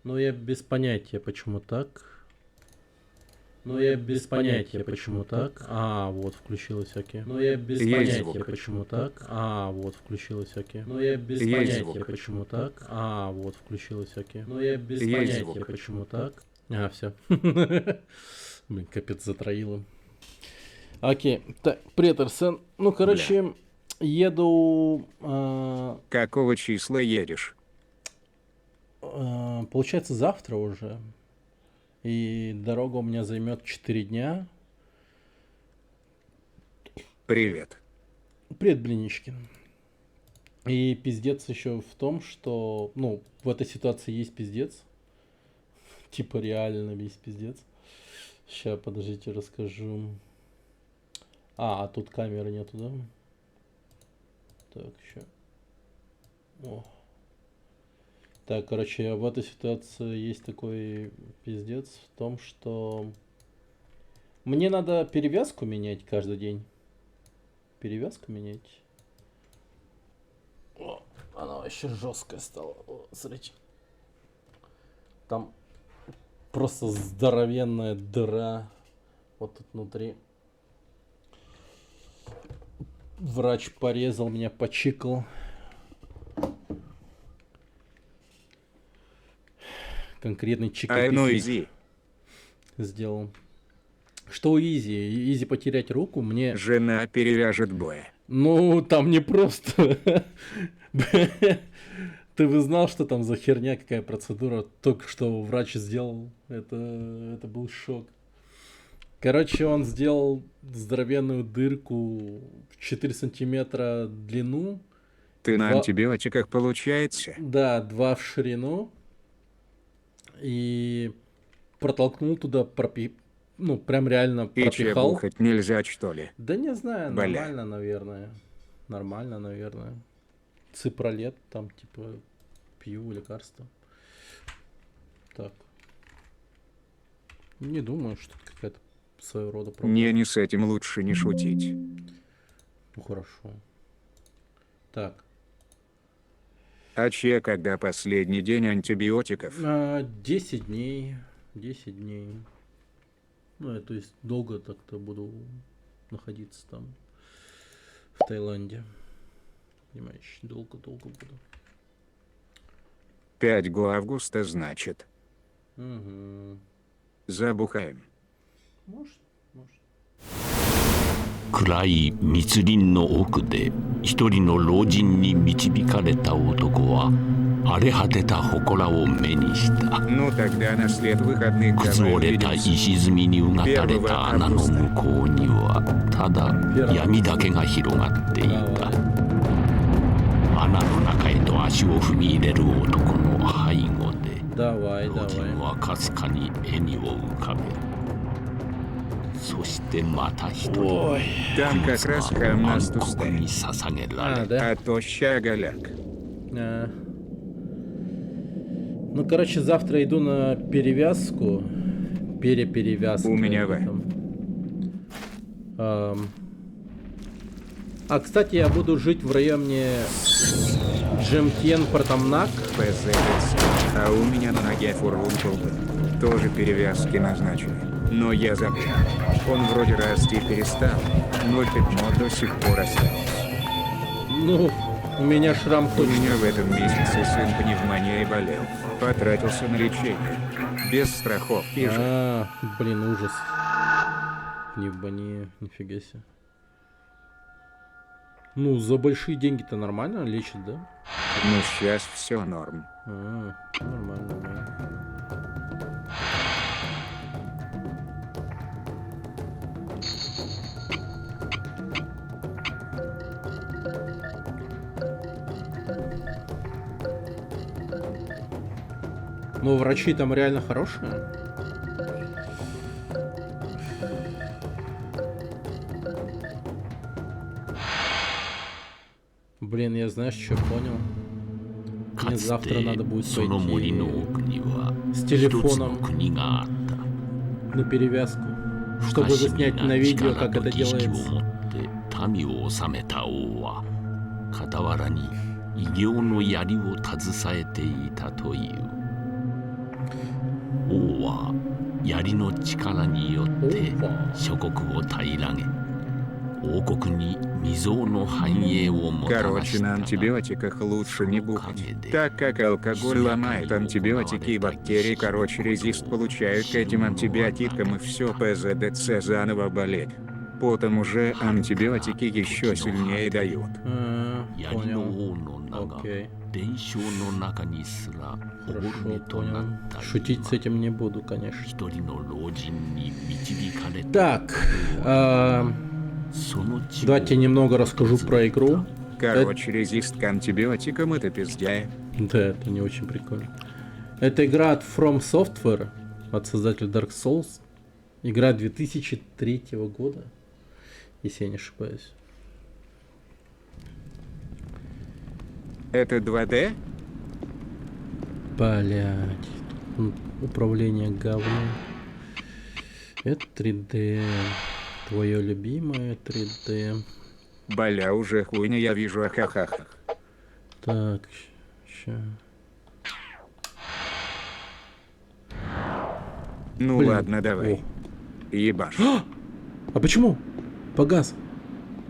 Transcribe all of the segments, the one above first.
Но я без понятия, почему так. Но я без понятия, почему так. А, вот, включилось окей. Но я без Есть понятия, звук. почему так. А, вот, включилось окей. Но я без Есть понятия, звук. почему так. А, вот, включилось окей. Но я без Есть понятия, звук. почему так. А, все. Блин, капец, затроило. Окей, так, привет, Арсен. Ну, короче, еду... Какого числа едешь? Получается, завтра уже. И дорога у меня займет 4 дня. Привет. Привет, блинички. И пиздец еще в том, что, ну, в этой ситуации есть пиздец. Типа реально есть пиздец. Сейчас, подождите, расскажу. А тут камеры нету, да? Так, еще. О. Так, короче, в этой ситуации есть такой пиздец в том, что мне надо перевязку менять каждый день. Перевязку менять. О, она вообще жесткая стала. О, смотрите. Там просто здоровенная дыра. Вот тут внутри. Врач порезал меня, почикал. Конкретный чикопики сделал. Что Изи? Изи потерять руку мне... Жена перевяжет боя. Ну, там не просто. Ты бы знал, что там за херня, какая процедура только что врач сделал. Это был шок. Короче, он сделал здоровенную дырку в 4 сантиметра длину. Ты на антибиотиках, получается? Да, 2 в ширину. И протолкнул туда, ну, прям реально пропихал. И чебухать нельзя, что ли? Да не знаю, нормально, наверное. Нормально, наверное. Ципролет, там, типа, пью лекарства. Так. Не думаю, что это какая-то своего рода проблема. Не с этим лучше не шутить. Ну, хорошо. Так. А когда последний день антибиотиков? 10 дней. 10 дней. Ну, я, то есть, долго так-то буду находиться там, в Таиланде. Понимаешь, долго-долго буду. 5 августа, значит. Угу. Забухаем. Может. 暗い密林の奥で一人の老人に導かれた男は荒れ果てた祠を目にした。崩れた石積みにうがたれた穴の向こうにはただ闇だけが広がっていた。穴の中へと足を踏み入れる男の背後で老人はかすかに笑みを浮かべる。そしてまた一人 Там как раз хамнасту стоит. に捧げられた。 А то щагаляк. Ну, короче, завтра иду на перевязку. Переперевязку. У меня кстати, я буду жить в районе Джемкен-Портамнак. А у меня на ноге фурункул. Тоже перевязки назначили. Но я забыл. Он вроде расти перестал, но пятно до сих пор осталось. Ну, у меня шрам У точно. меня в этом месяце сын пневмонией болел. Потратился на лечение. Без страховки же. Блин, ужас. Пневмония, нифига себе. Ну, за большие деньги-то нормально лечат, да? Ну, сейчас все норм. Нормально. Но врачи там реально хорошие. Блин, я знаешь, что понял? Мне завтра надо будет пойти с телефоном на перевязку, чтобы заснять на видео, как это делается. 民を治めた王は傍らに異形の槍を携えていたという。王は槍の力によって諸国を平らげ王国に未曾有の繁栄をもたら Короче, し на たが антибиотиках лучше не бухать, так как алкоголь ломает антибиотики и бактерии. Короче, резист получают к этим антибиотикам и все ПЗДЦ заново болеть. Потом уже антибиотики еще сильнее дают. 槍の Понял. 王の名が Окей. 伝承の中にすらおぼろ Хорошо, げとな понял. った Шутить с 今 этим не буду, конечно. 一人の老人に導かれた Так, その地を давайте немного расскажу про игру. Короче, резист к антибиотикам это пиздя. Да, это не очень прикольно. Это игра от From Software, от создателя Dark Souls. Игра 2003 года, если я не ошибаюсь. Это 2D? Блять, управление говном. Это 3D. Твое любимое 3D. Бля, уже хуйня я вижу, ахахаха. Так, ща. Ну Блин, ладно, давай. Ебашь. А почему? Погас.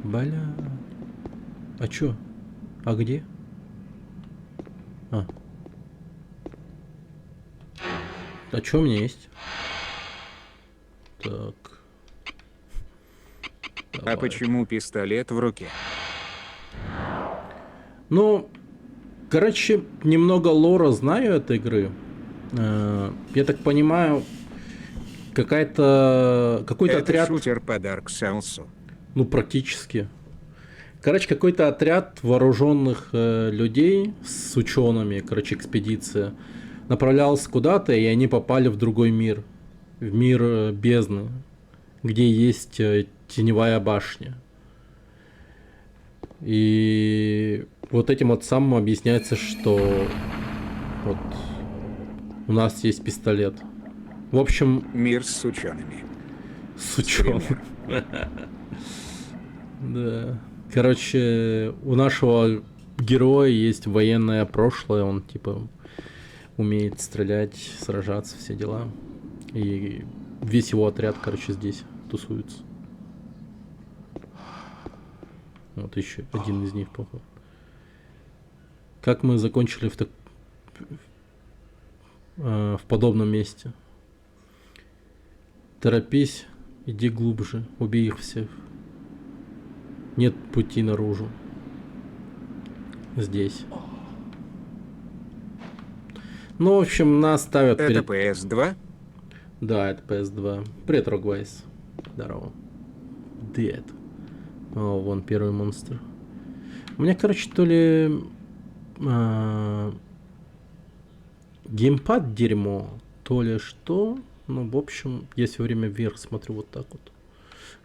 Бля. А чё? А где? А. А чё у меня есть? Так. А Давай. почему пистолет в руке? Ну, короче, немного лора знаю этой игры. Я так понимаю, какой-то Это отряд... шутер по Dark Souls. Ну, практически. Короче, какой-то отряд вооруженных людей с учеными, короче, экспедиция, направлялся куда-то, и они попали в другой мир. В мир бездны, где есть теневая башня. И вот этим вот самым объясняется, что вот у нас есть пистолет. В общем, Мир с учеными. с ученым. Да. Короче, у нашего героя есть военное прошлое, он типа умеет стрелять, сражаться, все дела. И весь его отряд, короче, здесь тусуется. Вот еще один из них, походу. Как мы закончили в подобном месте? Торопись, иди глубже, убей их всех. Нет пути наружу. Здесь. Ну, в общем, нас ставят Это перед... PS2? Да, это PS2. Привет, Рогвайс. Здорово. Dead. О, вон первый монстр. У меня, короче, то ли... геймпад дерьмо, то ли что. Ну, в общем, я все время вверх смотрю вот так вот.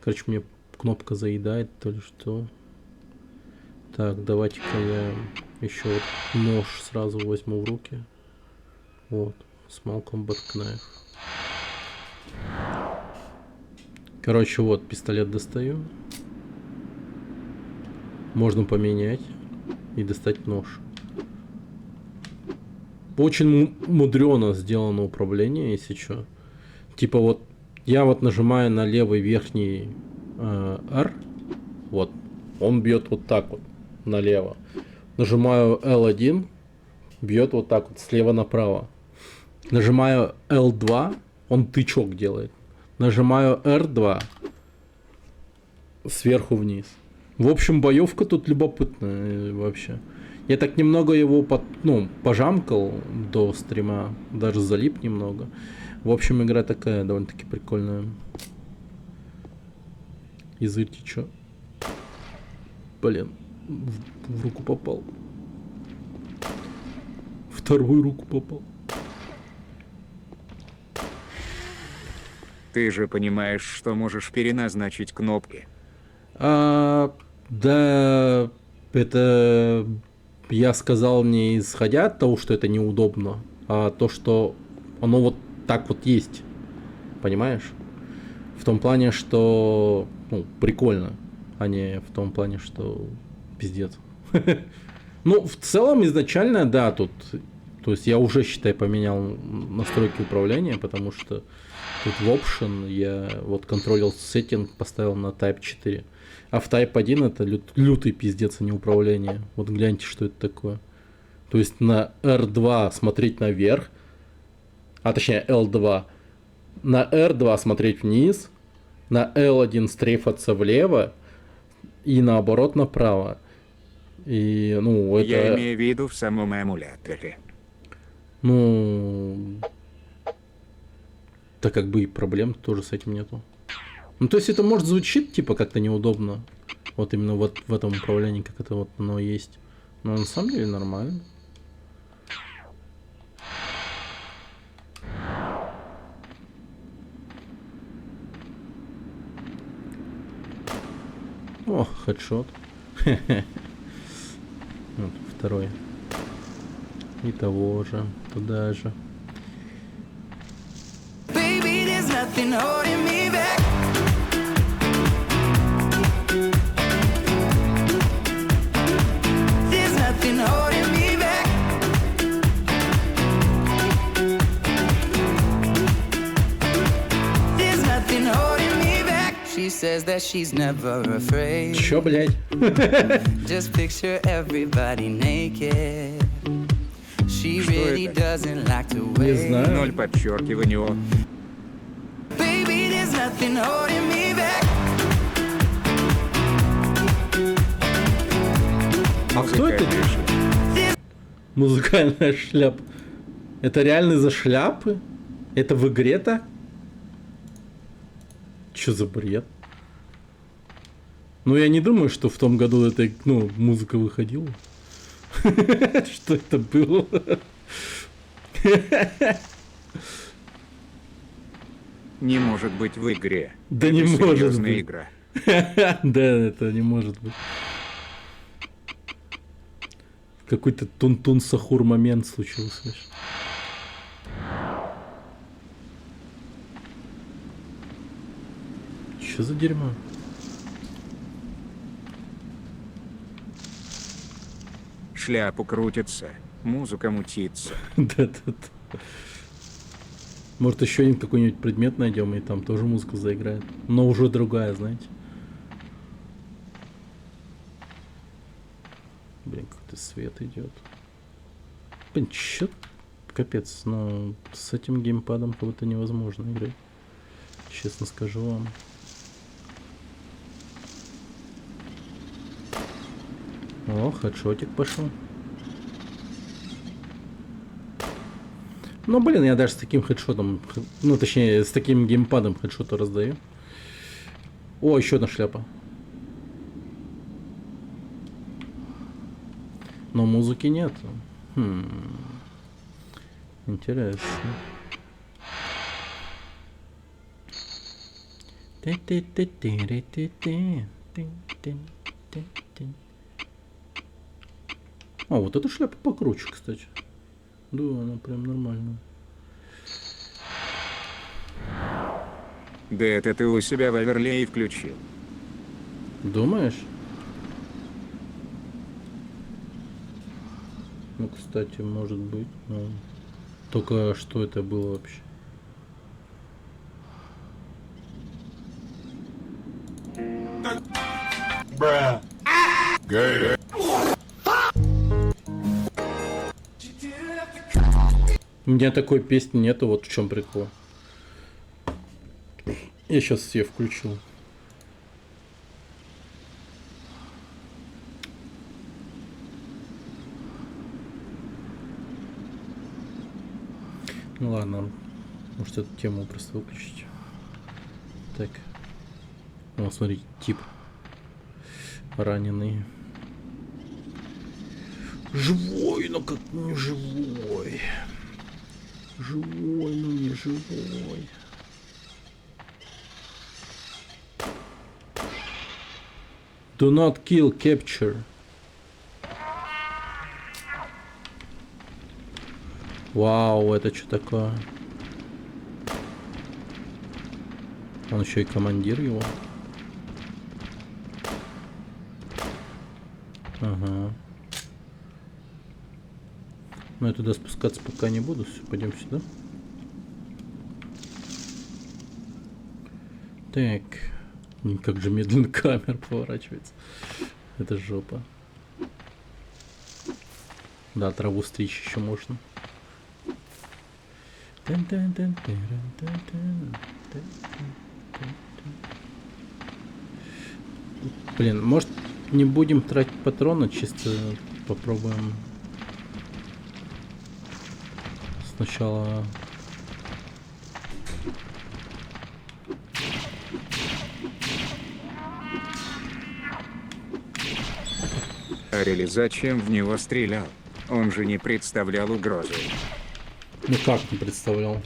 Короче, мне кнопка заедает, то ли что. Так, давайте-ка я еще вот нож сразу возьму в руки. Вот, Small Combat Knife. Короче, вот, пистолет достаю. Можно поменять и достать нож. Очень мудрено сделано управление, если что. Типа вот, я вот нажимаю на левый верхний R. Вот, он бьет вот так вот, налево. Нажимаю L1, бьет вот так вот, слева направо. Нажимаю L2, он тычок делает. Нажимаю R2, сверху вниз. В общем, боевка тут любопытная вообще. Я так немного его пожамкал до стрима, даже залип немного. В общем, игра такая довольно-таки прикольная. Язык чё? Блин, в руку попал. Вторую руку попал. Ты же понимаешь, что можешь переназначить кнопки. Да, это я сказал не исходя от того, что это неудобно, а то, что оно вот так вот есть. Понимаешь? В том плане, что прикольно, а не в том плане, что пиздец. Ну, в целом, изначально, да, тут То есть я уже, считай, поменял настройки управления, потому что тут в Option я вот Control Setting поставил на Type 4. А в Type 1 это лютый пиздец, а не управление. Вот гляньте, что это такое. То есть на R2 смотреть наверх, а точнее L2. На R2 смотреть вниз, на L1 стрейфаться влево и наоборот направо. И, ну, это... Я имею в виду в самом эмуляторе. Ну... Да как бы и проблем тоже с этим нету. Ну, то есть это может звучит, типа, как-то неудобно. Вот именно вот в этом управлении, как это вот оно есть. Но на самом деле нормально. О, хедшот. Вот, второй. И того же, туда же. Baby, there's nothing holding me back. There's nothing holding me back. There's nothing holding me back. She says that she's never afraid. Чё, блядь? Just picture everybody naked. She Что really это? doesn't like to Не wait. знаю. 0 подчеркивания О. Baby, there's nothing holding me back. А кто это? Музыкальная шляпа. Музыкальная шляпа. Это реально из-за шляпы? Это в игре-то? Чё за бред? Ну, я не думаю, что в том году эта, ну, музыка выходила. Что это было? Не может быть в игре. Да Это не может серьезная быть. игра. Да, это не может быть. Какой-то тун-тун-сахур момент случился. знаешь. Чё за дерьмо? Шляпу крутится, музыка мутится. Да. Может, еще какой-нибудь предмет найдем, и там тоже музыка заиграет. Но уже другая, знаете. Блин, какой-то свет идет. Блин, чё? Капец, но с этим геймпадом как будто невозможно играть. Честно скажу вам. О, хедшотик пошел. Ну, блин, я даже с таким хедшотом, ну, точнее, с таким геймпадом хедшота раздаю. О, еще одна шляпа. Но музыки нет. Интересно. А, вот эта шляпа покруче, кстати. Да, она прям нормальная. Да это ты у себя в оверлее включил. Думаешь? Ну, кстати, может быть. Но... Только что это было вообще? У меня такой песни нету, вот в чем прикол. Я сейчас все включу. Ну ладно, может эту тему просто выключить. Так. О, смотри, тип раненый. Живой, но как не живой. Живой, но не живой. Do not kill, capture. Вау, это что такое? Он еще и командир его. Ага. Но я туда спускаться пока не буду. Пойдем сюда. Так. Как же медленно камера поворачивается. Это жопа. Да, траву стричь еще можно. Блин, может не будем тратить патроны, чисто попробуем сначала. Арели зачем в него стрелял? Он же не представлял угрозы. Ну как не представлял?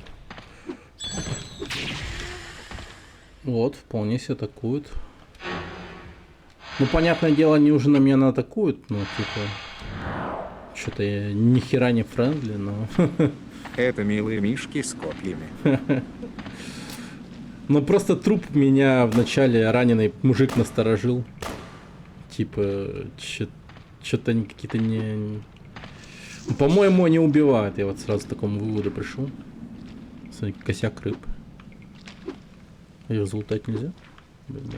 Вот, вполне себе атакуют. Ну, понятное дело, они уже на меня атакуют, но типа... Что-то я ни хера не френдли, но... Это милые мишки с копьями. Ну, просто труп меня вначале раненый мужик насторожил. Типа, что-то они какие-то не... По-моему, они убивают. Я вот сразу к такому выводу пришел. Смотри, косяк рыб. Ее залутать нельзя? Блин,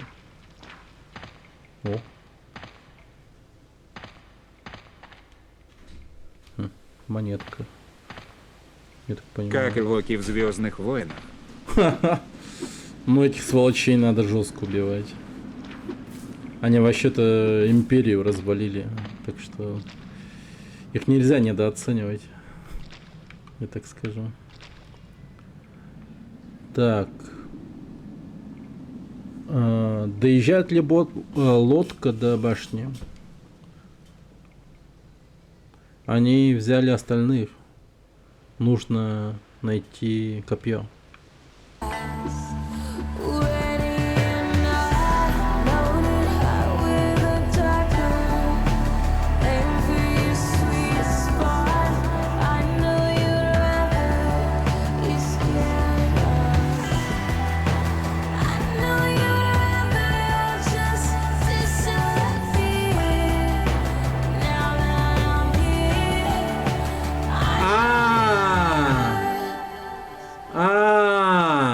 да. О. Монетка. Я так понимаю. Как и Локи в Звездных войнах. Ну, этих сволочей надо жестко убивать. Они вообще-то империю развалили. Так что их нельзя недооценивать. Я так скажу. Так. Доезжает ли лодка до башни? Они взяли остальных. Нужно найти копье.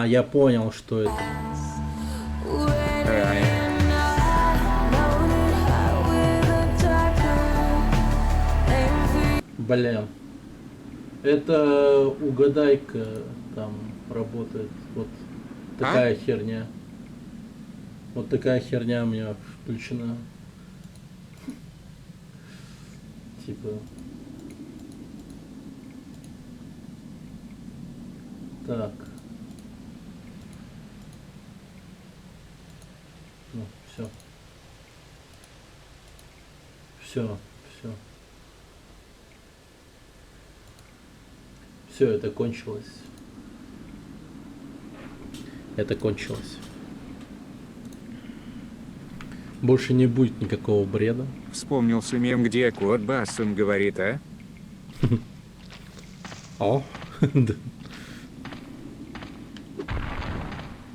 Я понял, что это. Блин. Это угадайка там работает. Вот такая херня. Вот такая херня у меня включена. Типа. Так. Ну, все. Все. Все, это кончилось. Это кончилось. Больше не будет никакого бреда. Вспомнился мем, где кот басом говорит, а? О,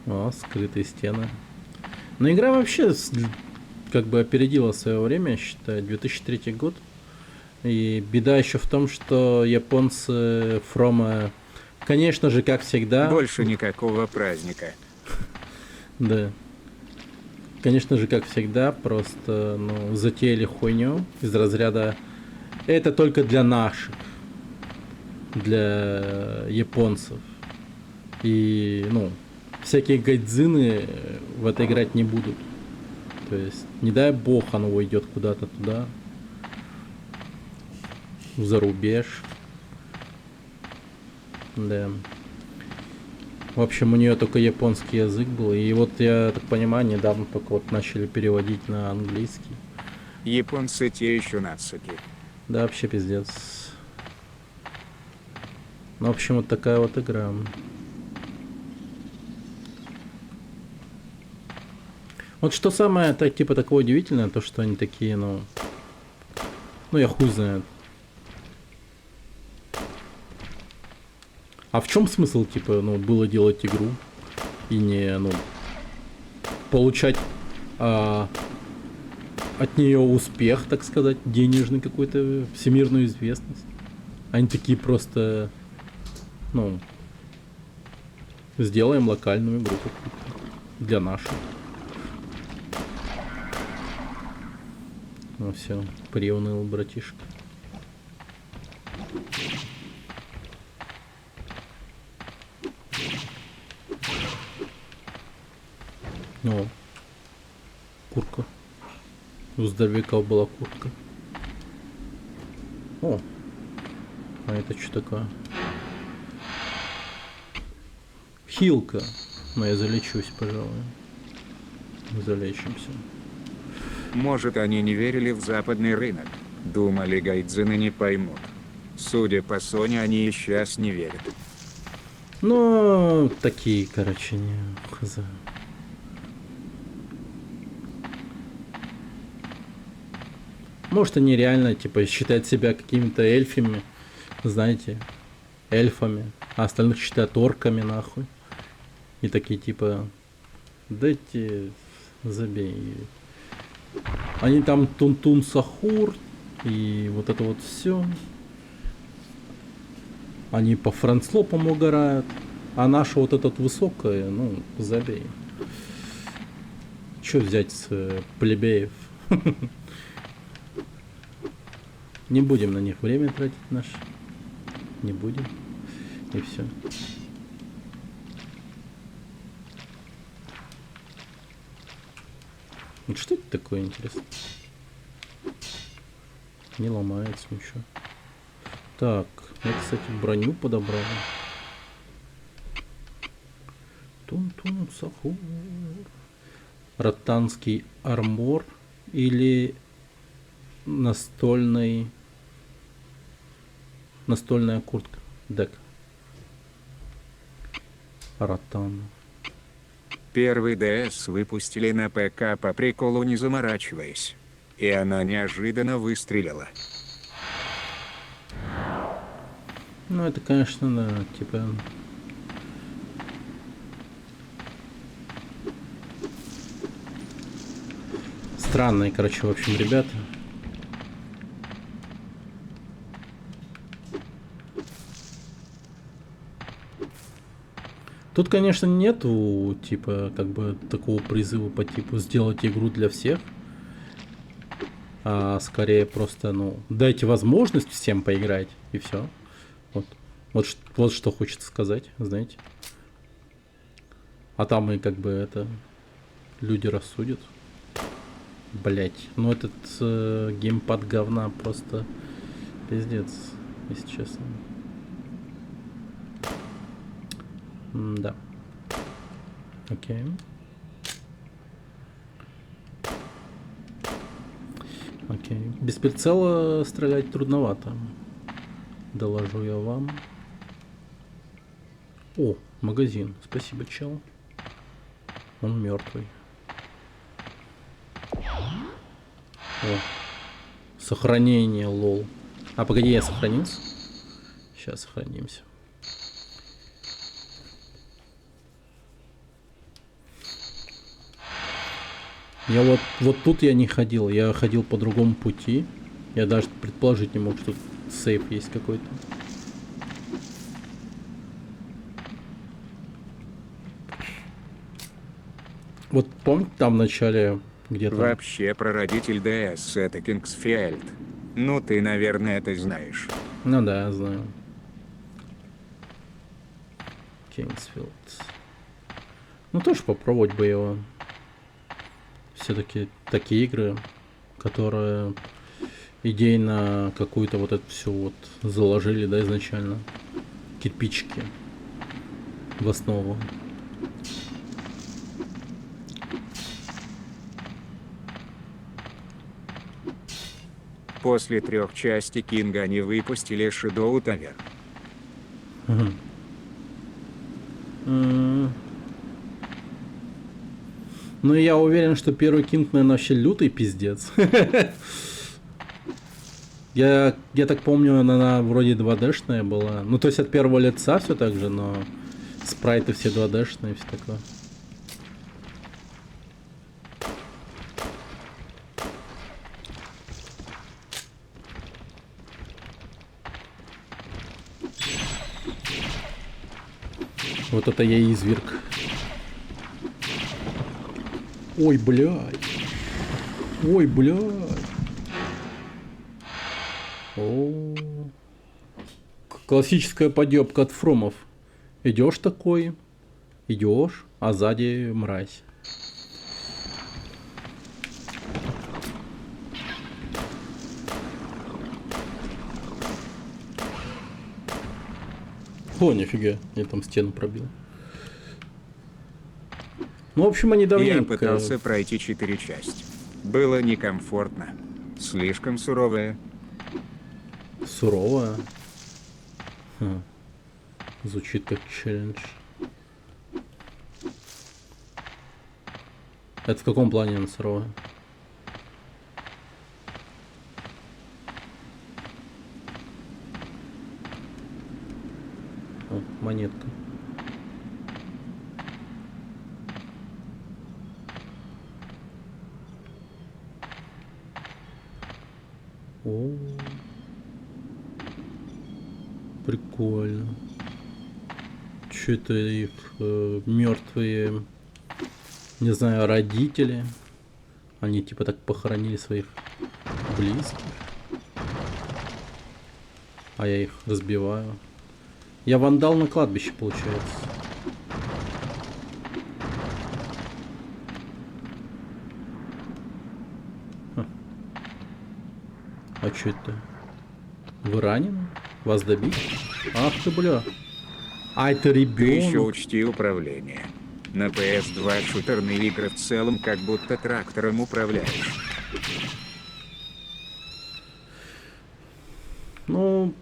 о, скрытые стены. Но игра вообще как бы опередила свое время, я считаю, 2003 год. И беда еще в том, что японцы Фрома, конечно же, как всегда... Больше никакого праздника. Да. Конечно же, как всегда, просто, ну, затеяли хуйню из разряда это только для наших, для японцев. И, ну, всякие гайдзины в это играть не будут. То есть, не дай бог, оно уйдет куда-то туда, за рубеж. Да. В общем, у нее только японский язык был. И вот, я так понимаю, недавно только вот начали переводить на английский. Японцы те еще нацики. Да, вообще пиздец. Ну, в общем, вот такая вот игра. Вот что самое, так, типа, такое удивительное, то, что они такие, ну, я хуй знаю. А в чем смысл, типа, ну, было делать игру и не, ну, получать от нее успех, так сказать, денежный какой-то, всемирную известность? Они такие просто, ну, сделаем локальную игру для наших. Ну все, приуныл братишка. О, курка. У здоровяков была куртка. О, а это что такое? Хилка. Но я залечусь, пожалуй. Залечимся. Может, они не верили в западный рынок. Думали, гайдзины не поймут. Судя по Sony, они и сейчас не верят. Ну, такие, короче, не хз. Может, они реально, типа, считают себя какими-то эльфами, знаете, эльфами, а остальных считают орками, нахуй. И такие, типа, дайте, забей. Они там Тун-Тун Сахур, и вот это вот все. Они по францлопам угорают, а наша вот этот высокая, ну, забей. Че взять с плебеев? Не будем на них время тратить наше. Не будем. И все. Вот что это такое, интересно? Не ломается ничего. Так, я, кстати, броню подобрал. Тун-тун сахур. Ротанский армор или настольная куртка. Дек. Ротан. Первый DS выпустили на ПК по приколу, не заморачиваясь. И она неожиданно выстрелила. Ну, это, конечно, да, типа... Странные, короче, в общем, ребята. Тут, конечно, нету, типа, как бы, такого призыва по типу сделать игру для всех. А скорее просто, ну, дайте возможность всем поиграть, и все. Вот что хочется сказать, знаете. А там и как бы это люди рассудят. Блять, ну этот геймпад говна просто пиздец, если честно. Да. Окей. Окей. Без прицела стрелять трудновато. Доложу я вам. О, магазин. Спасибо, чел. Он мертвый. О. Сохранение, лол. А погоди, я сохранился? Сейчас сохранимся. Я вот тут я не ходил. Я ходил по другому пути. Я даже предположить не мог, что тут сейф есть какой-то. Вот помните там в начале где-то... Вообще прародитель DS это Kingsfield. Ну ты, наверное, это знаешь. Ну да, я знаю. Kingsfield. Ну тоже попробовать бы его. Все-таки такие игры, которые идейно какую-то вот эту всю вот заложили, да, изначально. Кирпичики в основу. После 3 частей Кинга они выпустили Shadow Tower. Ну, я уверен, что первый Кинг, наверное, вообще лютый пиздец. Я так помню, она вроде 2D-шная была. Ну, то есть от первого лица все так же, но спрайты все 2D-шные, все такое. Вот это я изверг. Ой, блядь. Ой, блядь. О. Классическая подъебка от фромов. Идешь такой, идешь, а сзади мразь. О, нифига, я там стену пробил. Ну, в общем, они Я давненько... пытался пройти 4 части. Было некомфортно. Слишком суровое. Суровая. Хм. Звучит как челлендж. Это в каком плане она суровая? О, монетка. О, прикольно. Что это их мертвые, не знаю, родители? Они типа так похоронили своих близких. А я их разбиваю. Я вандал на кладбище, получается. А что это? Вы ранены? Вас добить? Ах ты, бля. А это Ты еще ребенок. учти управление. На PS2 шутерные игры в целом как будто трактором управляешь. Ну,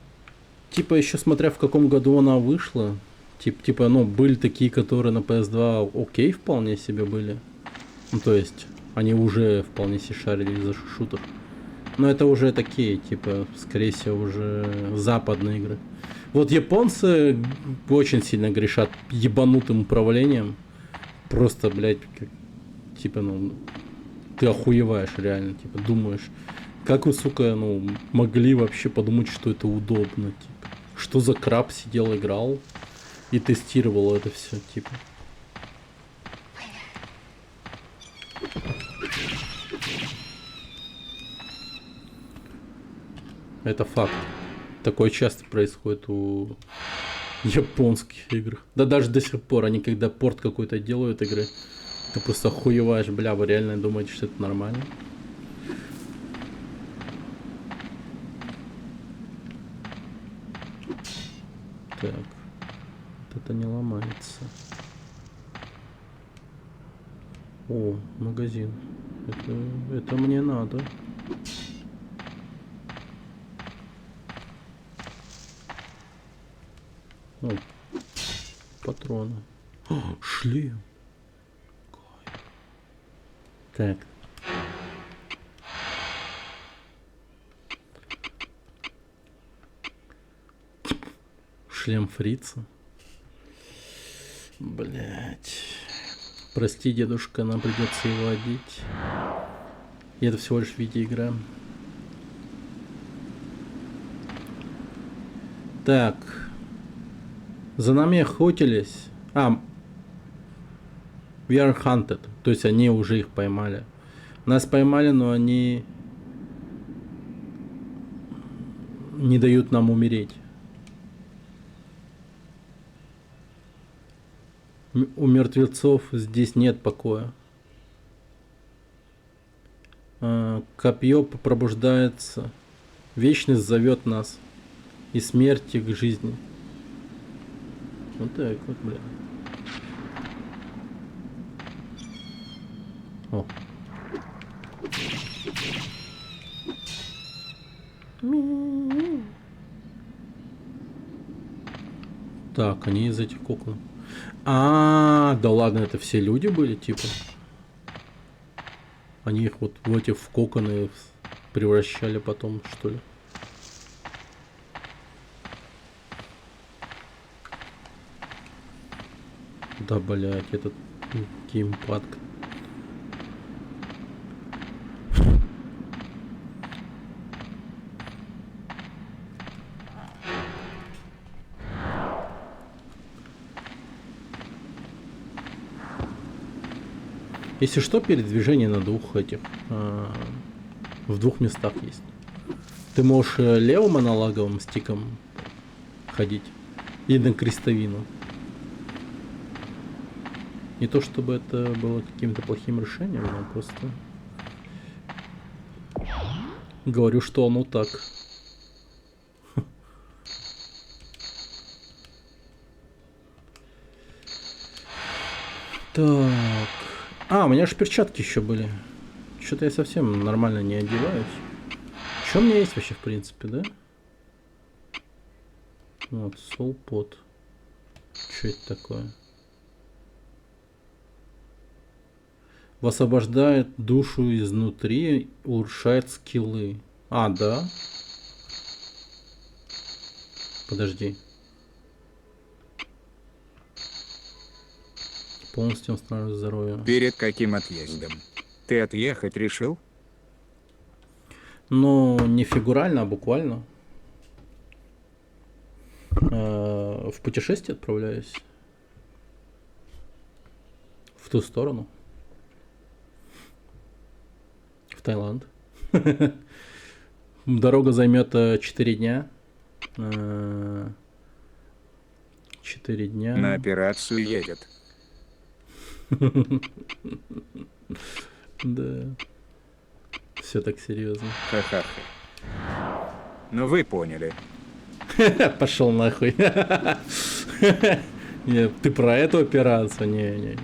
типа еще смотря в каком году она вышла. Типа, ну, были такие, которые на PS2 окей вполне себе были. Ну, то есть, они уже вполне себе шарили за шутер. Но это уже такие, типа, скорее всего, уже западные игры. Вот японцы очень сильно грешат ебанутым управлением. Просто, блядь, как, типа, ну, ты охуеваешь реально, типа, думаешь, как вы, сука, ну, могли вообще подумать, что это удобно, типа. Что за краб сидел, играл и тестировал это все, типа. Это факт. Такое часто происходит у японских игр. Да даже до сих пор, они когда порт какой-то делают игры, ты просто охуеваешь, бля, вы реально думаете, что это нормально? Так, вот это не ломается. О, магазин. Это мне надо. О, патроны. О, шлем. Кайф. Так. Шлем фрица. Блять. Прости, дедушка, нам придется его одеть. И это всего лишь видеоигра. Так. За нами охотились. We are hunted. То есть они уже их поймали. Нас поймали, но они не дают нам умереть. У мертвецов здесь нет покоя. Копье пробуждается. Вечность зовет нас. И смерти к жизни. Вот так вот, бля. О. Так, они из этих кукол. Да ладно, это все люди были, типа. Они их вот в эти в коконы превращали потом, что ли. Да, блять, этот геймпад. Если что, передвижение на двух этих, в двух местах есть. Ты можешь левым аналоговым стиком ходить и на крестовину. Не то чтобы это было каким-то плохим решением, но просто говорю, что оно так. Так. А, у меня же перчатки еще были. Что-то я совсем нормально не одеваюсь. Что у меня есть вообще в принципе, да? Вот, Soul Pot. Что это такое? Высвобождает душу изнутри, улучшает скиллы. А, да? Подожди. Полностью восстанавливает здоровье. Перед каким отъездом? Ты отъехать решил? Ну, не фигурально, а буквально. В путешествие отправляюсь. В ту сторону. В Таиланд. Дорога займет 4 дня. 4 дня. На операцию едет. Да. Все так серьезно. Ха-ха-ха. Ну вы поняли. Пошел нахуй. Нет, ты про эту операцию? Не.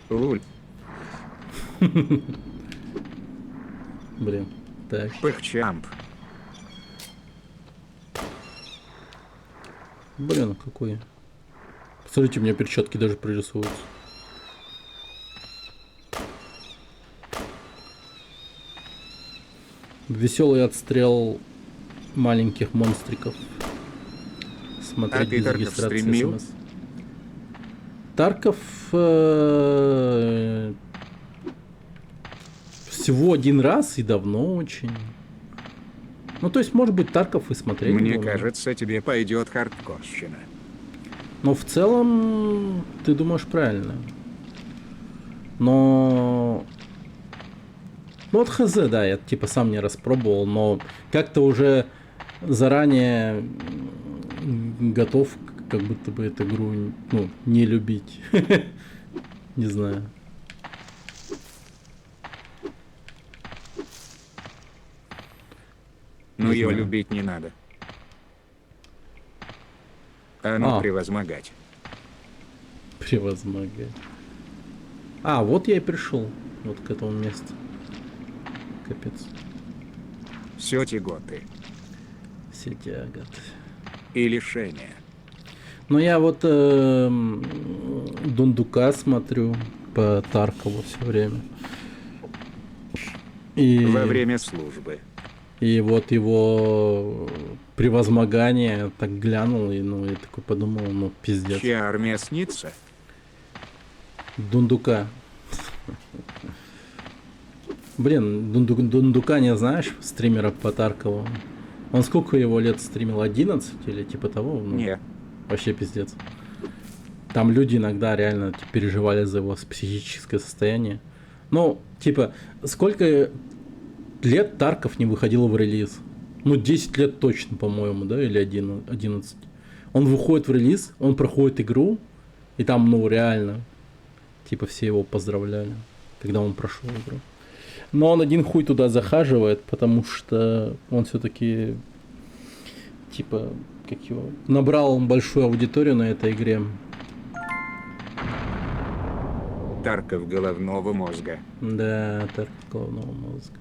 Уль. Блин. Так. Пыхчамп. Блин, какой. Смотрите, у меня перчатки даже прорисуются. Веселый отстрел маленьких монстриков. Смотреть А ты без Тарков регистрации стримил? СМС. Тарков всего один раз и давно очень. Ну, то есть, может быть, Тарков и смотреть. Мне было. кажется, тебе пойдет хардкорщина. Но в целом, ты думаешь правильно. Но... Ну, вот хз, да, я типа сам не распробовал, но как-то уже заранее готов, как будто бы эту игру, ну, не любить. Не знаю. Ну Не ее знаю. любить не надо. А ну А. превозмогать. Превозмогать. А, вот я и пришел. Вот к этому месту. Капец. Все тяготы. Все тяготы. И лишения. Ну, я вот Дундука смотрю по Таркову все время. И, Во время службы. и вот его превозмогание так глянул, и ну, я такой подумал, ну, пиздец. Чья армия снится? Дундука. Блин, Дундука не знаешь, стримера по Таркову? Он сколько его лет стримил? 11 или типа того? Ну, Не. вообще пиздец. Там люди иногда реально типа, переживали за его психическое состояние. Ну, типа, сколько лет Тарков не выходил в релиз? Ну, 10 лет точно, по-моему, да, или 11. Он выходит в релиз, он проходит игру, и там, ну, реально, типа, все его поздравляли, когда он прошел игру. Но он один хуй туда захаживает, потому что он все-таки, типа, как его, набрал большую аудиторию на этой игре. Тарков головного мозга. Да, Тарков головного мозга.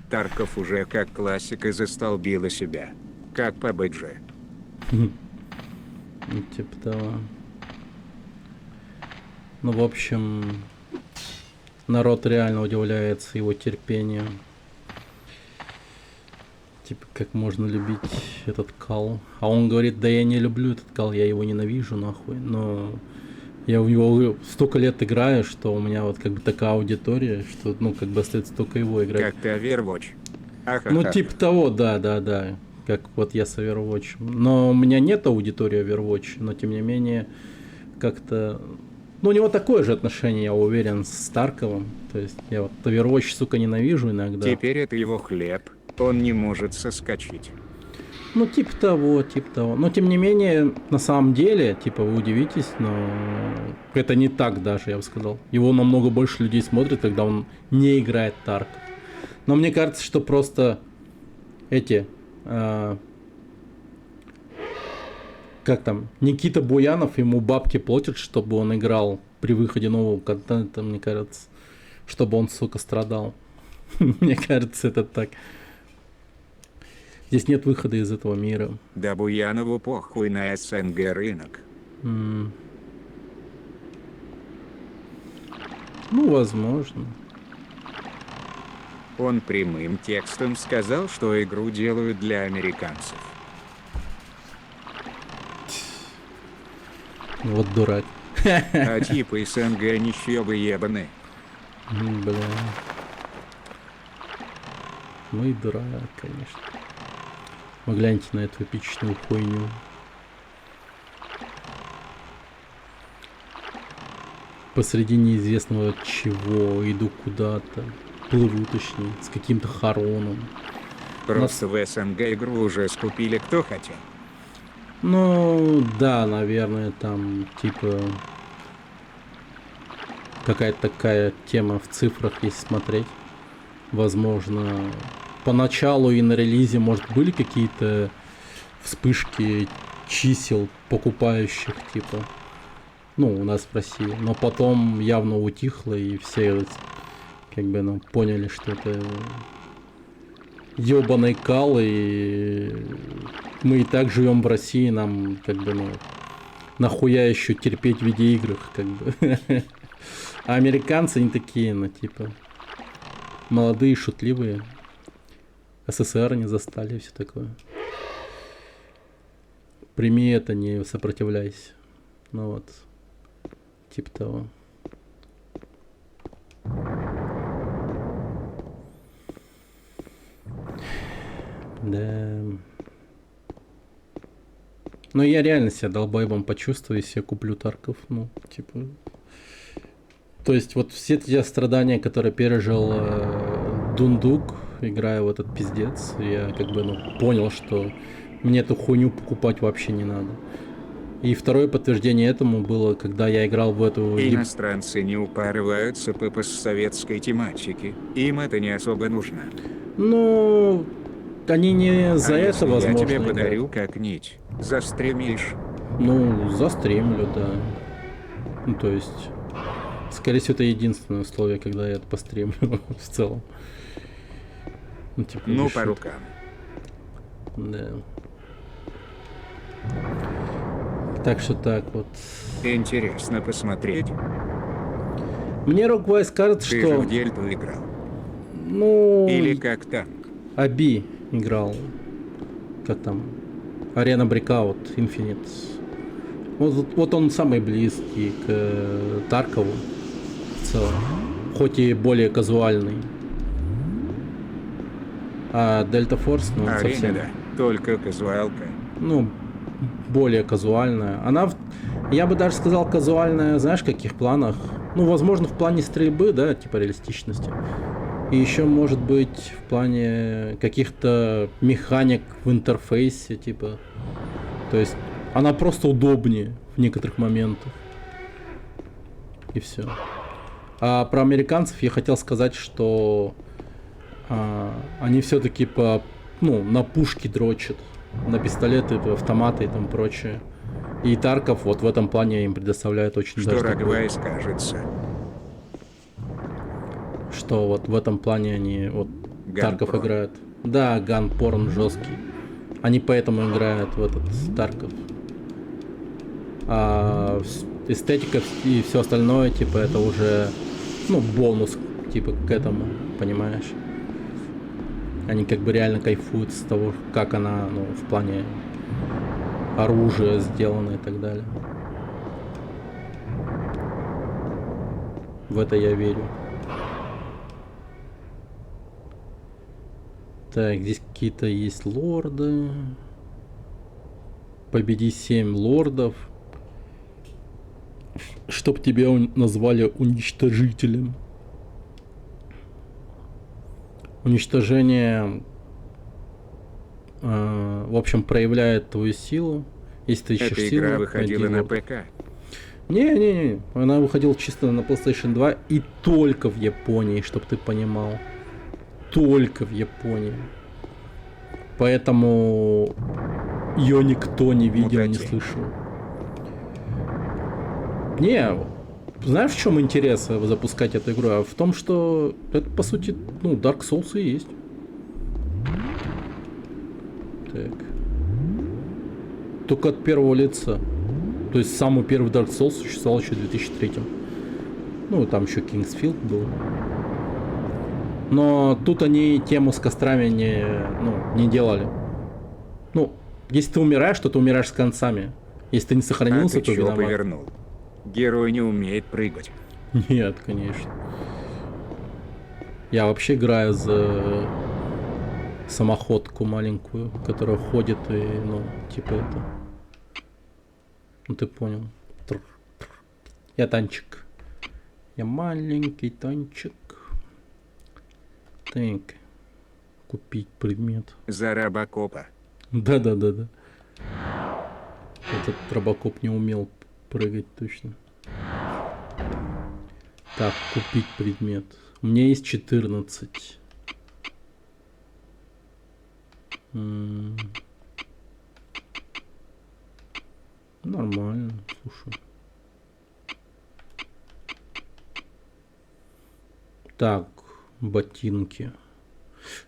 Тарков уже как классика застолбила себя. Как PUBG. Ну, типа того. Ну, в общем, народ реально удивляется его терпению. Типа, как можно любить этот кал. А он говорит, да я не люблю этот кал, я его ненавижу, нахуй. Но я в него столько лет играю, что у меня вот как бы такая аудитория, что, ну, как бы остается только его играть. Как ты Overwatch. Ахаха. Ну, типа того, да. как вот я с Overwatch. Но у меня нет аудитории Overwatch, но тем не менее как-то... Ну, у него такое же отношение, я уверен, с Тарковым. То есть я вот Overwatch, сука, ненавижу иногда. Теперь это его хлеб, он не может соскочить. Ну, типа того, типа того. Но, тем не менее, на самом деле, типа, вы удивитесь, но это не так даже, я бы сказал. Его намного больше людей смотрит, когда он не играет Тарков. Но мне кажется, что просто эти... как там? Никита Буянов ему бабки платят, чтобы он играл при выходе нового контента, мне кажется. Чтобы он, сука, страдал. Мне кажется, это так. Здесь нет выхода из этого мира. Да Буянову похуй на СНГ рынок. Ну, возможно. Он прямым текстом сказал, что игру делают для американцев. Вот дурак. А типа СНГ нищебы ебаны. Бля. Ну и дурак, конечно. Вы гляньте на эту эпичную хуйню. Посреди неизвестного чего, иду куда-то. Плыву, точнее, с каким-то хороном. Просто в СНГ игру уже скупили кто хотел. Ну, да, наверное, там, типа, какая-то такая тема в цифрах, если смотреть. Возможно, поначалу и на релизе, может, были какие-то вспышки чисел покупающих, типа, ну, у нас в России. Но потом явно утихло, и все, как бы, ну, поняли, что это ёбаный кал, и мы и так живем в России, нам, как бы, ну, нахуя еще терпеть в видеоиграх, как бы. А американцы не такие, ну, типа, молодые, шутливые. СССР не застали, все такое. Прими это, не сопротивляйся. Ну вот, типа того. Да. Ну, я реально себя долбоебом почувствую, если я куплю Тарков. Ну, типа... То есть, вот все те страдания, которые пережил Дундук, играя в этот пиздец, я как бы, ну, понял, что мне эту хуйню покупать вообще не надо. И второе подтверждение этому было, когда я играл в эту... Иностранцы не упарываются по постсоветской тематике. Им это не особо нужно. Ну... Они не за это, если возможно, я тебе играют. подарю как-нибудь, застримишь? Ну, застримлю, да. Ну, то есть... Скорее всего, это единственное условие, когда я это постримлю в целом. Ну, типа, Ну, без по шуток. рукам. Да. Так что так вот. Интересно посмотреть. Мне Rockвise кажется, Ты же что... в Дельту играл. Ну... Или как там? Аби играл. Как там? Arena Breakout Infinite. Вот он самый близкий к Таркову в целом. Хоть и более казуальный. А Delta Force, ну, Арена, совсем... да, только казуалка. Ну, более казуальная. Она, я бы даже сказал, казуальная, знаешь, в каких планах? Ну, возможно, в плане стрельбы, да, типа реалистичности. И еще, может быть, в плане каких-то механик в интерфейсе, типа. То есть, она просто удобнее в некоторых моментах. И все. А про американцев я хотел сказать, что они все-таки на пушки дрочат. На пистолеты, автоматы и там прочее. И Тарков вот в этом плане им предоставляет очень Что даже такой- Рогвайс кажется. что вот в этом плане они вот Тарков Ганпорн. играют. Да, ганпорн жесткий. Они поэтому играют в этот Тарков. А эстетика и все остальное, типа, это уже, ну, бонус, типа, к этому, понимаешь? Они как бы реально кайфуют с того, как она, ну, в плане оружия сделана и так далее. В это я верю. Так, здесь какие-то есть лорды. Победи 7 лордов. Чтоб тебя назвали уничтожителем. Уничтожение, в общем, проявляет твою силу. Если ты ищешь Эта силу, игра выходила найди на лорда. ПК. Не, она выходила чисто на PlayStation 2 и только в Японии, чтоб ты понимал. Только в Японии. Поэтому ее никто не видел, не Мутати. слышал. Не, знаешь, в чем интерес запускать эту игру? А в том, что это, по сути, ну, Dark Souls и есть. Так. Только от первого лица. То есть самый первый Dark Souls существовал еще в 2003. Ну, там еще Kingsfield был. Но тут они тему с кострами не делали. Ну, если ты умираешь, то ты умираешь с концами. Если ты не А сохранился, ты то чё виноват. повернул? Герой не умеет прыгать. Нет, конечно. Я вообще играю за самоходку маленькую, которая ходит и, ну, типа это. Ну ты понял. Я танчик. Я маленький танчик. Так. Купить предмет. За Робокопа. Да. Этот Робокоп не умел прыгать точно. Так, купить предмет. У меня есть 14. Нормально, слушай. Так, ботинки.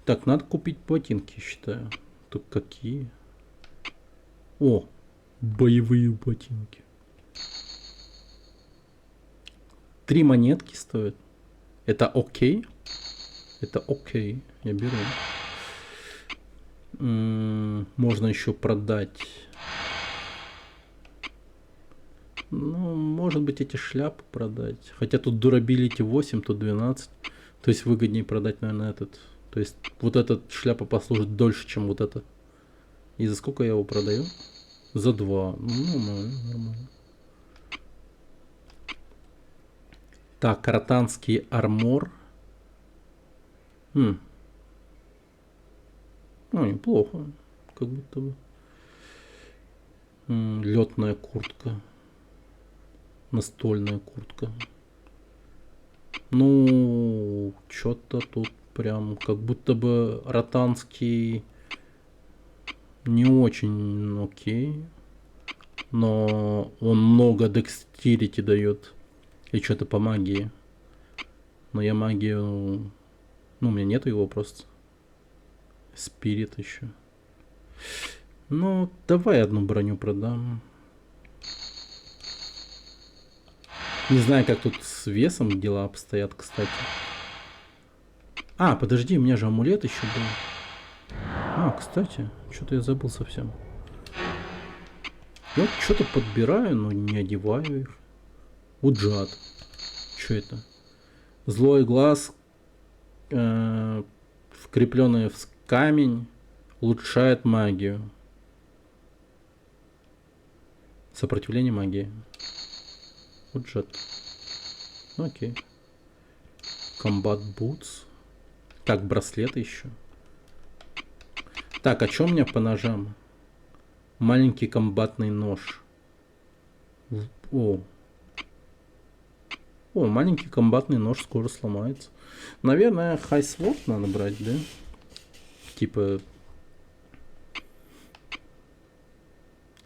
Так, надо купить ботинки, считаю. Тут какие? О, боевые ботинки. 3 монетки стоят. Это окей? Это окей. Я беру. Можно еще продать. Ну, может быть, эти шляпы продать. Хотя тут durability 8, тут 12. То есть выгоднее продать, наверное, этот. То есть вот этот шляпа послужит дольше, чем вот это. И за сколько я его продаю? За 2. Ну, нормально. Так, картанский армор. Ну, неплохо. Как будто бы. Летная куртка. Настольная куртка. Ну, что-то тут прям как будто бы ротанский не очень окей. Но он много декстерити дает. И что-то по магии. Но я магию... Ну, у меня нету его просто. Спирит еще. Ну, давай одну броню продам. Не знаю, как тут с весом дела обстоят, кстати. А, подожди, у меня же амулет еще был. А, кстати, что-то я забыл совсем. Я вот что-то подбираю, но не одеваю их. Уджат. Что это? Злой глаз, вкрепленный в камень, улучшает магию. Сопротивление магии. Уджат. Окей. Комбат бутс. Так, браслеты еще. Так, а что у меня по ножам? Маленький комбатный нож. О, маленький комбатный нож скоро сломается. Наверное, хайсворд надо брать, да? Типа...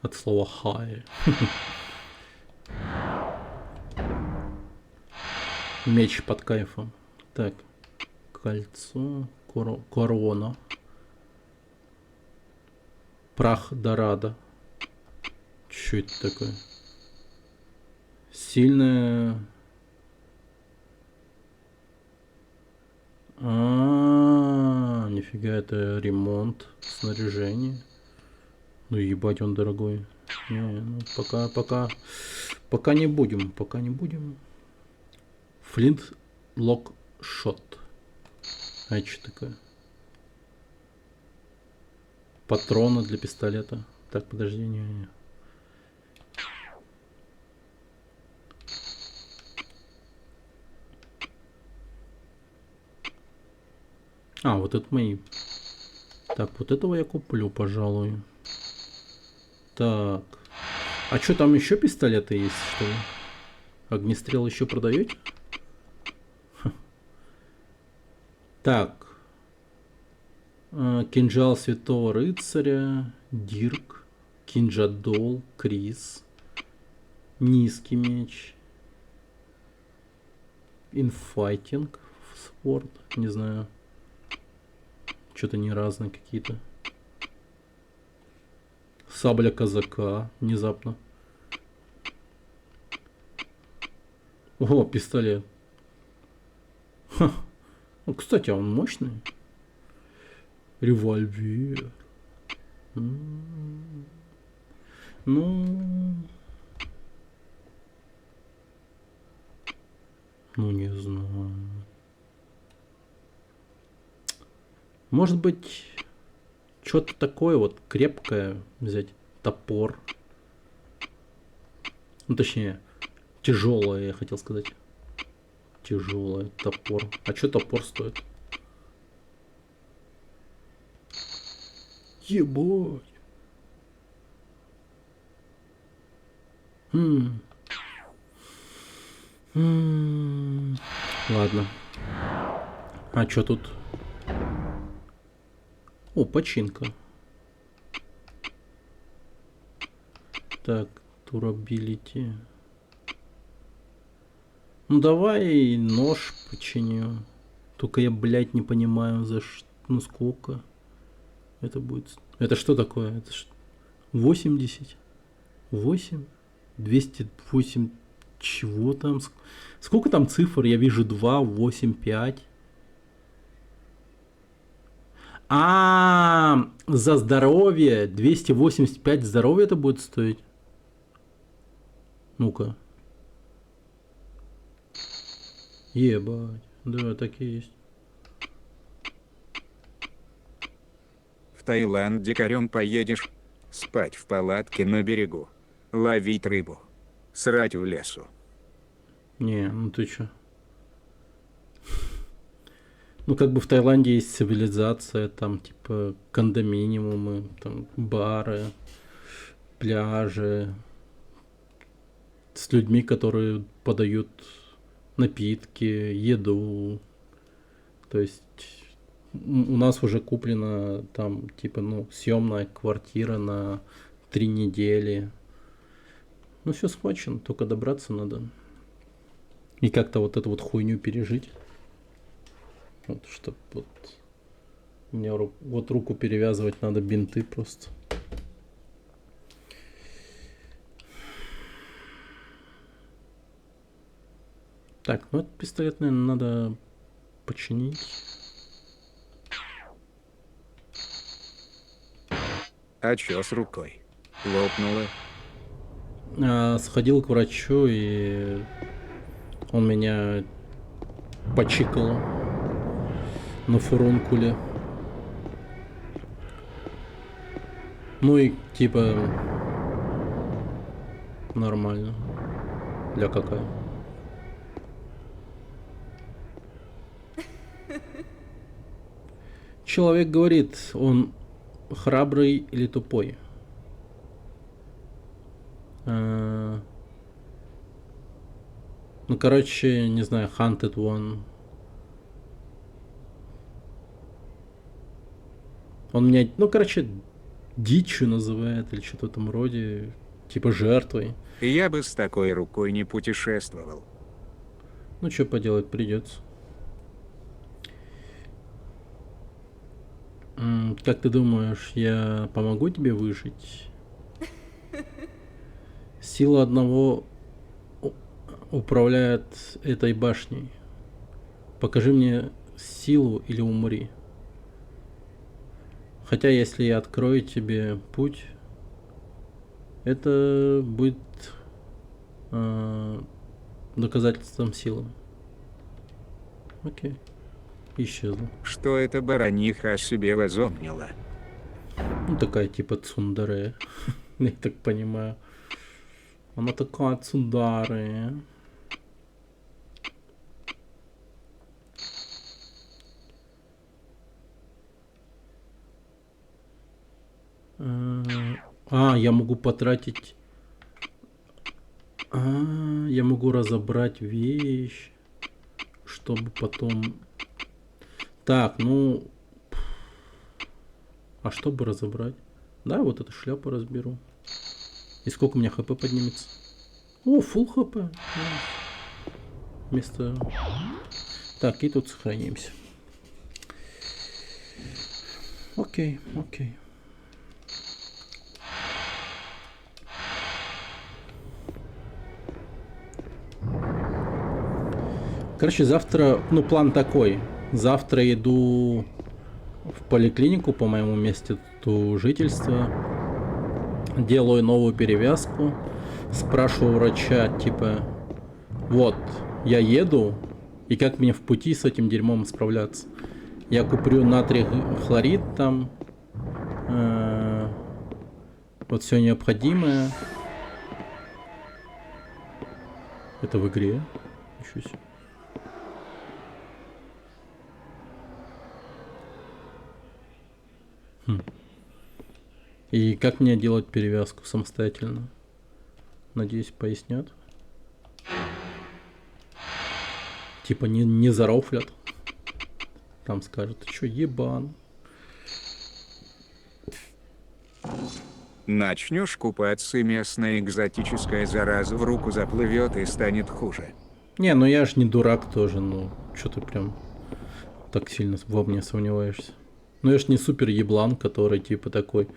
От слова хай. Меч под кайфом. Так. Кольцо. Корона. Прах Дорадо. Что это такое? Сильная... Нифига, это ремонт снаряжения. Ну ебать, он дорогой. Не, ну пока не будем. Флинт лок шот. А что такое? Патроны для пистолета. Так, подожди, не. А, вот это мои. Так, вот этого я куплю, пожалуй. Так. А что, там еще пистолеты есть, что ли? Огнестрел еще продаете? Ха. Так. Кинжал Святого Рыцаря. Дирк. Кинжадол. Крис. Низкий меч. Инфайтинг. Спорт. Не знаю. Что-то не разные какие-то. Сабля казака. Внезапно. О, пистолет. Ха. Ну, кстати, он мощный. Револьвер. Ну... Ну, не знаю. Может быть, что-то такое вот крепкое взять. Топор. Ну, точнее, тяжелое, я хотел сказать. Тяжелый топор. А что топор стоит? Ебать. Ладно. А что тут? О, починка. Так, турабилити. Ну давай нож починю. Только я, блядь, не понимаю, за что. Ну сколько это будет. Это что такое? Это 80? 8? 208? Чего там? Сколько там цифр? Я вижу 2, 8, 5. За здоровье 285 здоровья это будет стоить. Ну-ка. Ебать. Да, так и есть. В Таиланд дикарем поедешь. Спать в палатке на берегу. Ловить рыбу. Срать в лесу. Не, ну ты чё? Ну, как бы в Таиланде есть цивилизация, там, типа, кондоминиумы, там, бары, пляжи с людьми, которые подают напитки, еду. То есть у нас уже куплена там, типа, ну, съемная квартира на 3 недели. Ну, все схвачено, только добраться надо. И как-то вот эту вот хуйню пережить. Вот, чтоб вот... Мне вот руку перевязывать надо, бинты просто. Так, ну этот пистолет, наверное, надо починить. А чё с рукой? Лопнула? Сходил к врачу, и он меня почикал на фурункуле. Ну и типа нормально. Ля какая. Человек говорит, он храбрый или тупой. Ну, короче, не знаю, Hunted One. Он меня, ну, короче, дичью называет или что-то в этом роде. Типа жертвой. Я бы с такой рукой не путешествовал. Ну, что поделать, придется. Как ты думаешь, я помогу тебе выжить? Сила одного управляет этой башней. Покажи мне силу или умри. Хотя, если я открою тебе путь, это будет доказательством силы. Окей. Исчезла. Что эта бараниха о себе возомнила? Ну, такая типа цундаре. Я так понимаю. Она такая цундаре. Я могу потратить... я могу разобрать вещь, чтобы потом... Так, ну... А чтобы разобрать? Да, вот эту шляпу разберу. И сколько у меня хп поднимется? О, фулл хп. Вместо... Так, и тут сохранимся. Окей, окей. Короче, завтра, ну, план такой. Завтра иду в поликлинику по моему месту жительства. Делаю новую перевязку. Спрашиваю врача, типа, вот, я еду, и как мне в пути с этим дерьмом справляться? Я куплю натрий хлорид там. Вот все необходимое. Это в игре. Ничего себе. И как мне делать перевязку самостоятельно? Надеюсь, пояснят. Типа не зарофлят. Там скажут, ты чё, ебан? Начнешь купаться, и местная экзотическая зараза в руку заплывет и станет хуже. Не, ну я ж не дурак тоже, ну чё ты прям так сильно во мне сомневаешься? Ну я ж не супер еблан, который типа такой,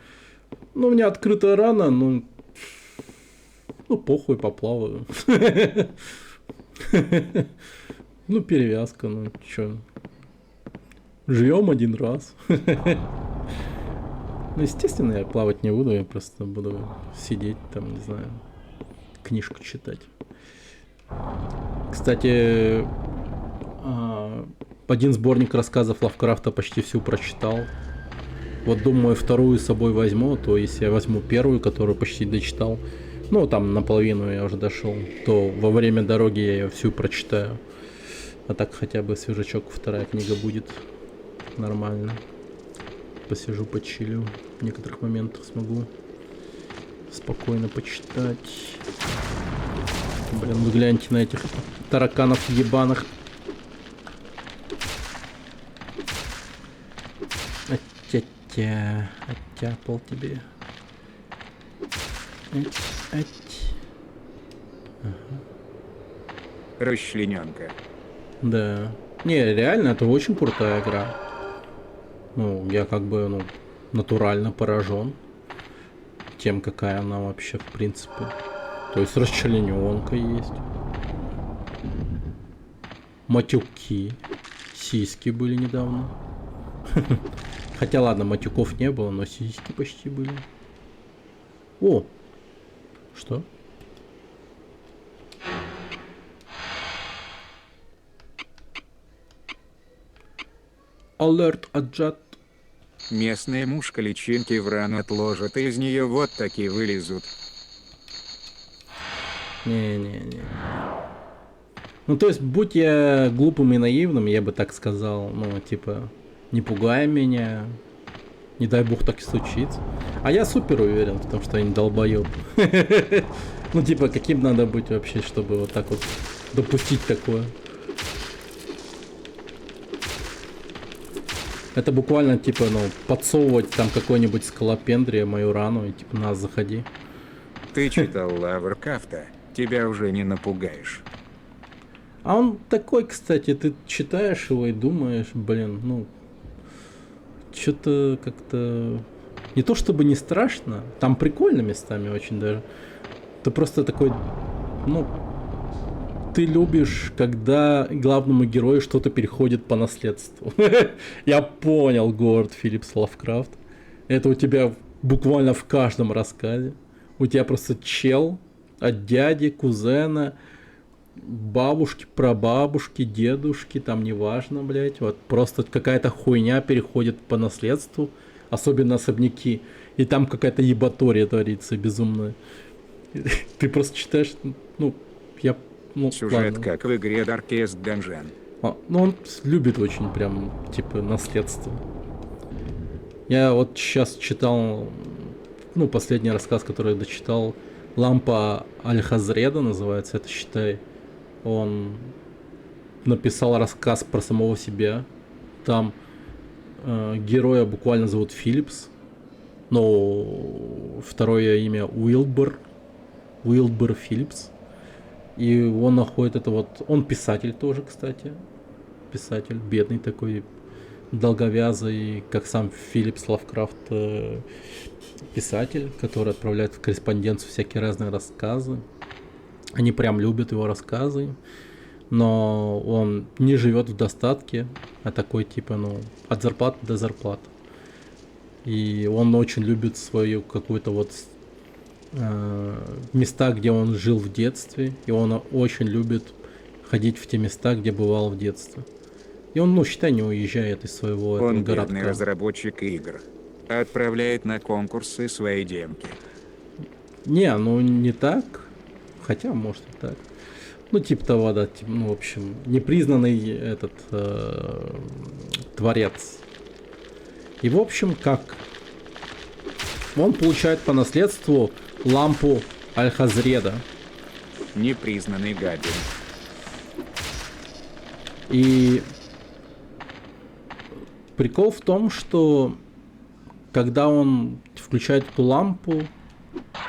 ну у меня открытая рана, ну похуй, поплаваю. Ну перевязка, ну чё. Живем один раз. Ну, естественно, я плавать не буду, я просто буду сидеть там, не знаю, книжку читать. Кстати, один сборник рассказов Лавкрафта почти всю прочитал. Вот думаю, вторую с собой возьму, то если я возьму первую, которую почти дочитал, ну, там наполовину я уже дошел, то во время дороги я ее всю прочитаю. А так хотя бы свежачок, вторая книга будет. Нормально. Посижу, почилю. В некоторых моментах смогу спокойно почитать. Блин, вы гляньте на этих тараканов ебаных. Оттяпал тебе. Расчлененка. Да. Не, реально, это очень крутая игра. Ну, я как бы, ну, натурально поражен тем, какая она вообще, в принципе. То есть расчлененка есть. Матюки. Сиськи были недавно. Хотя ладно, матюков не было, но сиськи почти были. О! Что? Алерт Аджат. Местная мушка личинки в рану отложат, и из нее вот такие вылезут. Не-не-не. Ну, то есть, будь я глупым и наивным, я бы так сказал, ну, типа, не пугай меня, не дай бог так и случится. А я супер уверен в том, что я не долбоёб. Ну, типа, каким надо быть вообще, чтобы вот так вот допустить такое? Это буквально, типа, ну, подсовывать там какой-нибудь скалопендрия мою рану и, типа, нас заходи. Ты читал Лавкрафта, тебя уже не напугаешь. А он такой, кстати, ты читаешь его и думаешь, блин, ну, что-то как-то... Не то чтобы не страшно, там прикольно местами очень даже. Ты просто такой, ну, ты любишь, когда главному герою что-то переходит по наследству. Я понял, Говард Филлипс Лавкрафт. Это у тебя буквально в каждом рассказе. У тебя просто чел от дяди, кузена, бабушки, прабабушки, дедушки, там неважно, блять. Вот просто какая-то хуйня переходит по наследству. особенно особняки, и там какая-то ебатория творится безумная. Ты просто читаешь, ну, я, ну, Сюжет ладно. как в игре Darkest Dungeon. Ну, он любит очень прям, типа, наследство. Я вот сейчас читал, ну, последний рассказ, который я дочитал, «Лампа Аль-Хазреда» называется, это, считай, он написал рассказ про самого себя. Там героя буквально зовут Филлипс, но второе имя Уилбер Филлипс. И он находит это вот... Он писатель тоже, кстати. Писатель, бедный такой, долговязый, как сам Филлипс Лавкрафт, писатель, который отправляет в корреспонденцию всякие разные рассказы. Они прям любят его рассказы. Но он не живет в достатке, а такой типа, ну, от зарплаты до зарплаты. И он очень любит свою какую-то вот места, где он жил в детстве, и он очень любит ходить в те места, где бывал в детстве. И он, ну, считай, не уезжает из своего этого Он городка. бедный разработчик игр. Отправляет на конкурсы свои демки. Не, ну не так. Хотя, может и так. Ну, типа того, да, типа, ну, в общем, непризнанный этот творец. И, в общем, как? Он получает по наследству лампу Аль-Хазреда. Непризнанный гадин. И прикол в том, что когда он включает эту лампу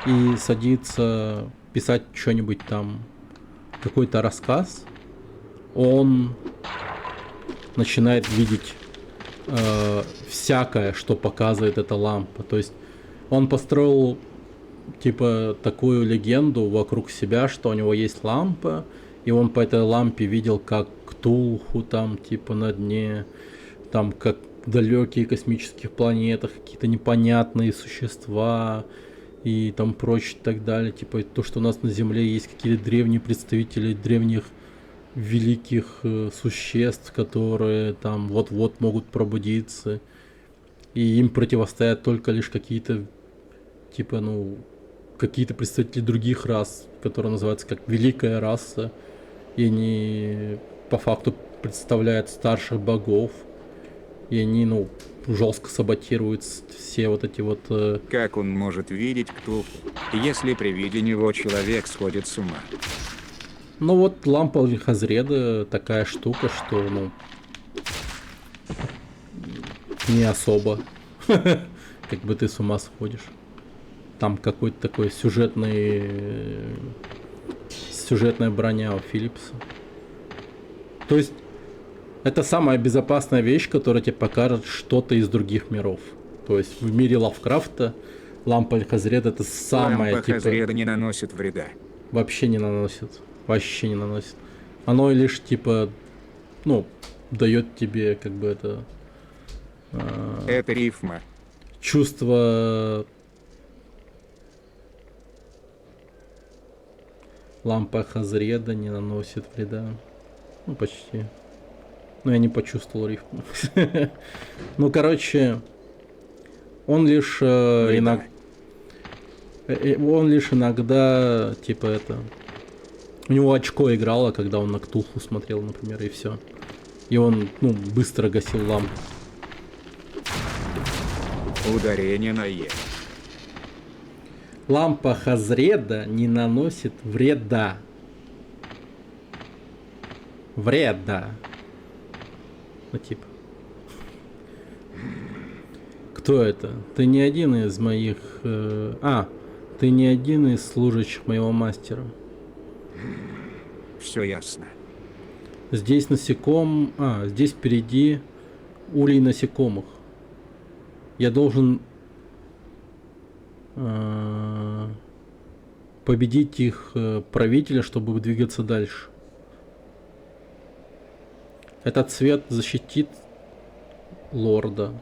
и садится писать что-нибудь там, какой-то рассказ, он начинает видеть всякое, что показывает эта лампа. То есть он построил типа такую легенду вокруг себя, что у него есть лампа, и он по этой лампе видел, как Ктулху там типа на дне, там как далекие космических планетах какие-то непонятные существа и там прочее и так далее. Типа то, что у нас на Земле есть какие-то древние представители древних великих существ, которые там вот-вот могут пробудиться, и им противостоят только лишь какие-то типа, ну, какие-то представители других рас, которые называются как великая раса, и они по факту представляют старших богов, и они, ну, жестко саботируют все вот эти вот... Как он может видеть Ктулху, если при виде него человек сходит с ума? Ну вот лампа Аль-Хазреда такая штука, что, ну, не особо, как бы ты с ума сходишь. Там какой-то такой сюжетная броня у Филлипса. То есть это самая безопасная вещь, которая тебе покажет что-то из других миров. То есть в мире Лавкрафта лампа Аль-Хазреда это самая Лампа типа... Хазреда не наносит вреда. Вообще не наносит. Вообще не наносит. Оно лишь типа, ну, дает тебе как бы это... Это рифма. чувство... Лампа Хазреда не наносит вреда. Ну, почти. Но я не почувствовал рифму. Ну, короче, он лишь иногда... Он лишь иногда, типа, это... У него очко играло, когда он на Ктулху смотрел, например, и все. И он, ну, быстро гасил лампу. Ударение на Е. Лампа Хазреда не наносит вреда. Вреда. Ну, типа. Кто это? Ты не один из моих... ты не один из служащих моего мастера. Все ясно. Здесь насеком... здесь впереди улей насекомых. Я должен победить их правителя, чтобы двигаться дальше. Этот свет защитит лорда.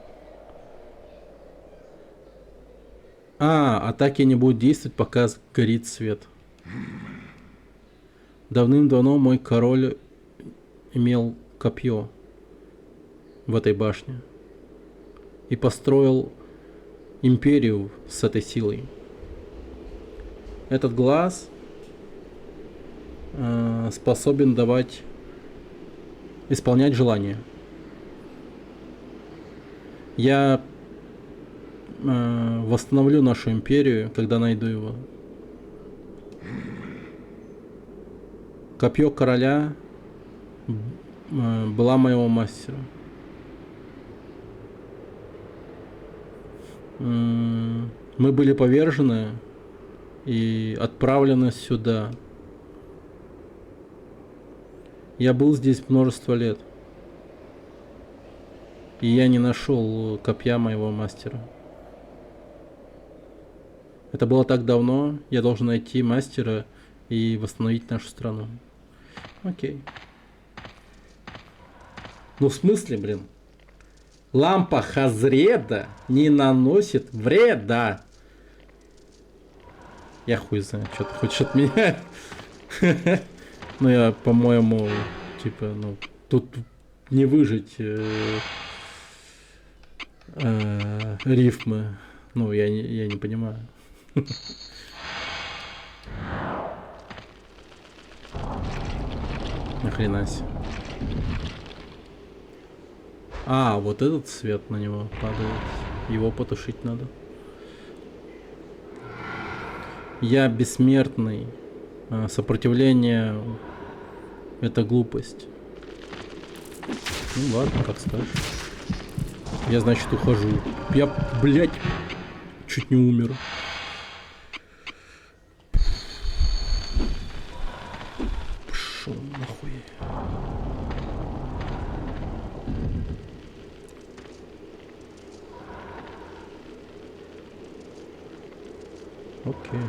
Атаки не будут действовать, пока горит свет. Давным-давно мой король имел копье в этой башне и построил империю с этой силой. Этот глаз способен исполнять желания. Я восстановлю нашу империю, когда найду его. Копье короля была моего мастера. Мы были повержены и отправлены сюда. Я был здесь множество лет. И я не нашел копья моего мастера. Это было так давно. Я должен найти мастера и восстановить нашу страну. Окей. Ну в смысле, блин? Лампа Хазреда не наносит вреда. Я хуй знаю, что ты хочешь от меня. Ну я, по-моему, типа, ну, тут не выжить рифмы. Ну, я не понимаю. Нахрена себе. А, вот этот свет на него падает. Его потушить надо. Я бессмертный. Сопротивление — это глупость. Ну ладно, как скажешь. Я, значит, ухожу. Я, блядь, чуть не умер. Пошел нахуй. Окей.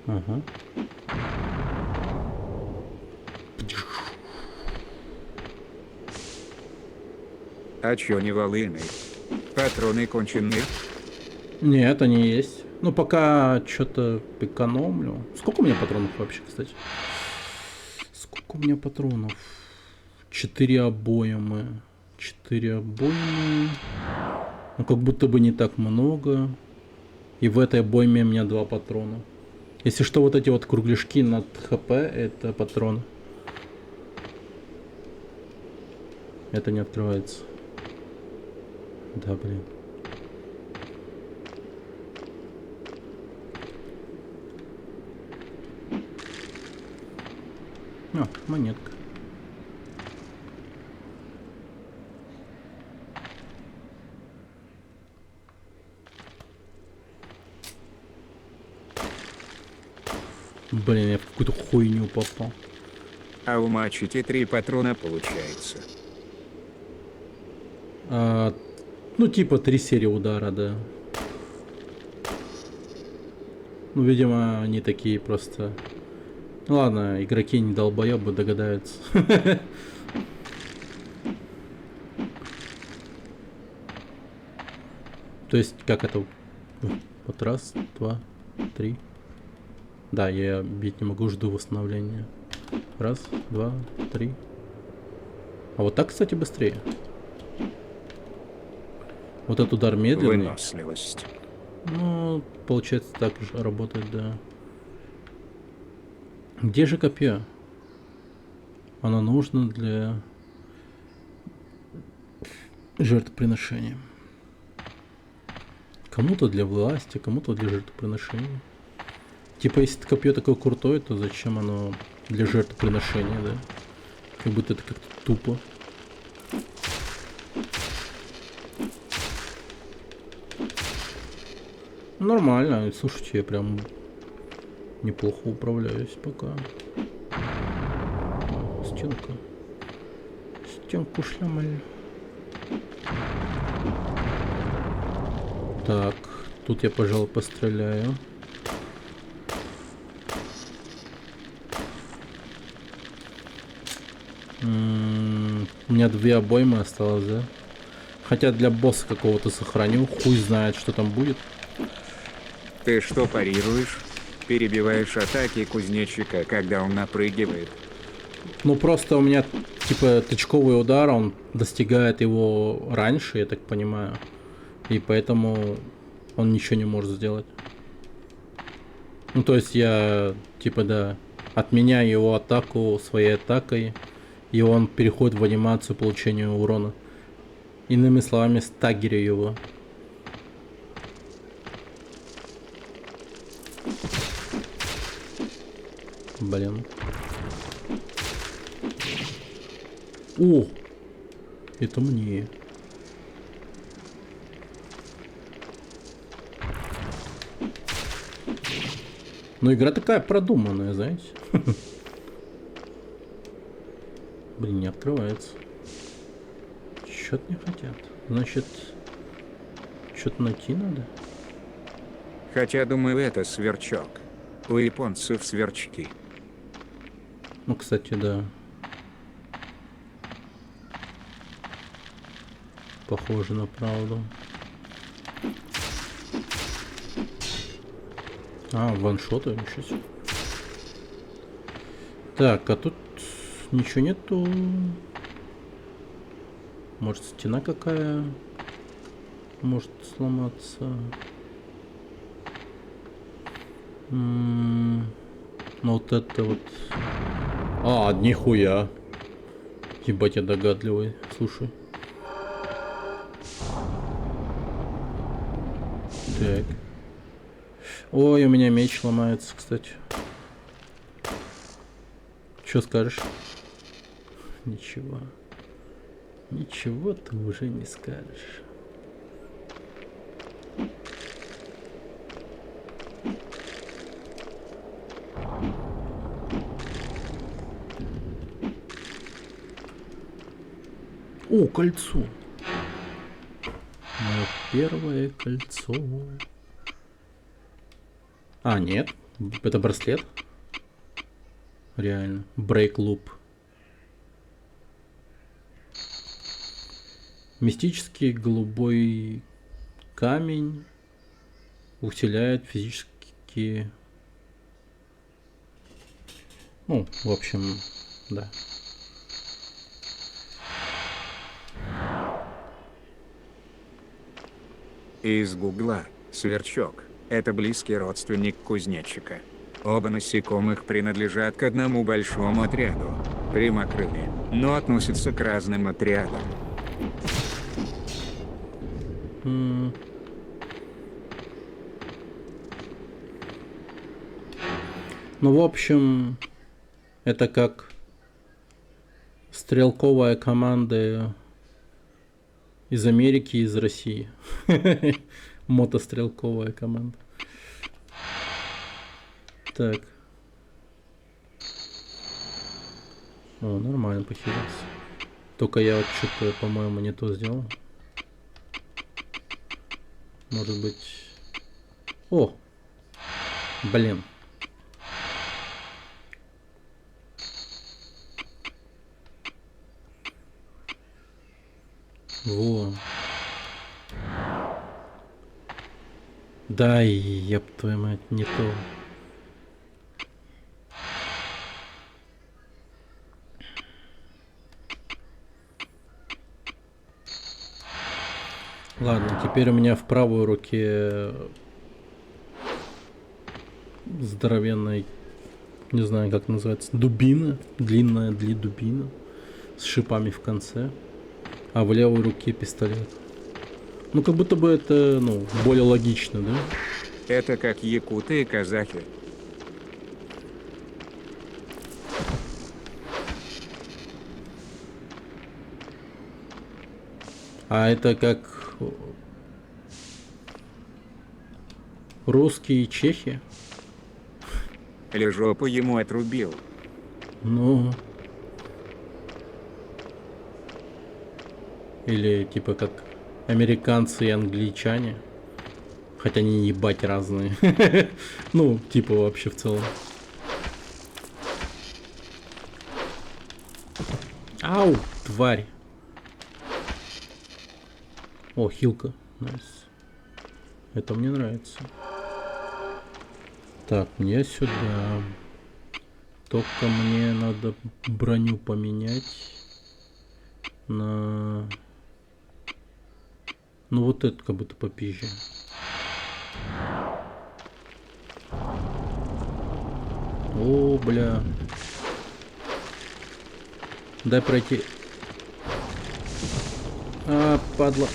Ага. А чё не волыны? Патроны кончены? Нет, они есть. Ну, пока что-то экономлю. Сколько у меня патронов вообще, кстати? Сколько у меня патронов? 4 обоймы. 4 обоймы. Ну, как будто бы не так много. И в этой обойме у меня 2 патрона. Если что, вот эти вот кругляшки над ХП — это патроны. Это не открывается. Да, блин. А, монетка. Блин, я в какую-то хуйню попал. А у мачете 3 патрона получается. Ну, типа 3 серии удара, да. Ну, видимо, они такие просто... Ну, ладно, игроки не долбоебы, догадаются. То есть, как это? Вот раз, два, три. Да, я бить не могу, жду восстановления. Раз, два, три. А вот так, кстати, быстрее. Вот этот удар медленный. Выносливость. Ну, получается, так же работает, да. Где же копье? Оно нужно для жертвоприношения. Кому-то для власти, кому-то для жертвоприношения. Типа, если это копье такое крутое, то зачем оно для жертвоприношения, да? Как будто это как-то тупо. Нормально, слушайте, я прям неплохо управляюсь пока. О, стенка. Стенку шлямали. Так, тут я, пожалуй, постреляю. У меня 2 обоймы осталось, да? Хотя для босса какого-то сохраню. Хуй знает, что там будет. Ты что парируешь? Перебиваешь атаки кузнечика, когда он напрыгивает? Ну просто у меня типа тычковый удар, он достигает его раньше, я так понимаю. И поэтому он ничего не может сделать. Ну то есть я типа да, отменяю его атаку своей атакой, и он переходит в анимацию получения урона. Иными словами, стаггерю его. Блин. О! Это мне. Но игра такая продуманная, знаете. Блин, не открывается. Чё-то не хотят. Значит, что-то найти надо. Хотя, думаю, это сверчок. У японцев сверчки. Ну, кстати, да. Похоже на правду. А, ваншоты, ничего себе. Так, а тут ничего нету. Может, стена какая может сломаться. Ну вот это вот. А, нихуя. Ебать, я догадливый. Слушай. Так. Ой, у меня меч ломается, кстати. Что скажешь? Ничего. Ничего ты уже не скажешь. О, кольцо. Мое первое кольцо. А, нет. Это браслет. Реально. Break loop. Мистический голубой камень усиляет физические... Ну, в общем, да. Из гугла сверчок – это близкий родственник кузнечика. Оба насекомых принадлежат к одному большому отряду – прямокрылые, но относятся к разным отрядам. Ну, в общем, это как стрелковая команда из Америки, из России. Мотострелковая команда. Так. О, нормально похилился. Только я вот что-то, по-моему, не то сделал. Может быть... О! Блин. Во. Да, ёб твою мать, не то. Ладно, теперь у меня в правой руке здоровенная, не знаю как называется, дубина, длинная дубина с шипами в конце, а в левой руке пистолет. Ну как будто бы это, ну, более логично, да? Это как якуты и казахи. А это как русские и чехи? Или жопу ему отрубил. Ну... Или типа как американцы и англичане. Хотя они ебать разные. Ну, типа вообще в целом. Ау, тварь. О, хилка. Найс. Это мне нравится. Так, мне сюда. Только мне надо броню поменять на... Ну вот это как будто попизже. О, бля. Дай пройти. А, падла.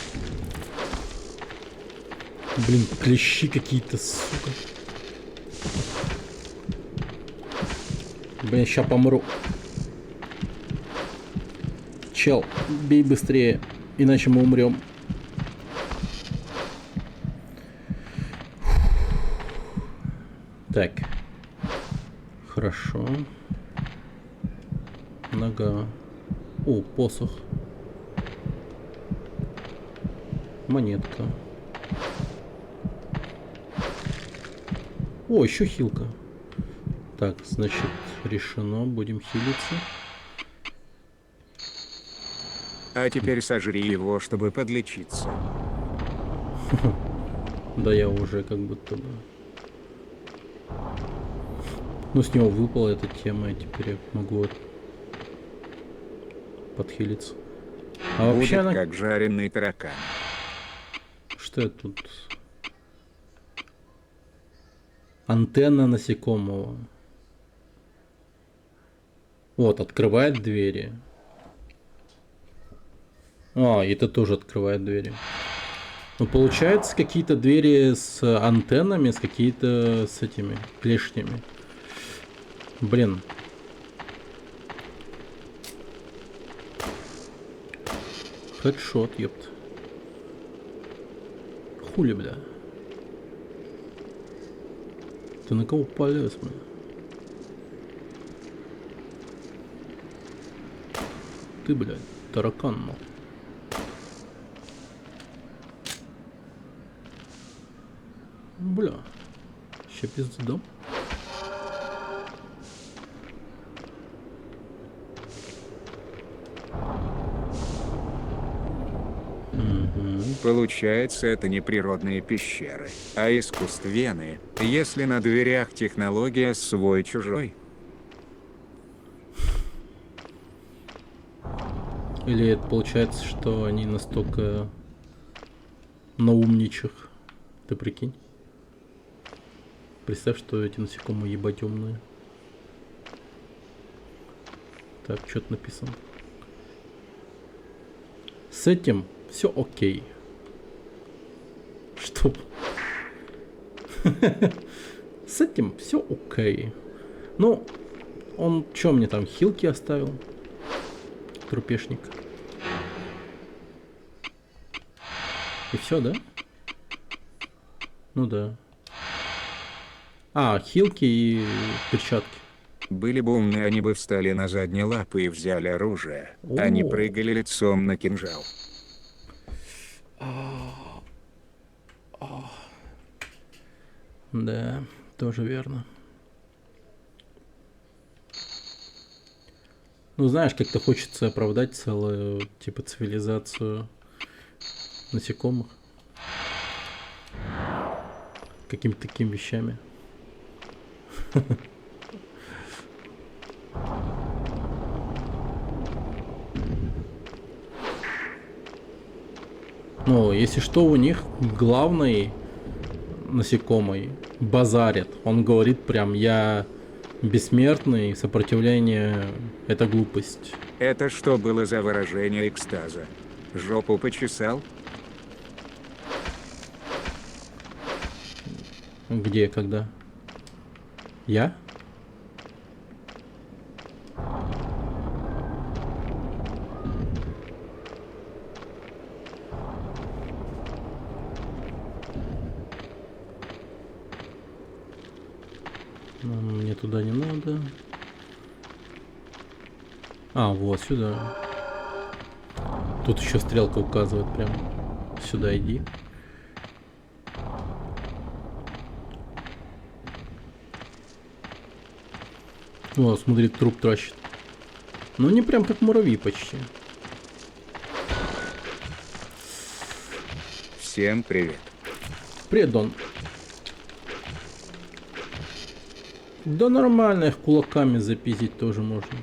Блин, клещи какие-то, сука. Блин, ща помру. Чел, бей быстрее, иначе мы умрем. Так. Хорошо. Нога. О, посох. Монетка. О, еще хилка. Так, значит, решено. Будем хилиться. А теперь сожри его, чтобы подлечиться. Да я уже как будто бы... Ну, с него выпала эта тема, и теперь я могу подхилиться. А Будет вообще она... как жареный таракан. Что это тут? Антенна насекомого. Вот, открывает двери. А, это тоже открывает двери. Ну, получается, какие-то двери с антеннами, с какие-то с этими клешнями. Блин. Хедшот, ёпт. Хули, бля. Ты на кого полез, бля? Ты, блядь, таракан, ну. Бля. Ща пизду дам. Получается, это не природные пещеры, а искусственные, если на дверях технология свой-чужой. Или это получается, что они настолько на умничих. Ты прикинь? Представь, что эти насекомые ебать умные. Так, что-то написано. С этим все окей. Что? С этим все окей. Ну, он что мне там, хилки оставил? Трупешник. И все, да? Ну да. А, хилки и перчатки. Были бы умные, они бы встали на задние лапы и взяли оружие. Они О. прыгали лицом на кинжал. Да, тоже верно. Ну, знаешь, как-то хочется оправдать целую, типа, цивилизацию насекомых. Какими-то такими вещами. Ну, если что, у них главный насекомый базарит. Он говорит прям: я бессмертный, сопротивление — это глупость. Это что было за выражение экстаза? Жопу почесал? Где, когда? Я? Мне туда не надо. А, вот сюда. Тут еще стрелка указывает прям. Сюда иди. О, смотри, труп тращит. Ну, не прям как муравьи почти. Всем привет. Привет, Дон. Да нормально, их кулаками запиздить тоже можно.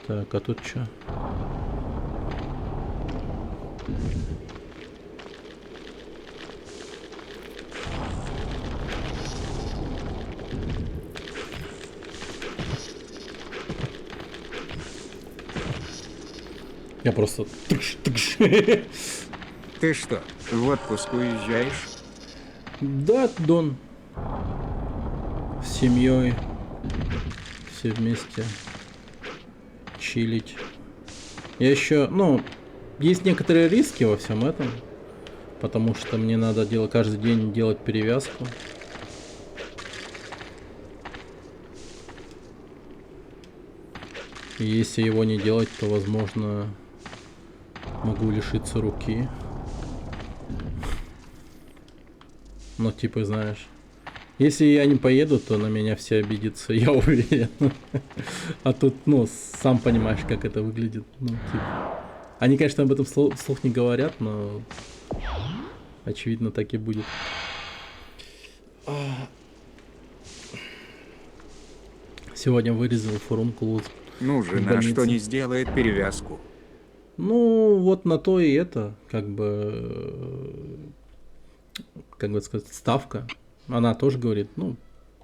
Так, а тут что? Я просто... Ты что, в отпуск уезжаешь? Да, Дон. С семьей. Все вместе. Чилить. Я еще... Ну, есть некоторые риски во всем этом. Потому что мне надо каждый день делать перевязку. И если его не делать, то, возможно, могу лишиться руки. Ну, типа, знаешь. Если я не поеду, то на меня все обидятся, я уверен. А тут, ну, сам понимаешь, как это выглядит. Ну, типа. Они, конечно, об этом вслух не говорят, но очевидно, так и будет. Сегодня вырезал фурункулус. Ну, жена что не сделает перевязку? Ну, вот на то и это, как бы сказать, ставка. Она тоже говорит, ну,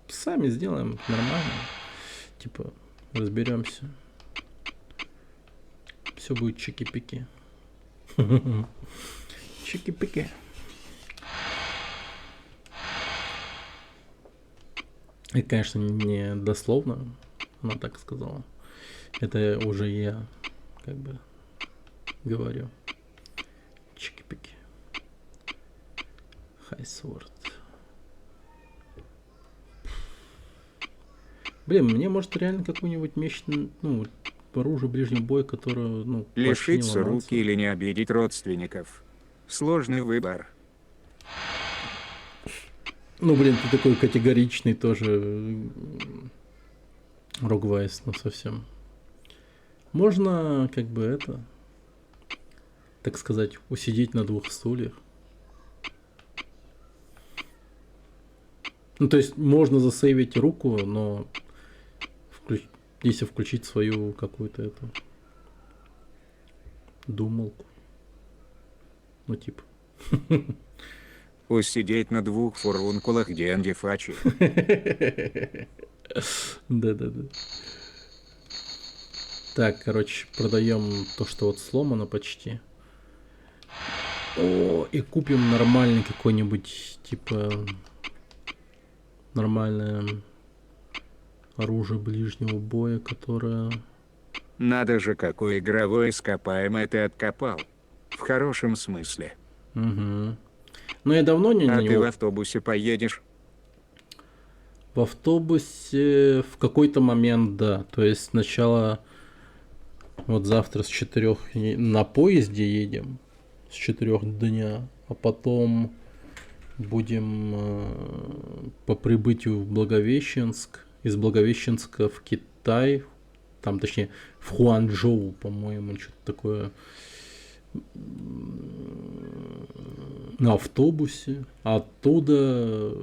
сами сделаем, нормально. Типа, разберемся. Все будет чики-пики. Чики-пики. И, конечно, не дословно, она так сказала. Это уже я, как бы, говорю. Чики-пики. Хайсворд. Блин, мне может реально какую-нибудь меч, ну, оружие ближнего боя, которое, ну, лишиться руки или не обидеть родственников. Сложный выбор. Ну, блин, ты такой категоричный тоже. Рогвайс, ну, совсем. Можно, как бы, это, так сказать, усидеть на двух стульях. Ну, то есть, можно засейвить руку, но если включить свою какую-то эту думалку. Ну, типа. Усидеть на двух фурункулах Денди Фачи. Да-да-да. Так, короче, продаем то, что вот сломано почти. О, и купим нормальный какой-нибудь, типа, нормальное оружие ближнего боя, которое... Надо же, какое игровое ископаемое ты откопал. В хорошем смысле. Угу. Но я давно не А на ты него... в автобусе поедешь? В автобусе в какой-то момент, да. То есть сначала вот завтра с 4 на поезде едем, с 4 дня, а потом будем по прибытию в Благовещенск, из Благовещенска в Китай, там точнее в Хуанчжоу, по-моему, что-то такое, на автобусе, а оттуда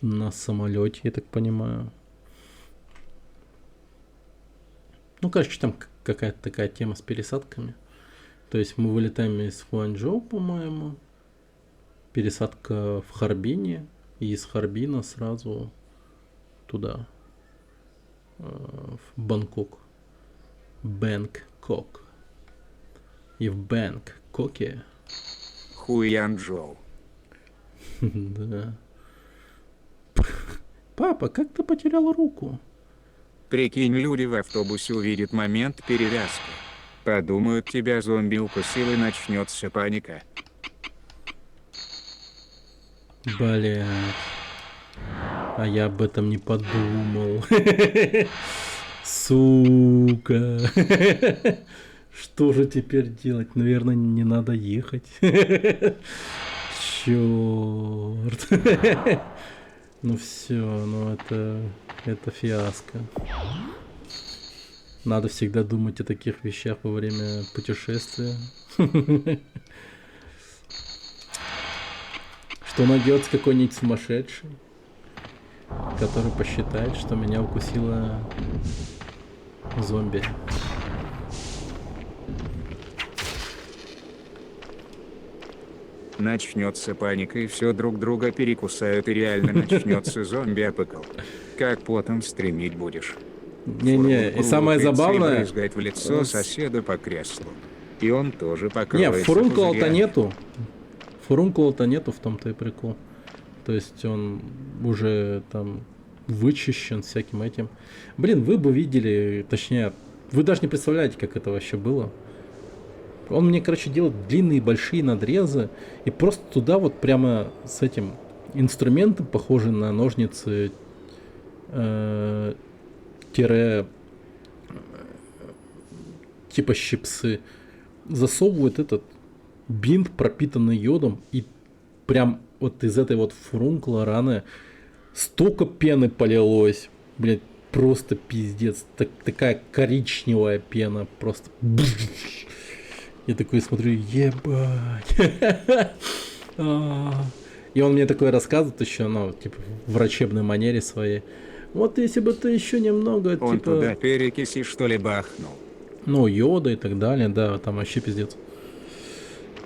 на самолете, я так понимаю. Ну, короче, там какая-то такая тема с пересадками. То есть мы вылетаем из Хуанчжоу, по-моему, пересадка в Харбине, и из Харбина сразу туда, в Бангкок. Бангкок. И в Бангкоке... Хуянчжоу. Да. Папа, как ты потерял руку? Прикинь, люди в автобусе увидят момент перевязки. Подумают, тебя зомби укусил и начнется паника. Блядь. А я об этом не подумал. Сука. Что же теперь делать? Наверное, не надо ехать. Черт. Ну все, ну это фиаско. Надо всегда думать о таких вещах во время путешествия. что найдется какой-нибудь сумасшедший, который посчитает, что меня укусила зомби. Начнется паника и все друг друга перекусают и реально начнется зомби-апокал. Как потом стримить будешь? Не-не, и самое забавное... брызгает в лицо соседу по креслу. И он тоже Не, покроется фурункула-то пузырями. нету. Фурункула-то нету, в том-то и прикол. То есть он уже там вычищен всяким этим. Блин, вы бы видели, точнее, вы даже не представляете, как это вообще было. Он мне, короче, делает длинные большие надрезы и просто туда вот прямо с этим инструментом, похожим на ножницы, типа щипсы, засовывает этот бинт, пропитанный йодом, и прям вот из этой вот фурункула раны столько пены полилось. Блять, просто пиздец. Такая коричневая пена. Просто... Я такой смотрю, ебать. И он мне такой рассказывает еще, ну, типа, в врачебной манере своей. Вот если бы ты еще немного, Он типа... туда перекиси, что ли, бахнул. Ну, йода и так далее, да, там вообще пиздец.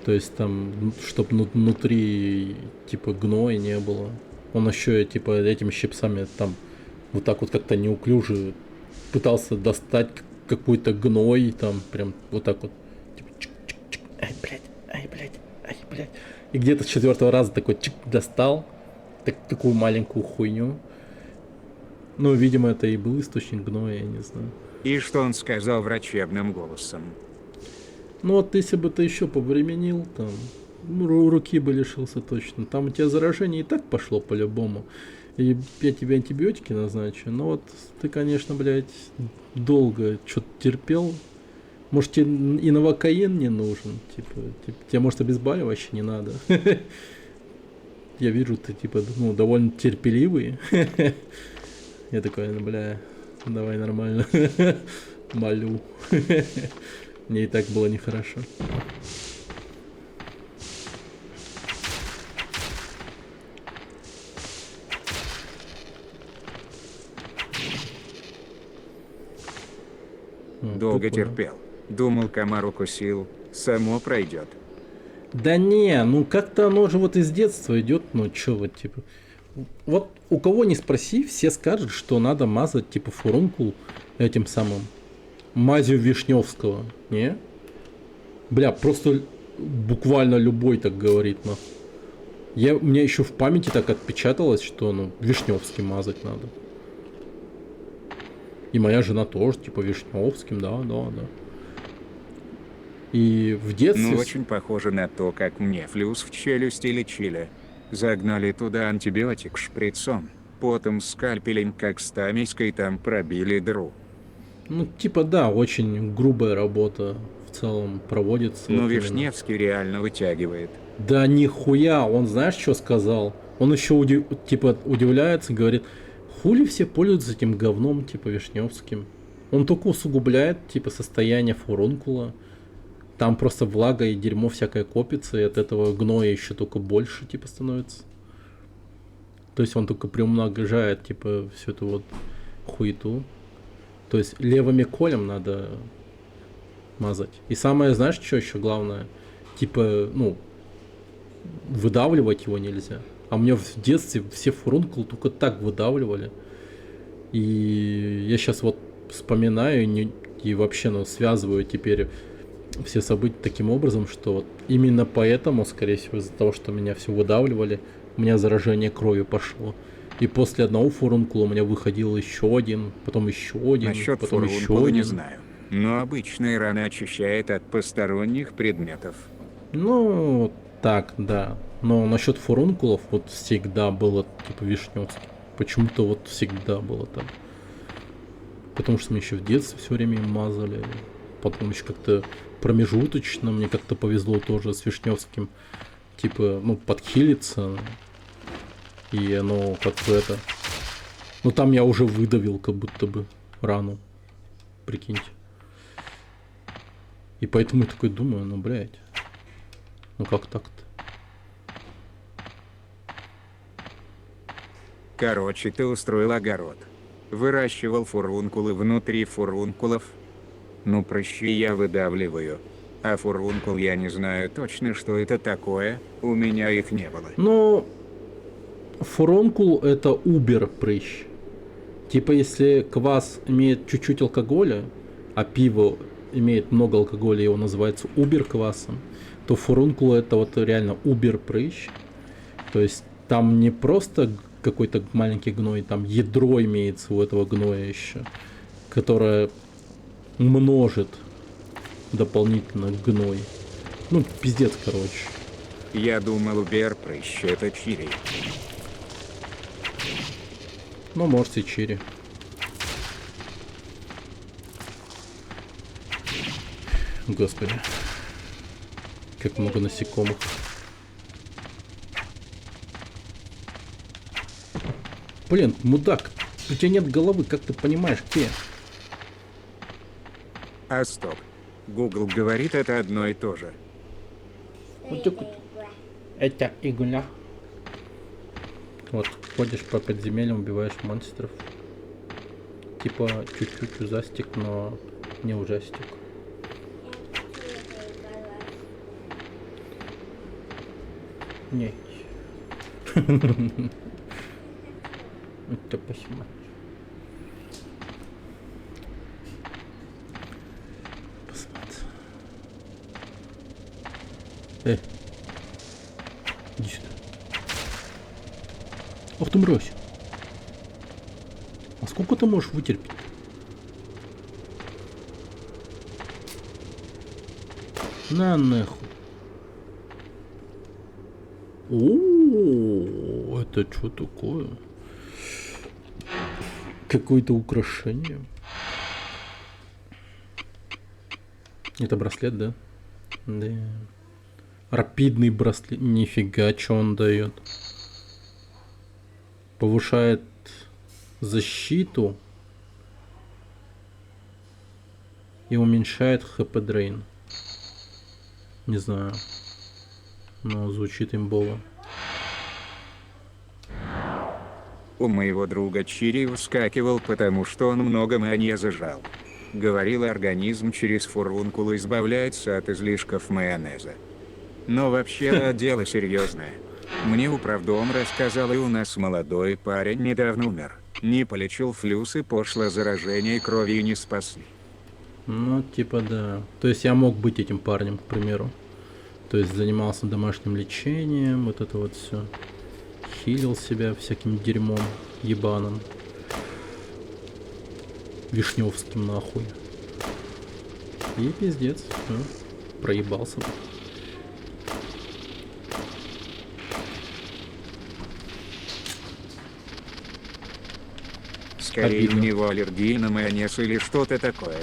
То есть там, чтоб внутри, типа, гноя не было. Он еще, типа, этими щипцами там вот так вот как-то неуклюже пытался достать какой-то гной, там, прям вот так вот. Типа, чик-чик-чик, ай, блядь, ай, блядь, ай, блядь. И где-то с 4-го раза такой чик достал, такую маленькую хуйню. Ну, видимо, это и был источник гноя, я не знаю. И что он сказал врачебным голосом? Ну вот если бы ты еще повременил, там, ну, руки бы лишился точно. Там у тебя заражение и так пошло по-любому. И я тебе антибиотики назначу. Но вот ты, конечно, блядь, долго что-то терпел. Может, тебе и новокаин не нужен? Типа, тебе, может, обезболивающее не надо? Я вижу, ты, типа, ну, довольно терпеливый. Я такой, ну, бля, давай нормально. Молю. Мне и так было нехорошо. Долго терпел. Думал, комар укусил. Само пройдет. Да не, ну как-то оно же вот из детства идет, ну чё вот типа. Вот у кого не спроси, все скажут, что надо мазать типа фурункул этим самым мазью Вишневского, не? Бля, просто буквально любой так говорит, нахуй. У меня еще в памяти так отпечаталось, что ну Вишневский мазать надо. И моя жена тоже, типа, Вишневским, да. И в детстве... Ну, очень похоже на то, как мне флюс в челюсти лечили. Загнали туда антибиотик шприцом, потом скальпелем, как стамеской, там пробили дыру. Ну, типа, да, очень грубая работа в целом проводится. Но вот Вишневский реально вытягивает. Да нихуя, он знаешь, что сказал? Он еще удивляется, говорит, хули все пользуются этим говном, типа, Вишневским. Он только усугубляет, типа, состояние фурункула. Там просто влага и дерьмо всякое копится, и от этого гноя еще только больше, типа, становится. То есть он только приумножает, типа, всю эту вот хуету. То есть левыми колем надо мазать. И самое, знаешь, что еще главное? Типа, ну, выдавливать его нельзя. А у меня в детстве все фурункулы только так выдавливали. И я сейчас вот вспоминаю и вообще, ну, связываю теперь все события таким образом, что вот именно поэтому, скорее всего, из-за того, что меня все выдавливали, у меня заражение кровью пошло. И после одного фурункула у меня выходил еще один, потом еще один, Насчет потом еще фурункула один. не знаю. Но обычная рана очищает от посторонних предметов. Ну, так, да. Но насчет фурункулов вот всегда было типа Вишневский. Почему-то вот всегда было так. Потому что мы еще в детстве все время им мазали. Потом еще как-то промежуточно мне как-то повезло тоже с Вишневским. Типа, ну, подхилиться. И оно как бы это... Ну, там я уже выдавил как будто бы рану. Прикиньте. И поэтому я такой думаю, ну, блядь. Ну, как так-то? Короче, ты устроил огород. Выращивал фурункулы внутри фурункулов. Ну прыщи я выдавливаю. А фурункул я не знаю точно, что это такое, у меня их не было. Ну, фурункул это убер прыщ. Типа если квас имеет чуть-чуть алкоголя, а пиво имеет много алкоголя, его называется убер квасом, то фурункул это вот реально убер прыщ. То есть там не просто какой-то маленький гной, там ядро имеется у этого гноя еще, которое множит дополнительно гной. Ну, пиздец, короче. Я думал, убер прыщ это чири. Ну, может и чири. Господи. Как много насекомых. Блин, мудак, у тебя нет головы, как ты понимаешь, где? А стоп. Google говорит это одно и то же. Это игуля. Вот, ходишь по подземельям, убиваешь монстров. Типа чуть-чуть ужастик, но не ужастик. Нет. Это посмотри. Посмотри. Иди сюда. Ох ты мразь. А сколько ты можешь вытерпеть? На нахуй. О, это что такое? Какое-то украшение. Это браслет, да? Да. Рапидный браслет. Нифига, что он дает. Повышает защиту и уменьшает хп дрейн. Не знаю. Но звучит имбово. У моего друга Чири вскакивал, потому что он много майонеза зажал. Говорил, организм через фурункулы избавляется от излишков майонеза. Но вообще дело серьезное. Мне управдом рассказал, и у нас молодой парень недавно умер. Не полечил флюс и пошло заражение кровью не спасли. Ну, типа да. То есть я мог быть этим парнем, к примеру. То есть занимался домашним лечением, вот это вот все. Хилил себя всяким дерьмом ебаным. Вишневским нахуй. И пиздец. Проебался. Скорее Обидно. у него аллергия на майонез или что-то такое.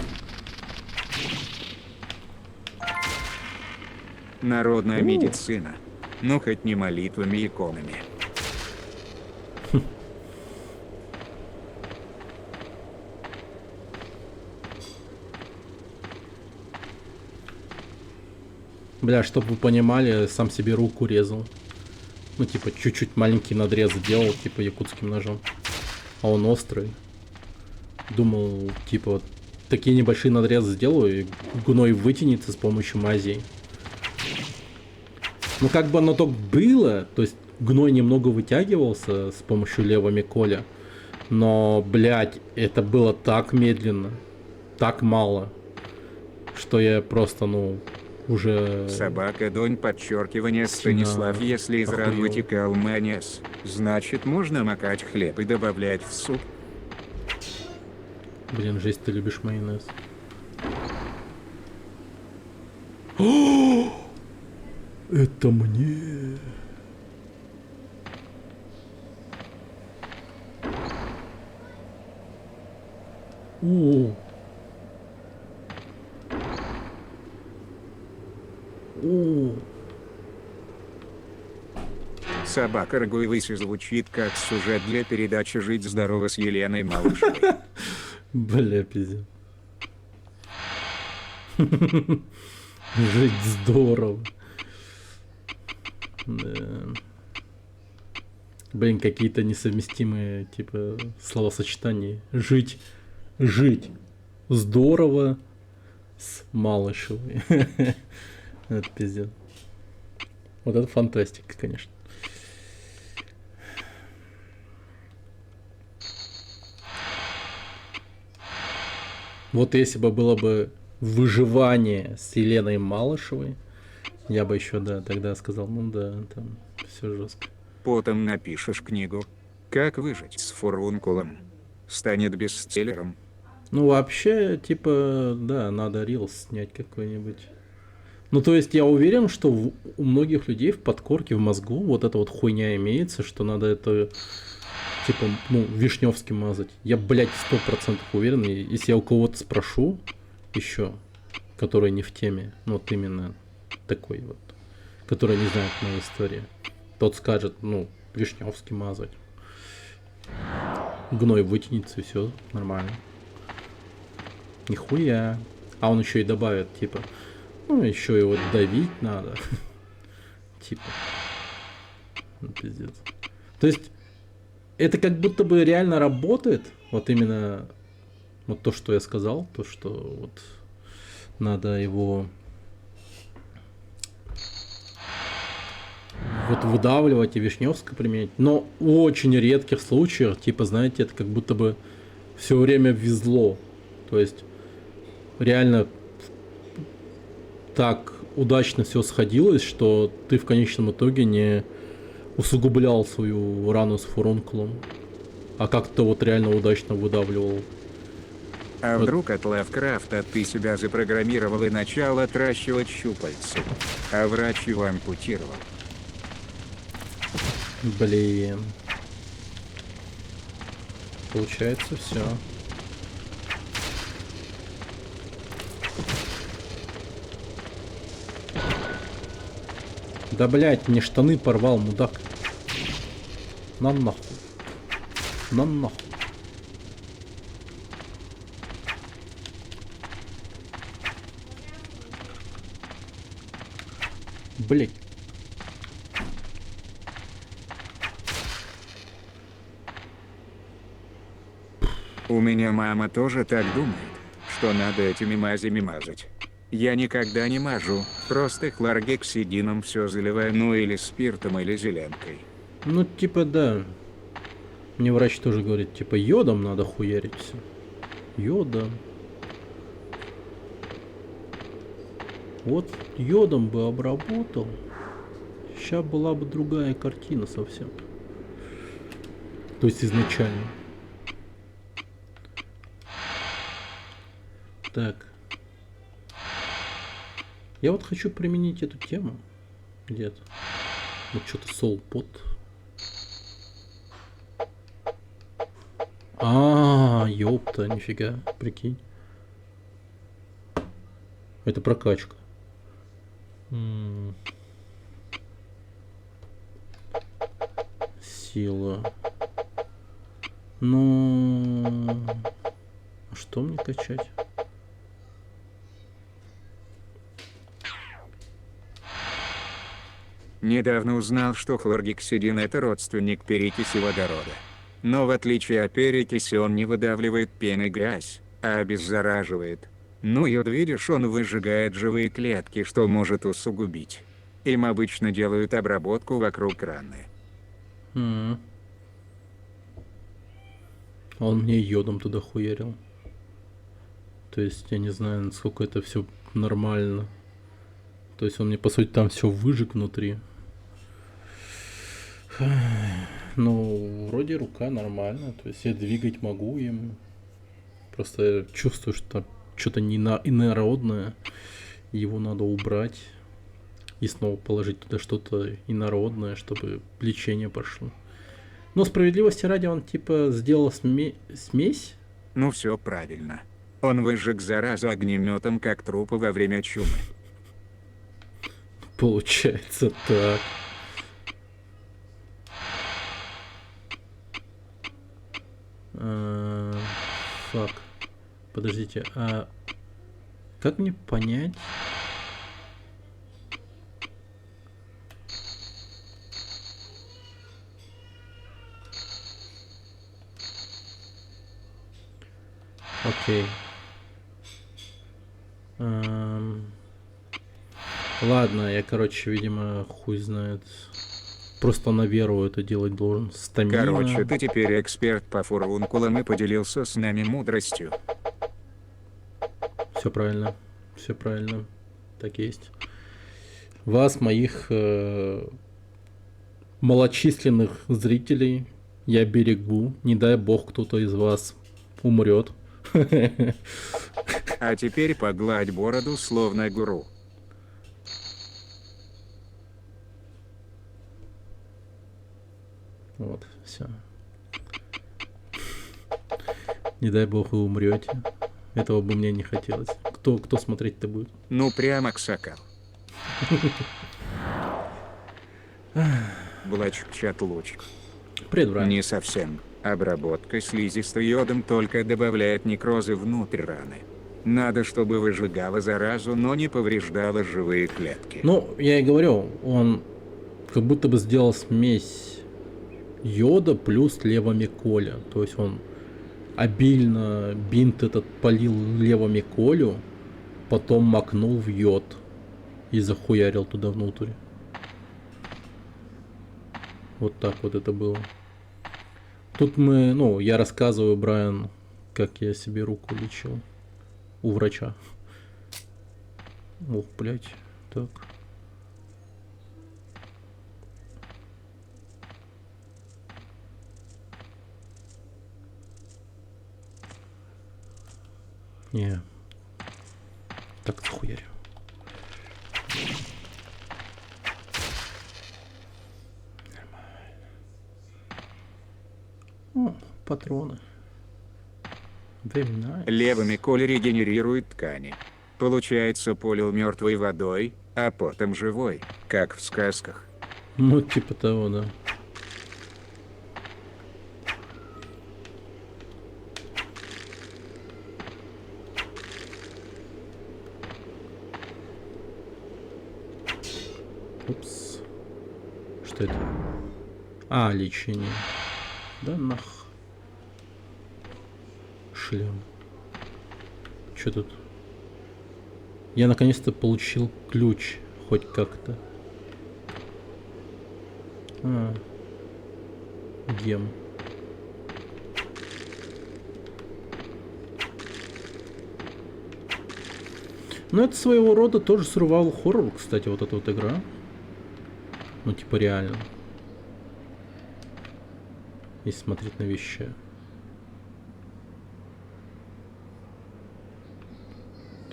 Народная медицина. Ну хоть не молитвами и иконами. Бля, чтоб вы понимали, сам себе руку резал. Ну, типа, чуть-чуть маленький надрез сделал, типа, якутским ножом. А он острый. Думал, типа, вот такие небольшие надрезы сделаю, и гной вытянется с помощью мазей. Ну, как бы оно так было, то есть гной немного вытягивался с помощью левого коля. Но, блядь, это было так медленно, так мало, что я просто, ну, уже... Собака Донь, подчеркивание Сильно Станислав, если из ран охуел. вытекал майонез, значит можно макать хлеб и добавлять в суп. Блин, жесть, ты любишь майонез. О! Это мне. О. О. Собака Рагуевыси звучит как сюжет для передачи «Жить здорово» с Еленой Малышевой. Бля, пиздец. Жить здорово. Да. Блин, какие-то несовместимые, типа, словосочетания. Жить здорово с Малышевой. Это пиздец. Вот это фантастика, конечно. Вот если бы было бы выживание с Еленой Малышевой, я бы еще, да, тогда сказал, ну да, там все жестко. Потом напишешь книгу «Как выжить с фурункулом». Станет бестселлером. Ну, вообще, типа, да, надо рилс снять какой-нибудь. Ну, то есть, я уверен, что у многих людей в подкорке, в мозгу вот эта вот хуйня имеется, что надо это, типа, ну, Вишневским мазать. Я, блядь, 100% уверен, и если я у кого-то спрошу еще, который не в теме, ну, вот именно такой вот, который не знает моей истории, тот скажет, ну, Вишневский мазать. Гной вытянется, и все нормально. Нихуя. А он еще и добавит, типа, ну, еще его давить надо. Типа. Ну, пиздец. То есть, это как будто бы реально работает. Вот именно вот то, что я сказал, то, что вот надо его вот выдавливать и Вишневского применять. Но в очень редких случаях, типа, знаете, это как будто бы все время везло. То есть, реально так удачно все сходилось, что ты в конечном итоге не усугублял свою рану с фурункулом, а как-то вот реально удачно выдавливал. А Вот. вдруг от Лавкрафта ты себя запрограммировал и начал отращивать щупальцы, а врач его ампутировал? Блин. Получается все. Да блять, мне штаны порвал, мудак. На нахуй. На нахуй. Блять. У меня мама тоже так думает, что надо этими мазями мазать. Я никогда не мажу, просто хлоргексидином все заливаю, ну или спиртом, или зеленкой. Ну, типа, да. Мне врач тоже говорит, типа, йодом надо хуярить все. Йодом. Вот йодом бы обработал. Сейчас была бы другая картина совсем. То есть изначально. Так. Я вот хочу применить эту тему. Где-то. Вот что-то солпот. Ёпта, нифига, прикинь. Это прокачка. Сила. Ну, а что мне качать? Недавно узнал, что хлоргексидин это родственник перекиси водорода. Но в отличие от перекиси он не выдавливает пены и грязь, а обеззараживает. Ну и вот видишь, он выжигает живые клетки, что может усугубить. Им обычно делают обработку вокруг раны. Он мне йодом туда хуярил. То есть я не знаю, насколько это все нормально. То есть он мне по сути там все выжег внутри. Ну, вроде рука нормально. То есть я двигать могу им. Просто я чувствую, что там что-то инородное. Его надо убрать. И снова положить туда что-то инородное, чтобы лечение пошло. Но справедливости ради он типа сделал смесь. Ну все правильно. Он выжег заразу огнеметом, как трупы во время чумы. Получается так. Фак. Подождите, а как мне понять? Окей. Ладно, я, короче, видимо, хуй знает. Просто на веру это делать должен. Стамина. Короче, ты теперь эксперт по фурункулам и поделился с нами мудростью. Все правильно. Все правильно. Так и есть. Вас, моих малочисленных зрителей, я берегу. Не дай бог кто-то из вас умрет. А теперь погладь бороду, словно гуру. Вот, все. Не дай бог вы умрете. Этого бы мне не хотелось. Кто смотреть-то будет? Ну прямо ксакал. Блачк-чат лучик. Привет, брат. Не совсем. Обработка слизистой йодом только добавляет некрозы внутрь раны. Надо, чтобы выжигала заразу, но не повреждала живые клетки. Ну, я и говорю, он как будто бы сделал смесь йода плюс левомиколя. То есть он обильно бинт этот полил левомиколю, потом макнул в йод и захуярил туда внутрь. Вот так вот это было. Тут я рассказываю, Брайан, как я себе руку лечил у врача. Ох, блядь, так. Не. Так, захуярю. О, патроны. Very nice. Левомиколь регенерирует ткани. Получается, полил мертвой водой, а потом живой, как в сказках. Ну, типа того, да. Упс. Что это? А, лечение. Да нах. Шлем. Что тут? Я наконец-то получил ключ. Хоть как-то. А. Гем. Ну, это своего рода тоже survival horror, кстати, вот эта вот игра. Ну, типа реально. Если смотреть на вещи.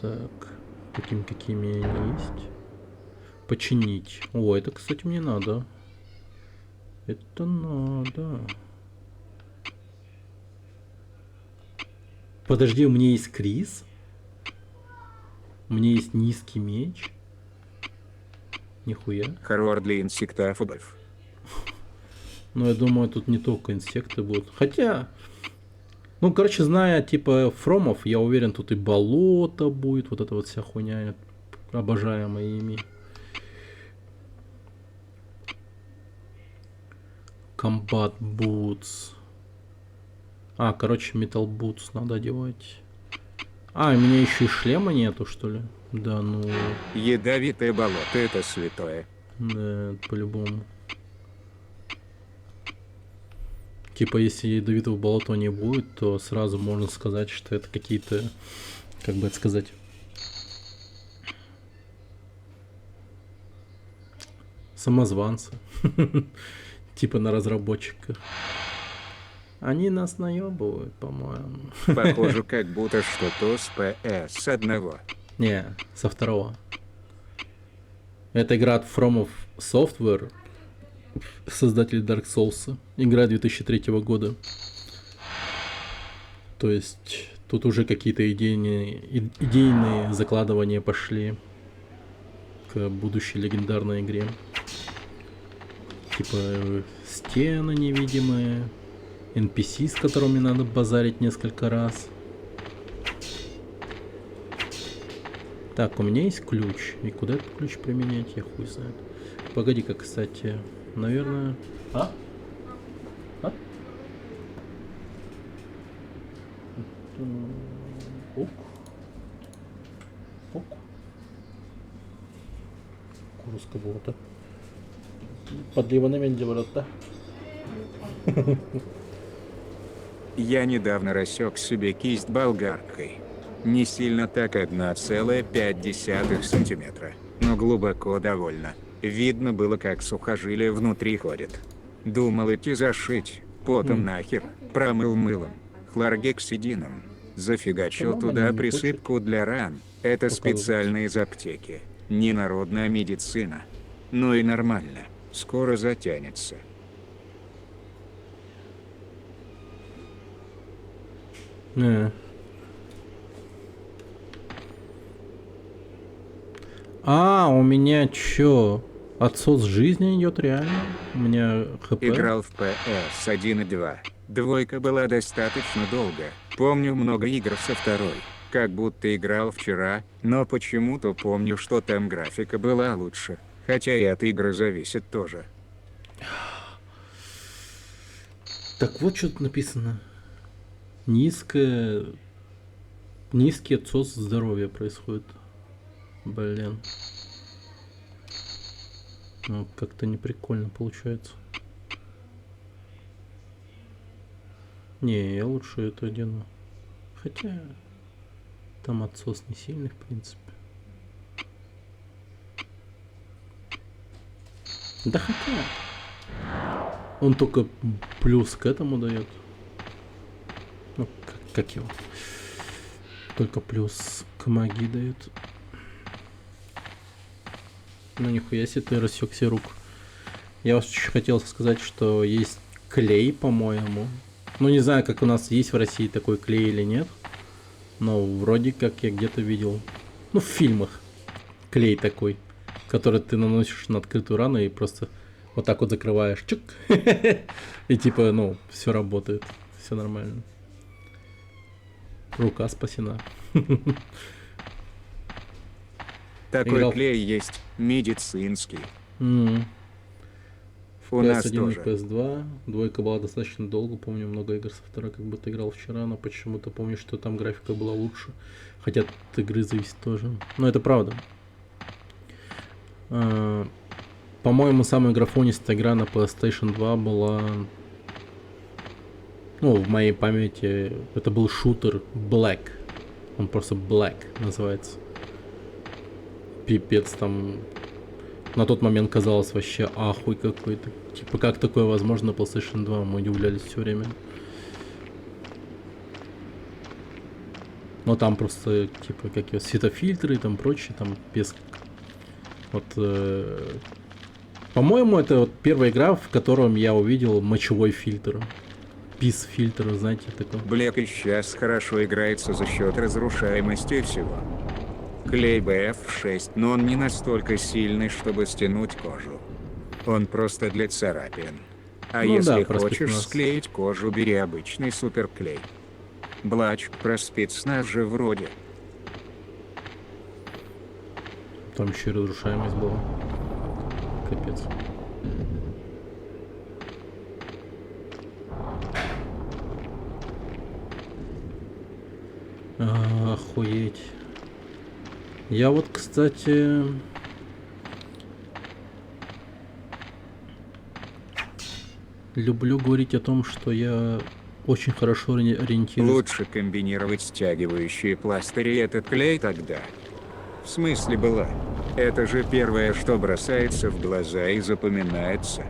Так. Такими, какими они есть. Починить. О, это, кстати, мне надо. Это надо. Подожди, у меня есть Крис. У меня есть низкий меч. Нихуя. Хоррор для инсектофобов. Ну, я думаю, тут не только инсекты будут. Хотя... Ну, короче, зная, типа, фромов, я уверен, тут и болото будет. Вот эта вот вся хуйня, обожаемая ими. Combat Boots. А, короче, Metal Boots надо одевать. А, у меня еще и шлема нету, что ли? Да, ну... Ядовитое болото — это святое. Да, по-любому. Типа, если ядовитого болота не будет, то сразу можно сказать, что это какие-то, как бы это сказать, самозванцы. Типа на разработчиках. Они нас наебывают, по-моему. Похоже, как будто что-то с PS1. Не, со второго. Это игра от From Software, создатель Dark Souls. Игра 2003 года. То есть тут уже какие-то идейные закладывания пошли к будущей легендарной игре. Типа стены невидимые, NPC, с которыми надо базарить несколько раз. Так, у меня есть ключ. И куда этот ключ применять, я хуй знает. Погоди-ка, кстати, наверное... А? Ок. Ок. Курска болото. Подливаны мен деп барады. Я недавно рассек себе кисть болгаркой. Не сильно так, 1,5 сантиметра, но глубоко довольно. Видно было, как сухожилие внутри ходит. Думал идти зашить, потом нахер, промыл мылом, хлоргексидином. Зафигачил По-моему, туда они не присыпку для ран. Это специально из аптеки. Не народная медицина. Ну и нормально. Скоро затянется. У меня чё? Отсос жизни идет реально? У меня хп? Играл в PS 1 и 2. Двойка была достаточно долго. Помню много игр со второй. Как будто играл вчера, но почему-то помню, что там графика была лучше. Хотя и от игры зависит тоже. Так вот что тут написано. Низкий отсос здоровья происходит. Блин. Ну, как-то неприкольно получается. Не, я лучше это одену. Хотя там отсос не сильный, в принципе. Да хотя он только плюс к этому дает. Ну, как его? Только плюс к магии дает. Ну нихуя себе ты рассек себе руку. Я вас еще хотел сказать, что есть клей, по-моему. Ну не знаю, как у нас есть в России такой клей или нет. Но вроде как я где-то видел. Ну в фильмах. Клей такой, который ты наносишь на открытую рану и просто вот так вот закрываешь. Чук. И типа, ну, все работает. Все нормально. Рука спасена. Такой Играл. клей есть, медицинский. У PS1 нас и тоже. PS2. Двойка была достаточно долго. Помню много игр со второй, как будто играл вчера, но почему-то помню, что там графика была лучше. Хотя от игры зависит тоже. Но это правда. По-моему, самая графонистая игра на PlayStation 2 была... Ну, в моей памяти это был шутер Black. Он просто Black называется. Пипец, там на тот момент казалось вообще ахуй какой-то. Типа, как такое возможно на PlayStation 2? Мы удивлялись все время. Но там просто, типа, какие светофильтры и там прочее, там без... Вот, по-моему, это вот первая игра, в котором я увидел мочевой фильтр. Пис-фильтр, знаете, такой. Блэк и сейчас хорошо играется за счет разрушаемости всего. Клей BF6, но он не настолько сильный, чтобы стянуть кожу. Он просто для царапин. А Ну если да, про хочешь спецназ. склеить кожу, бери обычный суперклей. Блач, про спецназ же вроде. Там еще и разрушаемость была. Капец. Охуеть. Я вот, кстати... люблю говорить о том, что я очень хорошо ориентируюсь. Лучше комбинировать стягивающие пластыри и этот клей тогда. В смысле была? Это же первое, что бросается в глаза и запоминается.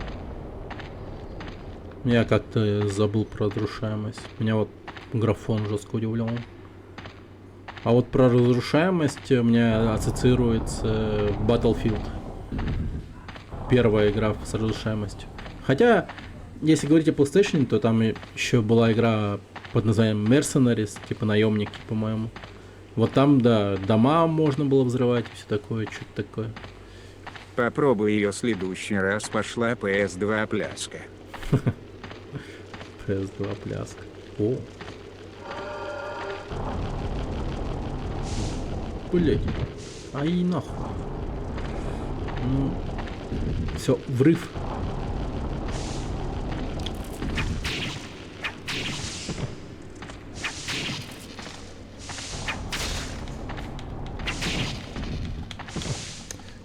Я как-то забыл про разрушаемость. Меня вот графон жестко удивлял. А вот про разрушаемость у меня ассоциируется Battlefield. Первая игра с разрушаемостью. Хотя, если говорить о PlayStation, то там еще была игра под названием Mercenaries, типа наемники, по-моему. Вот там, да, дома можно было взрывать, все такое, что-то такое. Попробуй ее следующий раз, пошла PS2 пляска. PS2 пляска. О. Блять. Ай нахуй. Ну. Все, врыв.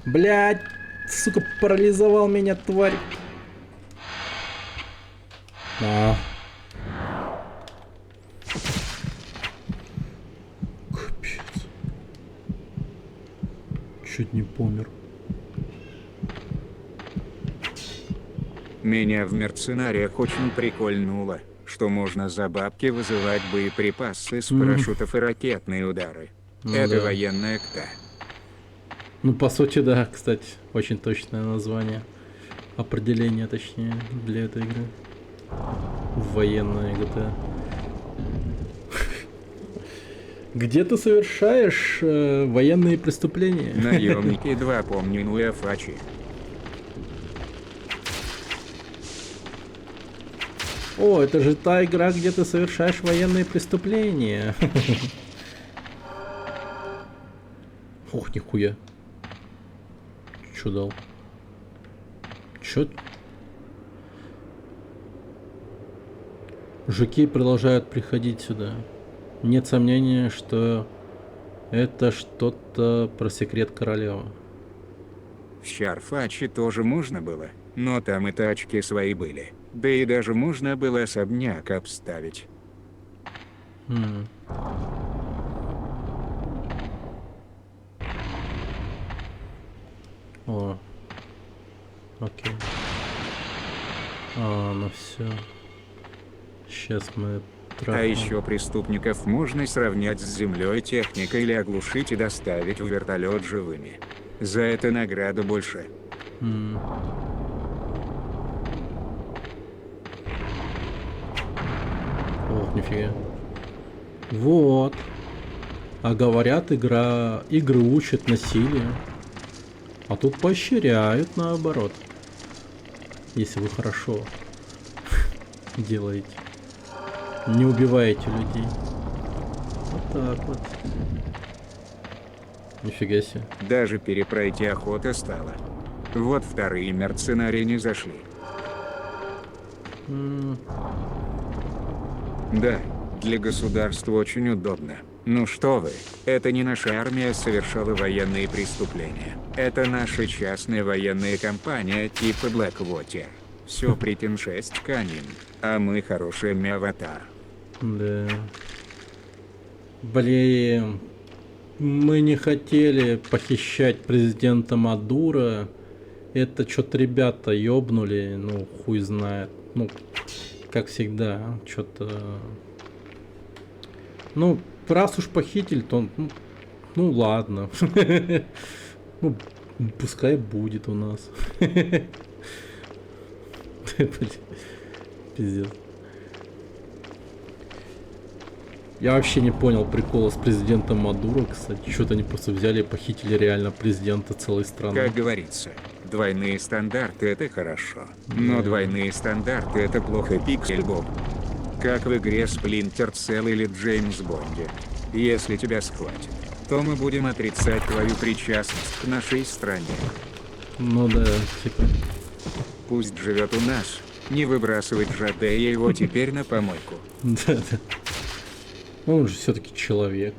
Блядь, сука, парализовал меня, тварь. А. Капец. Чуть не помер. Меня в мерценариях очень прикольнуло, что можно за бабки вызывать боеприпасы с парашютов и ракетные удары. Ну Это да. военная КТА. Ну, по сути, да, кстати, очень точное название. Определение, точнее, для этой игры. Военная GTA. Где ты совершаешь военные преступления? Наемники 2, помню, Нуэфачи. О, это же та игра, где ты совершаешь военные преступления. Ох, нихуя. Чё дал? Чё? Жуки продолжают приходить сюда. Нет сомнения, что это что-то про секрет королевы. В Шарфачи тоже можно было, но там и тачки свои были. Да и даже можно было особняк обставить. О. Окей. А, ну все. Сейчас мы А трахнем. еще преступников можно сравнять с землей, техникой или оглушить и доставить в вертолет живыми. За это награда больше. Ох, нифига. Вот. А говорят, игры учат насилию. А тут поощряют наоборот. Если вы хорошо делаете. Не убиваете людей. Вот так вот. Нифига себе. Даже перепройти охота стала. Вот вторые мерценарии не зашли. Да, для государства очень удобно. Ну что вы, это не наша армия совершала военные преступления. Это наша частная военная компания типа Blackwater. Все претен 6 канин, а мы хорошая аватар. Да. Блин. Мы не хотели похищать президента Мадуро. Это что-то ребята ёбнули, ну хуй знает. Ну, как всегда, что-то... Ну, раз уж похитили, то... Ну ладно. Ну, пускай будет у нас. Пиздец. Я вообще не понял прикола с президентом Мадуро, кстати. Что-то они просто взяли и похитили реально президента целой страны. Как говорится, двойные стандарты это хорошо. Но двойные стандарты это плохо, Пиксель Боб. Как в игре Splinter Cell или Джеймс Бонде. Если тебя схватят, то мы будем отрицать твою причастность к нашей стране. Ну да, типа. Пусть живет у нас. Не выбрасывать Жадея его теперь на помойку. Да. Он же все-таки человек.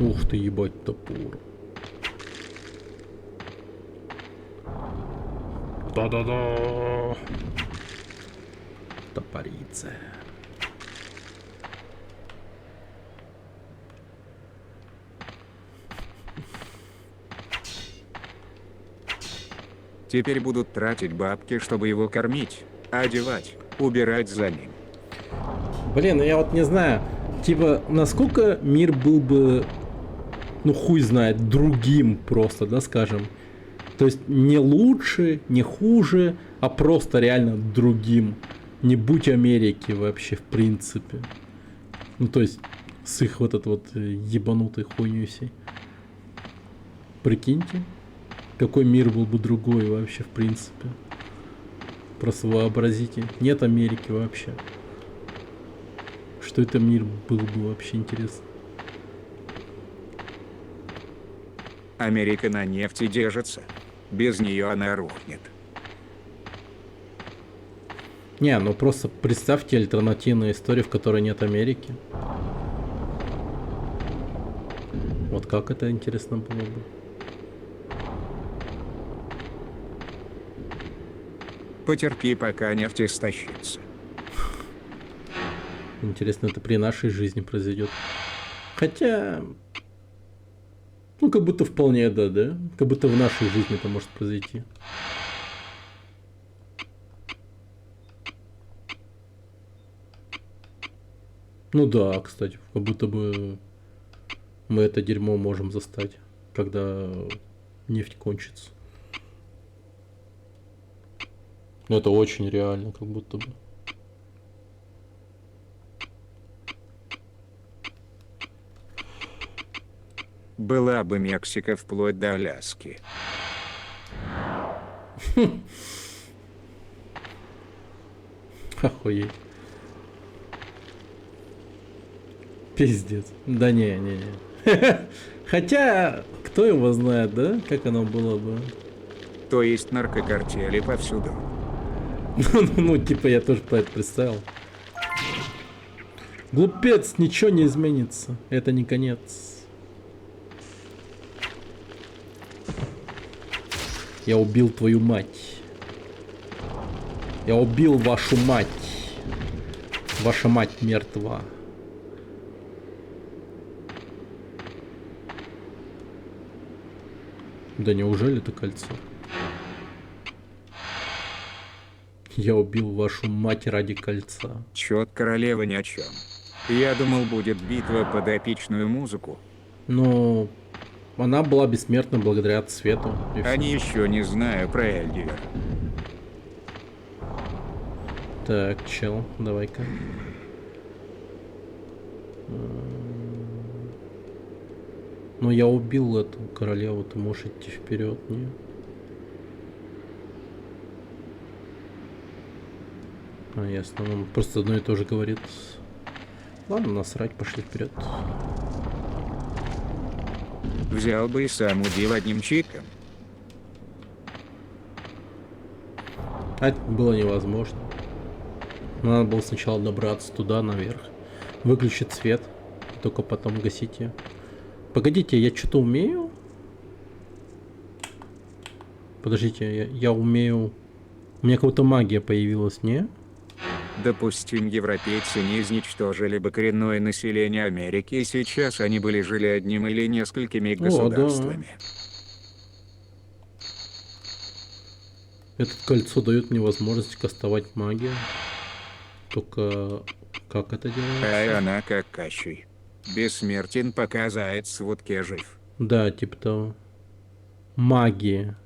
Ух ты, ебать, топор. Да-да-да. Топорица. Теперь будут тратить бабки, чтобы его кормить, одевать, убирать за ним. Блин, ну я вот не знаю, типа, насколько мир был бы, ну хуй знает, другим просто, да, скажем. То есть не лучше, не хуже, а просто реально другим. Не будь Америки вообще, в принципе. Ну то есть с их вот этой вот ебанутой хуйней всей. Прикиньте, какой мир был бы другой вообще, в принципе. Просто вообразите. Нет Америки вообще. Что это мир был бы вообще, интересно. Америка на нефти держится. Без нее она рухнет. Не, ну просто представьте альтернативную историю, в которой нет Америки. Вот как это интересно было бы. Потерпи, пока нефть истощится. Интересно, это при нашей жизни произойдет. Хотя, ну как будто вполне да? Как будто в нашей жизни это может произойти. Ну да, кстати, как будто бы мы это дерьмо можем застать, когда нефть кончится. Но это очень реально, как будто бы. Была бы Мексика вплоть до Аляски. Охуеть. Пиздец. Да не. Хотя, кто его знает, да? Как оно было бы. То есть наркокартели повсюду. Ну, типа, я тоже про это представил. Глупец, ничего не изменится. Это не конец. Я убил твою мать. Я убил вашу мать. Ваша мать мертва. Да неужели это кольцо? Я убил вашу мать ради кольца. Чёт королева ни о чем. Я думал, будет битва под эпичную музыку. Но она была бессмертна благодаря цвету. И всё. Они еще не знаю про Эльдивер. Так, чел, давай-ка. Ну, я убил эту королеву, ты можешь идти вперед, не? А, ясно, он просто одно и то же говорит. Ладно, насрать, пошли вперед. Взял бы и сам убил одним чиком. А это было невозможно. Надо было сначала добраться туда, наверх. Выключить свет, только потом гасить ее. Погодите, я что-то умею? Подождите, я умею... У меня какая-то магия появилась, не? Допустим, европейцы не изничтожили бы коренное население Америки, и сейчас они были жили одним или несколькими государствами. Это кольцо дает мне возможность кастовать магию. Только как это делается? А она как Кащей. Бессмертен, пока заяц в утке жив. Да, типа того. Магия.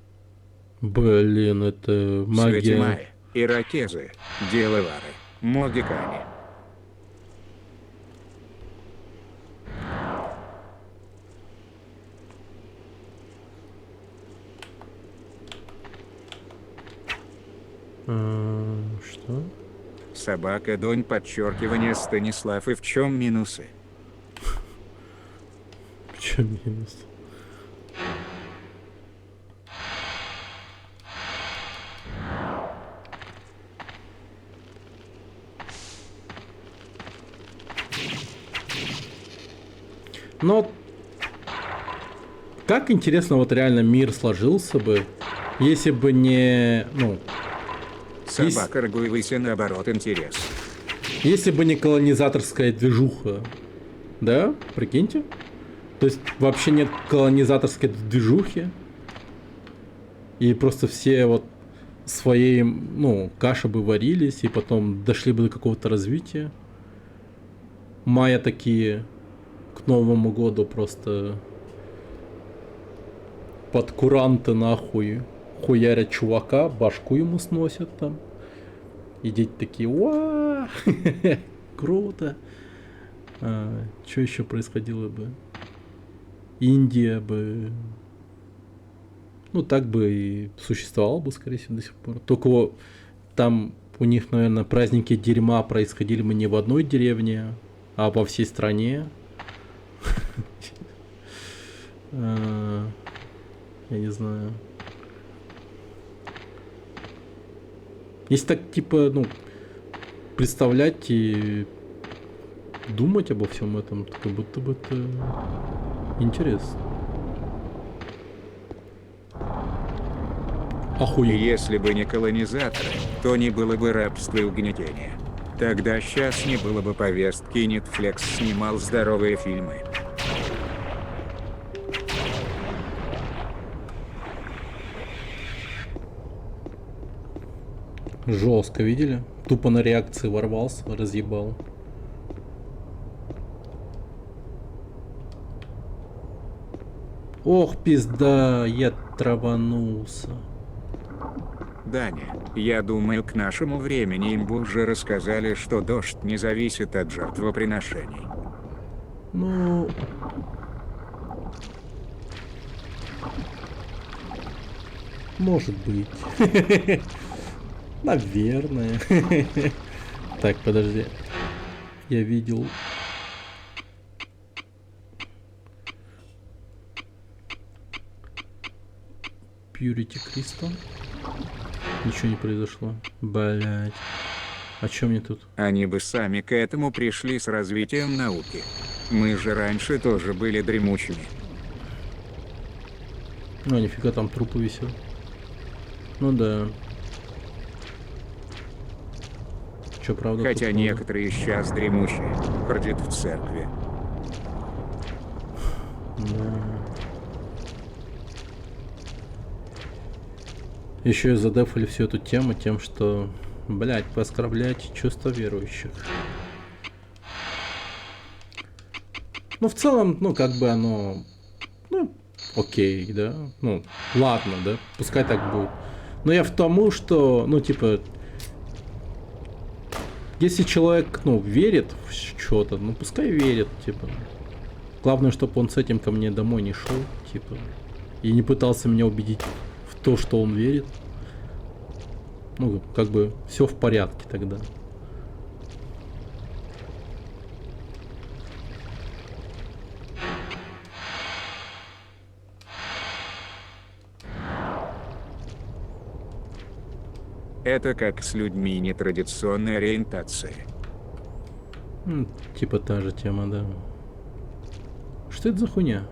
Блин, это магия. Светимаи, иракезы, деловары, могикане. Что? Собака Донь, подчеркивание Станислав, и в чем минусы? В чем минус? Но как интересно вот реально мир сложился бы, если бы не, ну, Собака Рагуевыся, наоборот, интерес. если бы не колонизаторская движуха, да, прикиньте, то есть вообще нет колонизаторской движухи, и просто все вот своей, ну, каши бы варились, и потом дошли бы до какого-то развития. Майя такие к Новому году просто под куранты нахуй хуярят чувака, башку ему сносят там. И дети такие, уа, круто. Что еще происходило бы? Индия бы, ну так бы и существовал бы, скорее всего, до сих пор. Только там у них, наверное, праздники дерьма происходили бы не в одной деревне, а по всей стране. Я не знаю. Если так, типа, ну, представлять и думать обо всем этом, то как будто бы это Интересно. И Охуеть. если бы не колонизаторы, то не было бы рабства и угнетения. Тогда сейчас не было бы повестки, и Netflix снимал здоровые фильмы. Жестко, видели? Тупо на реакции ворвался, разъебал. Ох, пизда, я траванулся. Даня, я думаю, к нашему времени им бы уже рассказали, что дождь не зависит от жертвоприношений. Ну... Может быть. Наверное. Так, подожди. Я видел... Purity Crystal. Ничего не произошло. Блять. А чё мне тут? Они бы сами к этому пришли с развитием науки. Мы же раньше тоже были дремучими. Ну, нифига, там трупы висел. Ну да. Чё, правда? Хотя тут некоторые сейчас дремучие. Ходят в церкви. Да. Еще и задефали всю эту тему тем, что, блять, поскорблять чувства верующих. Ну, в целом, ну, как бы оно, ну, окей, да, ну, ладно, да, пускай так будет. Но я в тому, что, ну, типа, если человек, ну, верит в что-то, ну, пускай верит, типа. Главное, чтобы он с этим ко мне домой не шел, типа, и не пытался меня убедить в то, что он верит. Ну, как бы, все в порядке тогда. Это как с людьми нетрадиционной ориентации. Типа та же тема, да. Что это за хуйня?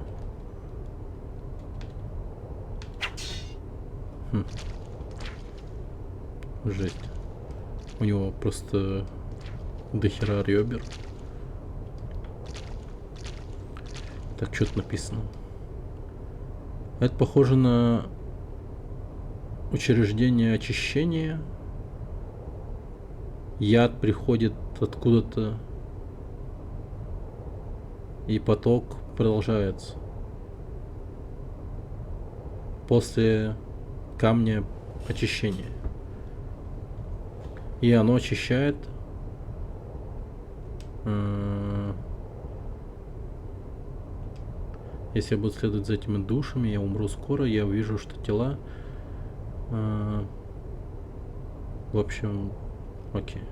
Жесть. У него просто дохера ребер. Так, что-то написано. Это похоже на учреждение очищения. Яд приходит откуда-то. И поток продолжается. После камня очищения. И оно очищает. Если я буду следовать за этими душами, я умру скоро. Я увижу, что тела... В общем, окей.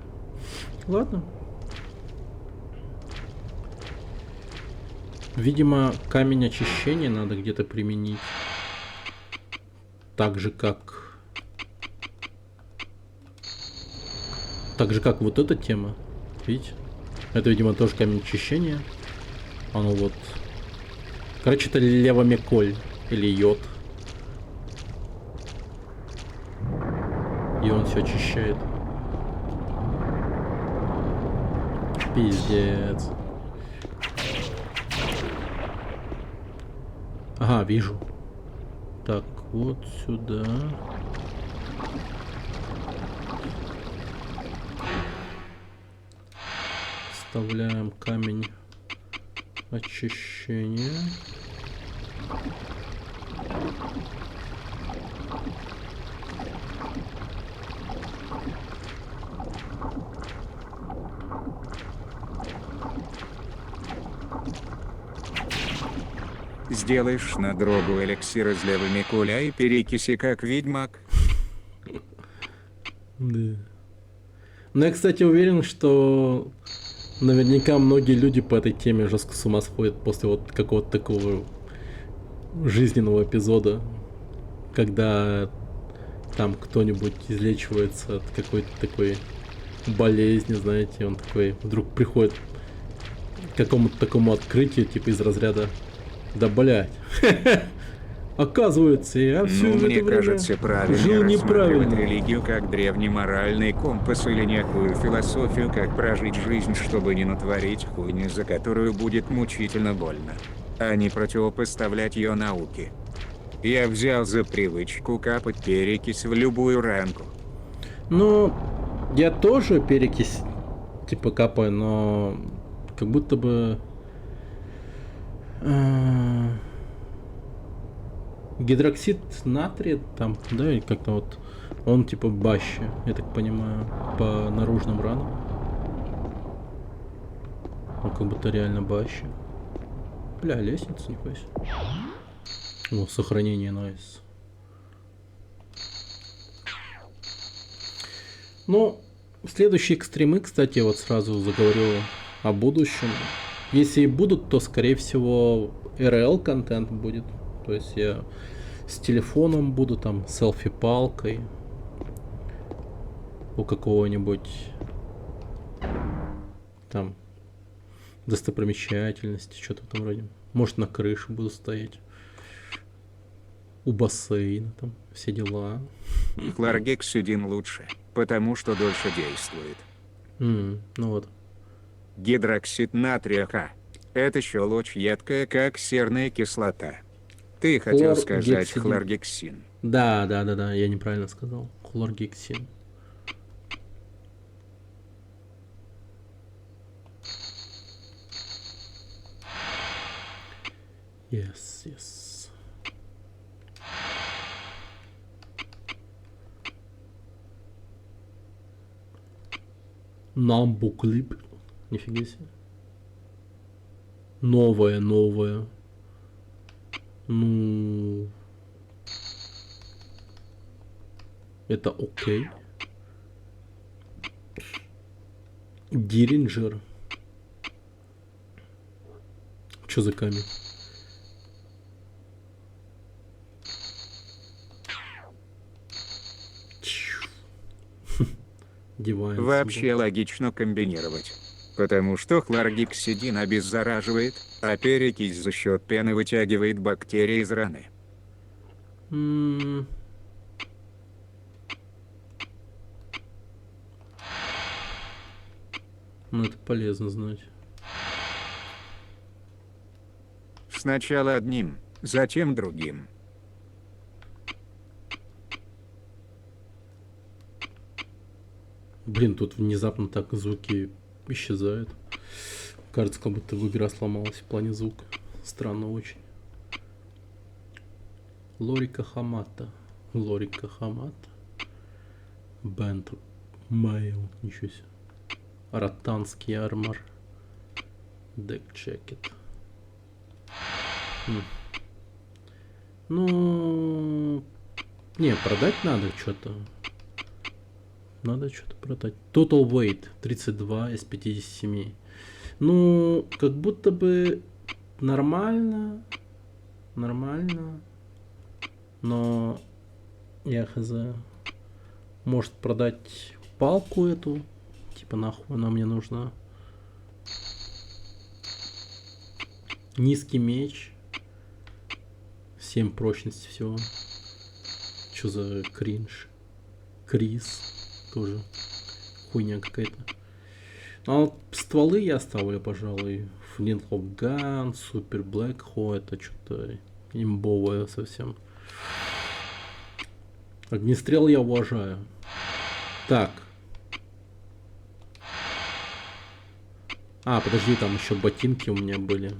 Ладно. Видимо, камень очищения надо где-то применить. Так же, как вот эта тема. Видите? Это, видимо, тоже камень очищения. Оно вот... Короче, это левомеколь. Или йод. И он все очищает. Пиздец. Ага, вижу. Так, вот сюда. Вставляем камень очищения. Сделаешь на дорогу эликсир из левомеколя и перекиси как ведьмак. Да. Но я, кстати, уверен, что наверняка многие люди по этой теме жестко с ума сходят после вот какого-то такого жизненного эпизода, когда там кто-нибудь излечивается от какой-то такой болезни, знаете, он такой вдруг приходит к какому-то такому открытию, типа из разряда: Да, блядь. Оказывается, я все Ну, это мне время кажется, правильно жил рассматривать неправильно. религию как древний моральный компас или некую философию, как прожить жизнь, чтобы не натворить хуйни, за которую будет мучительно больно, а не противопоставлять ее науке. Я взял за привычку капать перекись в любую ранку. Ну, я тоже перекись типа капаю, но как будто бы гидроксид натрия там, да, и как-то вот он типа баще, я так понимаю, по наружным ранам. Он как будто реально баще. Бля, лестница, нихуя себе. О, сохранение найс. Ну, следующие экстримы, кстати, вот сразу заговорил о будущем. Если и будут, то, скорее всего, RL контент будет. То есть я с телефоном буду, там, селфи-палкой. У какого-нибудь там достопримечательности, что-то в этом роде. Может, на крыше буду стоять. У бассейна, там, все дела. Хлоргексидин лучше, потому что дольше действует. Ну вот. Гидроксид натрия Х. Это щелочь едкая, как серная кислота. Ты хотел сказать Хлоргексидин. хлоргексин. Да, я неправильно сказал. Хлоргексин. Yes. Намбуклип. Нифига себе. Новое. Ну... Это окей. Диринджер. Чё за камень? Девайс. Вообще логично комбинировать. Потому что хлоргексидин обеззараживает, а перекись за счет пены вытягивает бактерии из раны. Ну это полезно знать. Сначала одним, затем другим. Блин, тут внезапно так звуки исчезают. Кажется, как будто игра сломалась в плане звука. Странно очень. Лорика Хамата. Бенд Мейл. Ничего себе. Ротанский армор. Дек джекет. Ну... Не, продать надо что-то. Надо что-то продать. Total weight 32 из 57. Ну, как будто бы нормально. Но я хз. Может продать палку эту. Типа нахуй она мне нужна. Низкий меч. 7 прочности всего. Что за кринж? Крис. Тоже хуйня какая-то. А вот стволы я оставлю, пожалуй. Flintlock Gun, Super Black Hole. Это что-то имбовое совсем. Огнестрел я уважаю. Так. А, подожди, там еще ботинки у меня были.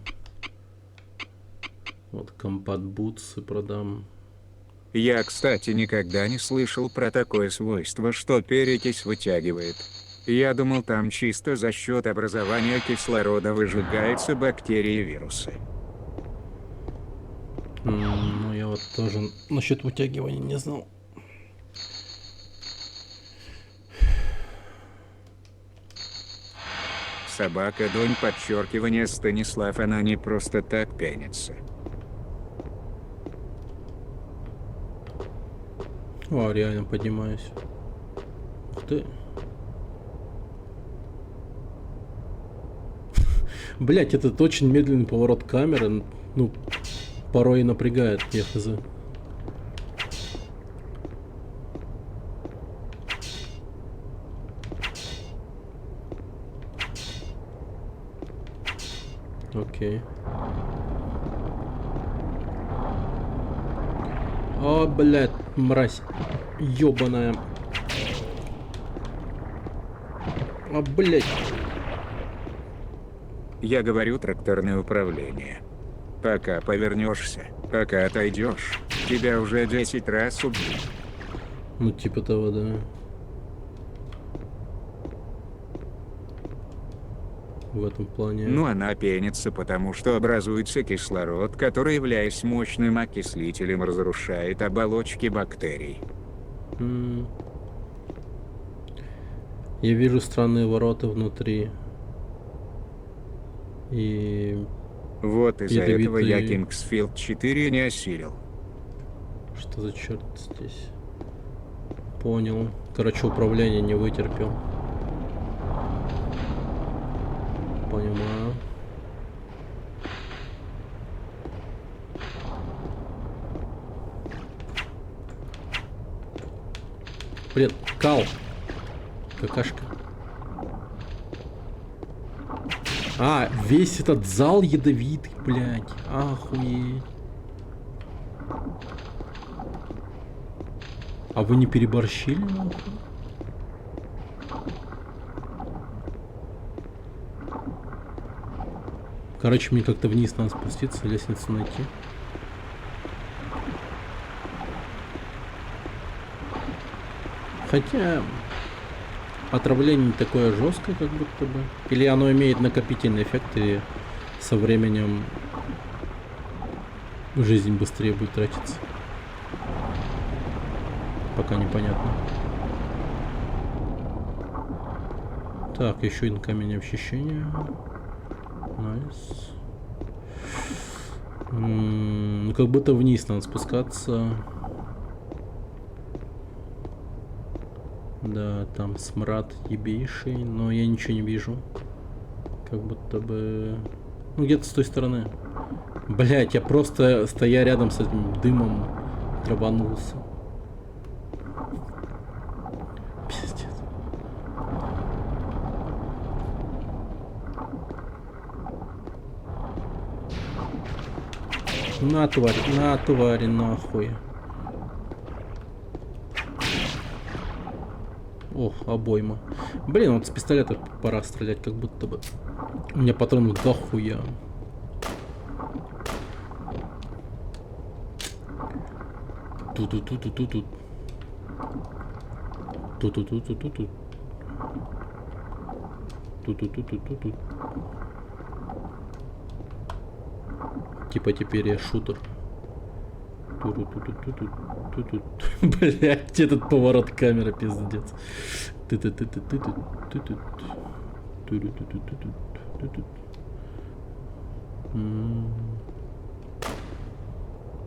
Вот Combat Boots продам. Я, кстати, никогда не слышал про такое свойство, что перекись вытягивает. Я думал, там чисто за счет образования кислорода выжигаются бактерии и вирусы. Ну, я вот тоже насчет вытягивания не знал. Собака Донь, подчеркивание Станислав, она не просто так пенится. О, реально поднимаюсь. Ух ты. Блять, этот очень медленный поворот камеры. Ну, порой напрягает, я хз. Окей. О, блядь, мразь. Ёбаная. А, блядь. Я говорю тракторное управление. Пока повернешься, пока отойдешь, тебя уже 10 раз убьют. Ну, типа того, да. В этом плане. Но она пенится, потому что образуется кислород, который, являясь мощным окислителем, разрушает оболочки бактерий. Я вижу странные ворота внутри. И Вот из-за этого я ядовитые- Kingsfield 4 не осилил. что за черт здесь? Понял. Короче, управление не вытерпел. Понимаю. Блин, кал. Какашка. А, весь этот зал ядовитый, блядь. Охуеть. А вы не переборщили, нахуй? Короче, мне как-то вниз надо спуститься, лестницу найти. Хотя отравление не такое жесткое, как будто бы. Или оно имеет накопительный эффект, и со временем жизнь быстрее будет тратиться. Пока непонятно. Так, еще один камень очищения. Найс. Ну, как будто вниз надо спускаться. Да, там смрад ебейший, но я ничего не вижу. Как будто бы... Ну, где-то с той стороны. Блять, я просто, стоя рядом с этим дымом, траванулся. Пиздец. На, тварь, нахуй. Ох, обойма. Блин, вот с пистолета пора стрелять, как будто бы. У меня патронов дохуя. Тут. Тут. Типа теперь я шутер. Блять, этот поворот камеры, пиздец.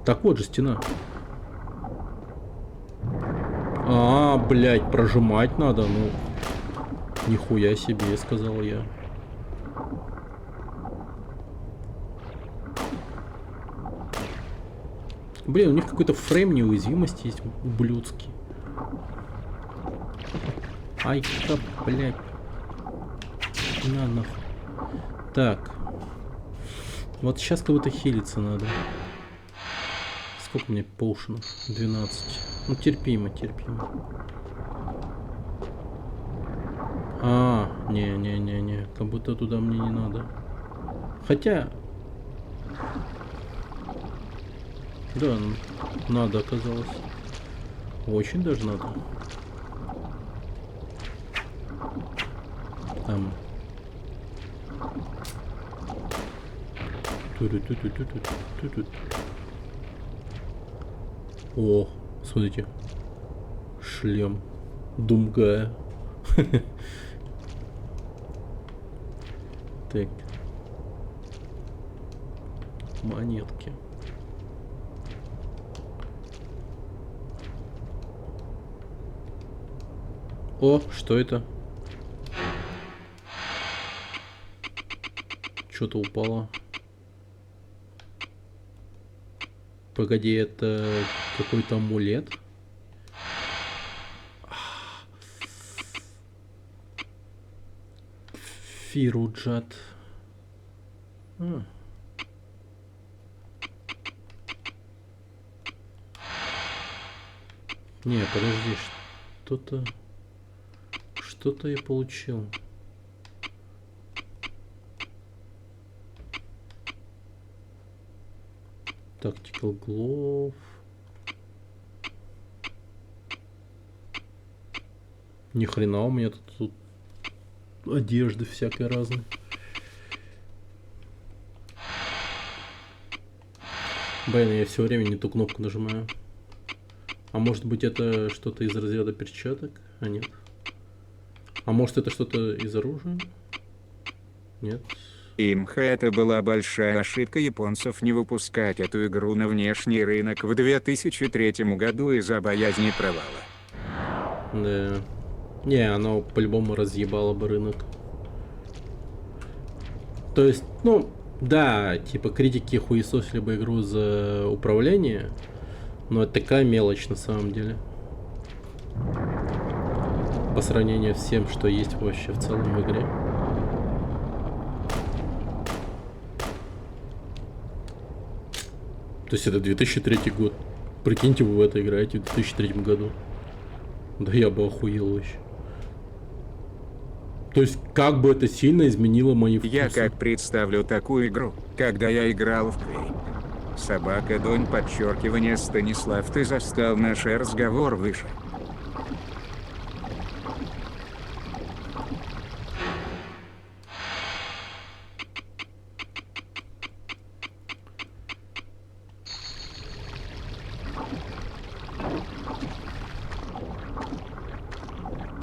Так вот же стена. А, блять, прожимать надо, ну. Нихуя себе, сказал я. Блин, у них какой-то фрейм неуязвимости есть, ублюдский. Ай-ка, блядь. На нахуй. Так. Вот сейчас кого-то хилиться надо. Сколько мне поушенов? 12. Ну, терпимо. А, не. Как будто туда мне не надо. Хотя... Да, надо оказалось. Очень даже надо. Там. О, смотрите. Шлем. Думгая. Так. Монетки. О, что это? Что-то упало. Погоди, это какой-то амулет? Фируджат. Не, подожди, что-то я получил. Tactical Glove. Ни хрена у меня тут одежды всякой разной. Блин, я все время не ту кнопку нажимаю. А может быть это что-то из разряда перчаток? А нет. А может это что-то из оружия? Нет. Имха, это была большая ошибка японцев не выпускать эту игру на внешний рынок в 2003 году из-за боязни провала. Да. Не, оно по-любому разъебало бы рынок. То есть, ну, да, типа критики хуесосили бы игру за управление, но это такая мелочь на самом деле. По сравнению с тем, что есть вообще в целом в игре. То есть это 2003 год. Прикиньте, вы в это играете в 2003 году. Да я бы охуел вообще. То есть как бы это сильно изменило мои вкусы. Я как представлю такую игру, когда я играл в Quake. Собака Донь, подчеркивание Станислав, ты застал наш разговор выше.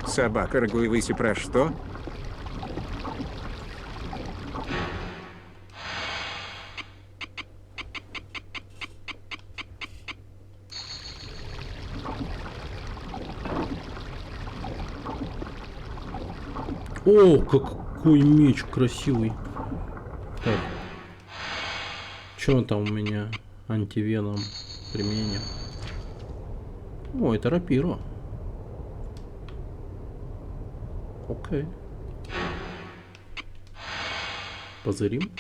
Собака Рагуевыси про что? О, какой меч красивый. Так. Что там у меня? Антивеном применим. О, это рапира. Окей. Позырим.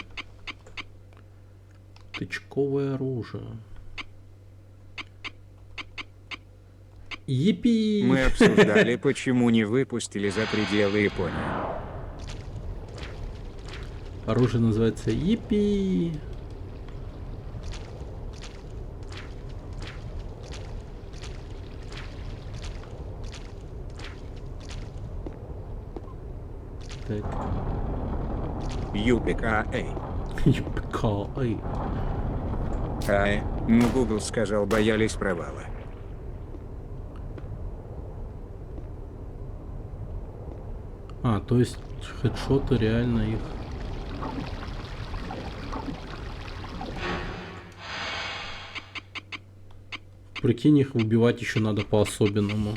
Тычковое оружие. Епи! Мы обсуждали, почему не выпустили за пределы Японии. Оружие называется Епи. Так. ЮПКА. ЮПК. Ну Google сказал, боялись провала. А, то есть хедшоты реально их. Прикинь, их убивать еще надо по-особенному.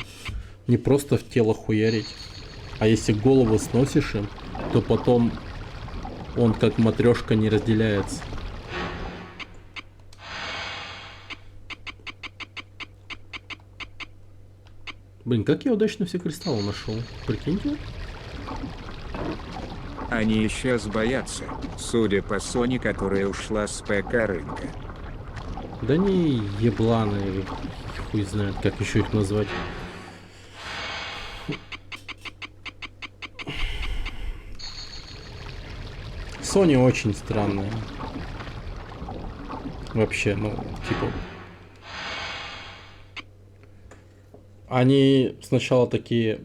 Не просто в тело хуярить. А если голову сносишь им, то потом он как матрешка не разделяется. Блин, как я удачно все кристаллы нашел. Прикиньте. Они сейчас боятся, судя по Sony, которая ушла с ПК рынка. Да не ебланы, хуй знает, как еще их назвать. Sony очень странная. Вообще, ну, типа... Они сначала такие...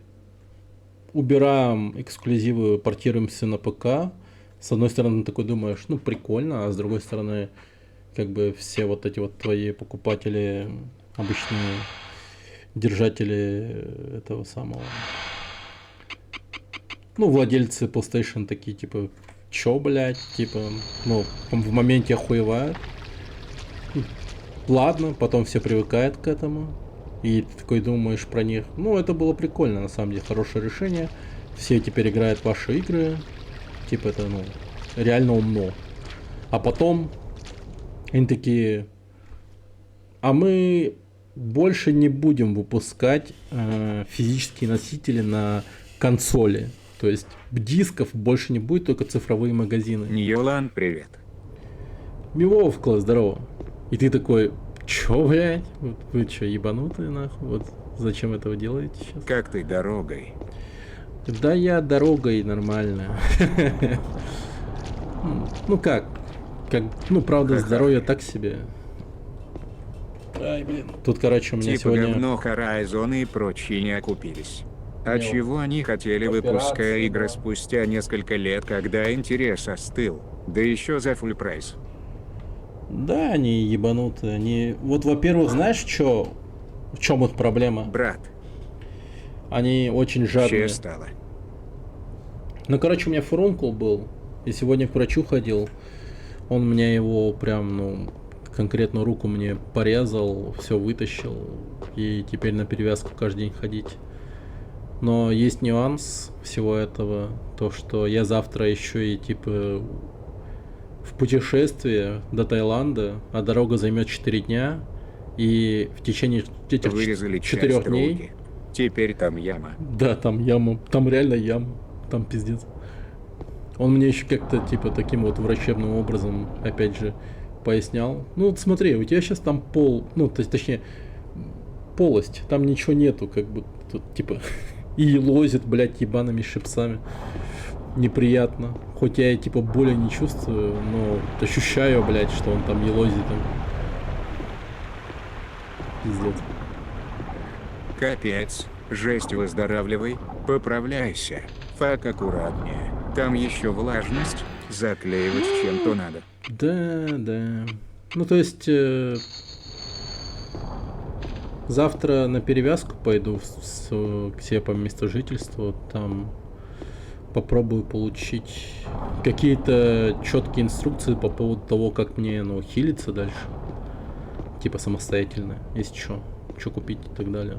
Убираем эксклюзивы, портируемся на ПК. С одной стороны, такой думаешь, ну, прикольно, а с другой стороны, как бы все вот эти вот твои покупатели, обычные держатели этого самого... Ну, владельцы PlayStation такие, типа, чё, блядь, типа, ну, в моменте охуевают. Ладно, потом все привыкают к этому. И ты такой думаешь про них. Ну, это было прикольно, на самом деле, хорошее решение. Все теперь играют в ваши игры. Типа, это, ну, реально умно. А потом они такие... а мы больше не будем выпускать физические носители на консоли. То есть дисков больше не будет, только цифровые магазины. Ньолан, привет. Милов, класс, здорово. И ты такой, чё, блядь? Вот вы чё, ебанутые, нахуй? Вот зачем этого делаете сейчас? Как ты дорогой? Да я дорогой нормально. Ну как? Ну, правда, здоровье так себе. Ай, блин. Тут, короче, у меня Типа сегодня... говно Horizon и прочие не окупились. А Не, чего они хотели, операция, выпуская игры да. спустя несколько лет, когда интерес остыл? Да еще за full прайс. Да, они ебанутые. Они... Вот, во-первых, знаешь, чё? В чем их проблема? Брат, Они очень жадные. че стало? Ну, короче, у меня фурункул был. И сегодня к врачу ходил. Он мне его прям, ну, конкретно руку мне порезал, все вытащил. И теперь на перевязку каждый день ходить. Но есть нюанс всего этого. То, что я завтра еще и, типа, в путешествие до Таиланда, а дорога займет 4 дня. И в течение этих Вырезали 4 часть дней... руки. Теперь там яма. Да, там яма. Там реально яма. Там пиздец. Он мне еще как-то, типа, таким вот врачебным образом, опять же, пояснял. Ну, вот смотри, у тебя сейчас там точнее, полость. Там ничего нету, как бы, тут, типа, и лозит, блядь, ебаными шипсами. Неприятно. Хоть я, типа, боли не чувствую, но ощущаю, блядь, что он там елозит. Пиздец. Капец. Жесть, выздоравливай, поправляйся. Фак аккуратнее. Там еще влажность, заклеивать чем-то надо. Да. Ну, то есть, завтра на перевязку пойду к себе по месту жительства. Там попробую получить какие-то четкие инструкции по поводу того, как мне, ну, хилиться дальше. Типа самостоятельно, если что купить и так далее.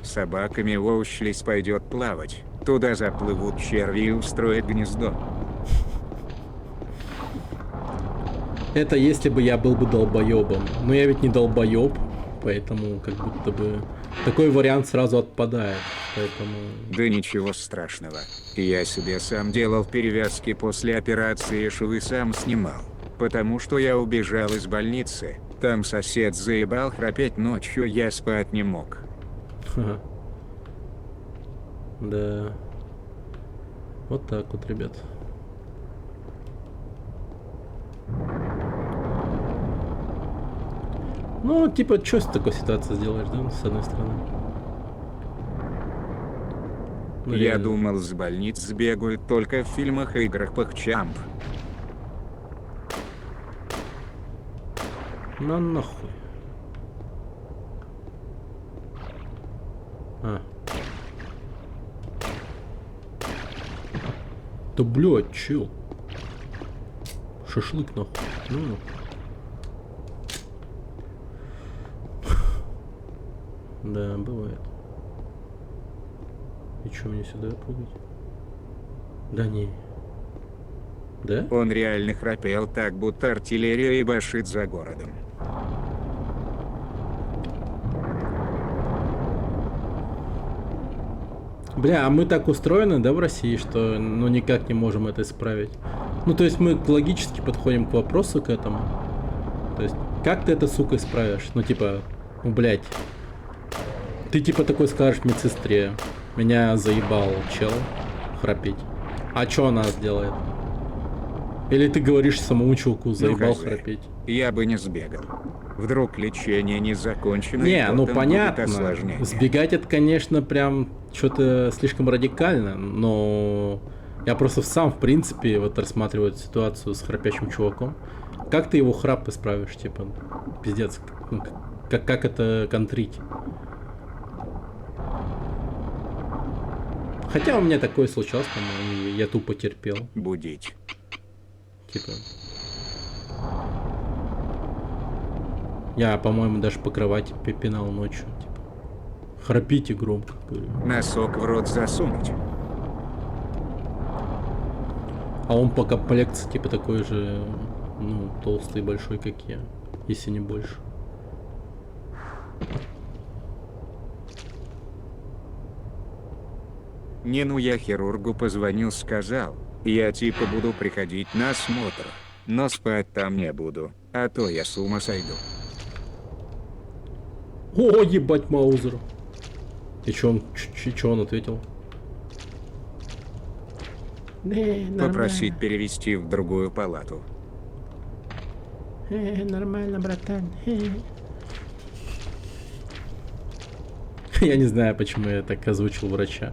Собаками Воушлис пойдет плавать. Туда заплывут черви и устроят гнездо. Это если бы я был бы долбоебом. Но я ведь не долбоеб, поэтому как будто бы такой вариант сразу отпадает. Поэтому... Да ничего страшного. Я себе сам делал перевязки после операции швы, сам снимал. Потому что я убежал из больницы. Там сосед заебал храпеть ночью, я спать не мог. Ха. Да. Вот так вот, ребят. Ну, типа, что с такой ситуацией сделаешь, да, с одной стороны? Ну, Я реально. думал, с больниц сбегают только в фильмах и играх PogChamp. На нахуй. А. Да, блядь, чё? Шашлык нахуй. Ну. Да, бывает. И чё, мне сюда прыгать? Да не. Да? Он реально храпел так, будто артиллерия ебашит за городом. Бля, а мы так устроены, да, в России, что ну никак не можем это исправить. Ну, то есть мы логически подходим к вопросу к этому. То есть, как ты это, сука, исправишь? Ну, типа, ну, блядь. Ты, типа, такой скажешь медсестре. Меня заебал чел храпеть. А чё она сделает? Или ты говоришь самому чуваку, заебал хз. храпеть? Я бы не сбегал. Вдруг лечение не закончено, Не, и ну потом понятно. будет осложнение. Сбегать это, конечно, прям что-то слишком радикально, но я просто сам, в принципе, вот рассматриваю эту ситуацию с храпящим чуваком. Как ты его храп исправишь, типа, пиздец, ну, как это контрить? Хотя у меня такое случалось, по-моему, и я тупо терпел, Будить. типа. Я, по-моему, даже по кровати пинал ночью, типа. Храпите громко, говорю. Носок в рот засунуть. А он по комплекции, типа, такой же, ну, толстый и большой, как я, если не больше. Не, ну я хирургу позвонил, сказал, я типа буду приходить на осмотр, но спать там не буду, а то я с ума сойду. О, ебать, Маузер. И чё он ответил? Попросить перевести в другую палату. Нормально, братан. Я не знаю, почему я так озвучил врача.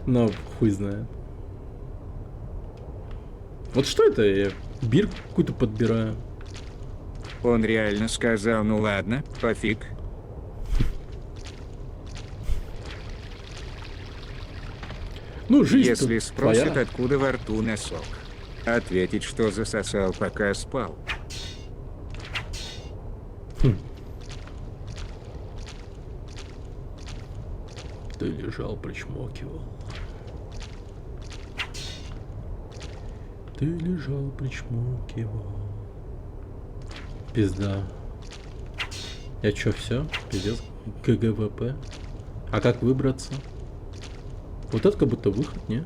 Но хуй знает. Вот что это? Я бир какую-то подбираю. Он реально сказал, ну ладно, пофиг. Ну, жизнь Если тут спросят, твоя. откуда во рту носок, ответить, что засосал, пока спал. Ты лежал, причмокивал. Ты лежал, причмокивал. Пизда. Я чё, все? Пиздец. ГГВП. А как выбраться? Вот это как будто выход, не?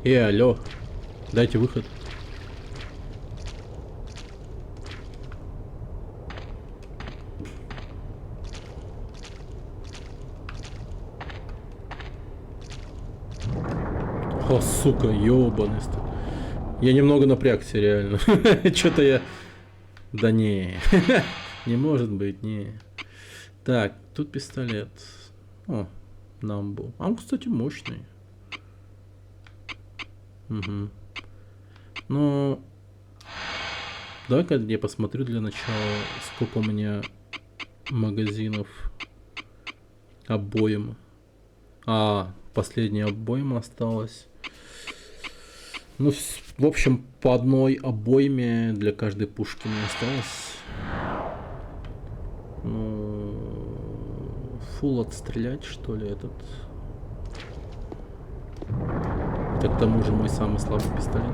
Алло. Дайте выход. О, сука, ёбаный. Я немного напрягся, реально. Что-то я... Да не. Не может быть, не. Так, тут пистолет. О, Намбу. А он, кстати, мощный. Угу. Ну... Давай-ка я посмотрю для начала, сколько у меня магазинов обоим. А, последняя обойма осталась. Ну, в общем, по одной обойме для каждой пушки мне осталось. Ну, фул отстрелять, что ли, этот. Это к тому же мой самый слабый пистолет.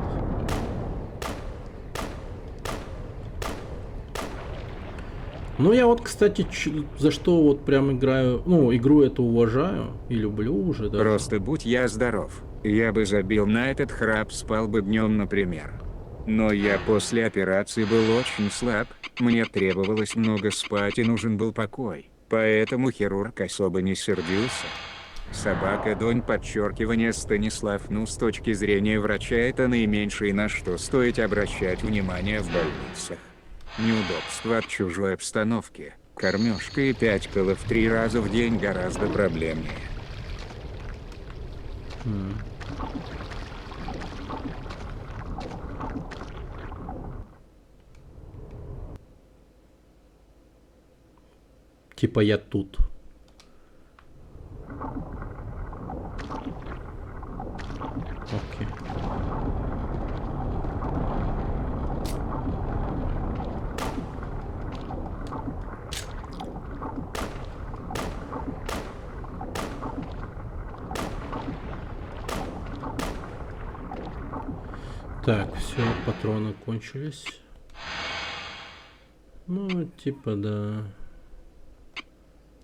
Ну, я вот, кстати, за что вот прям играю, ну, игру эту уважаю и люблю уже, да. Просто будь я здоров, я бы забил на этот храп, спал бы днем, например. Но я после операции был очень слаб, мне требовалось много спать и нужен был покой, поэтому хирург особо не сердился. Собака Донь, подчеркивание Станислав, ну с точки зрения врача это наименьшее, на что стоит обращать внимание в больницах. Неудобство от чужой обстановки, кормежка и пятькалов 3 раза в день гораздо проблемнее. Типа я тут. Окей. Так, все, патроны кончились. Ну, типа, да.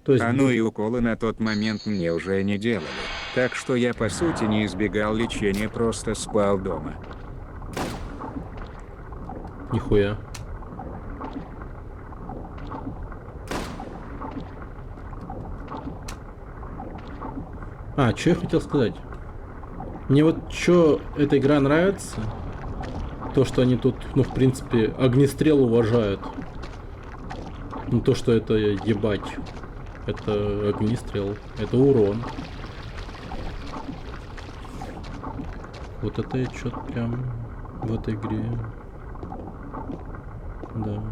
То есть... А ну и уколы на тот момент мне уже не делали. Так что я по сути не избегал лечения, просто спал дома. Нихуя. А, что я хотел сказать? Мне вот что эта игра нравится, то, что они тут, ну, в принципе, огнестрел уважают. Ну, то, что это ебать. Это огнестрел. Это урон. Вот это я что-то прям в этой игре. Да.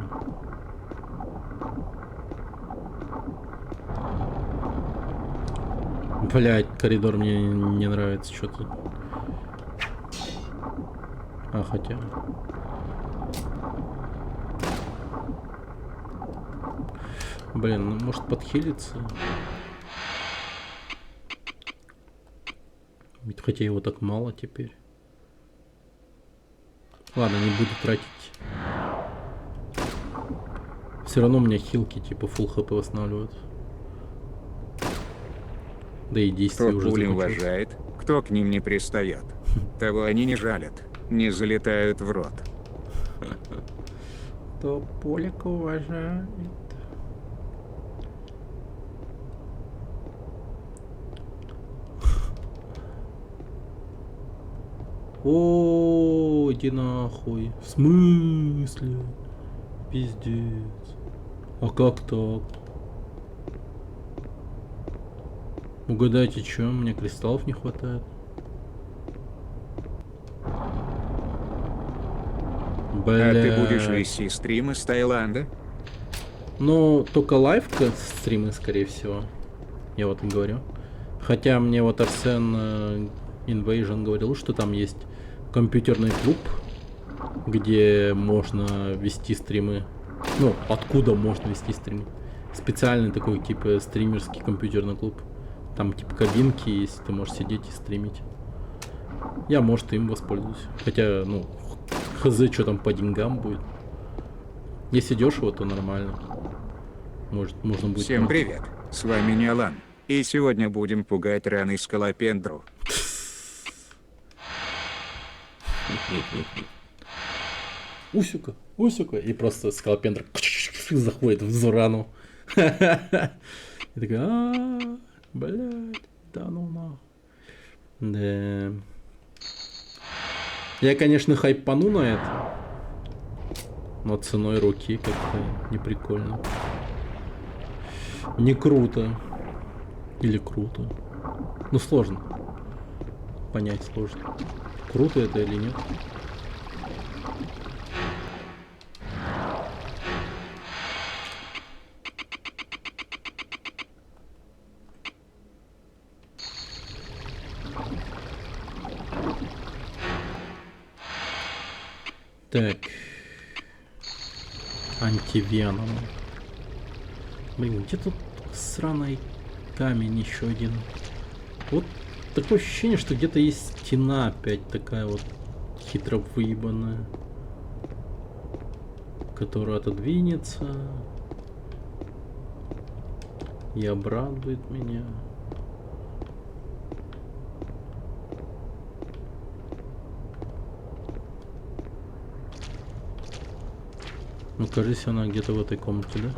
Блять, коридор мне не нравится что-то. А, хотя... Блин, ну может подхилиться? быть. Хотя его так мало теперь. Ладно, не буду тратить. Все равно у меня хилки типа full хп восстанавливают. Да и действие Кто уже пули закончилось. уважает, кто к ним не пристает. Того они не жалят, не залетают в рот. То Полика уважает. О, иди нахуй. В смысле? Пиздец. А как так? Угадайте, что? Мне кристаллов не хватает. Бля. А ты будешь вести стримы с Таиланда? Ну, только лайвка стримы, скорее всего. Я вот и говорю. Хотя мне вот Арсен Invasion говорил, что там есть компьютерный клуб, где можно вести стримы. Ну, откуда можно вести стримы. Специальный такой, типа, стримерский компьютерный клуб. Там, типа, кабинки есть, ты можешь сидеть и стримить. Я, может, им воспользуюсь. Хотя, ну, хз, что там по деньгам будет. Если дешево, то нормально. Может, можно будет... Всем привет, с вами Ниалан. И сегодня будем пугать раной скалопендру. Усюка, усюка. И просто скалопендр заходит в Зурану. И такая, блядь, да ну нахуй. Да. Я, конечно, хайпану на это. Но ценой руки как-то не прикольно. Не круто. Или круто. Ну, сложно. Понять сложно. Круто это или нет. Так. Антивеном. Блин, где тут сраный камень еще один? Вот такое ощущение, что где-то есть стена опять такая вот хитро выебанная, которая отодвинется и обрадует меня. Ну, кажется, она где-то в этой комнате, да?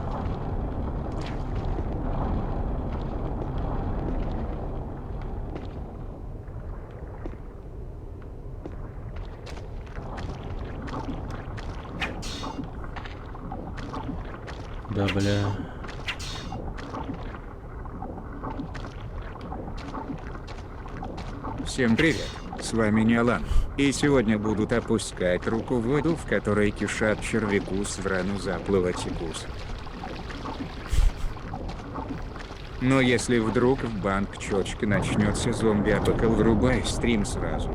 Да, бля. Всем привет, с вами Ниалан. И сегодня будут опускать руку в воду, в которой кишат червякус в рану заплыватикус. Но если вдруг в банк чёчка начнется зомби-апокал, врубай стрим сразу.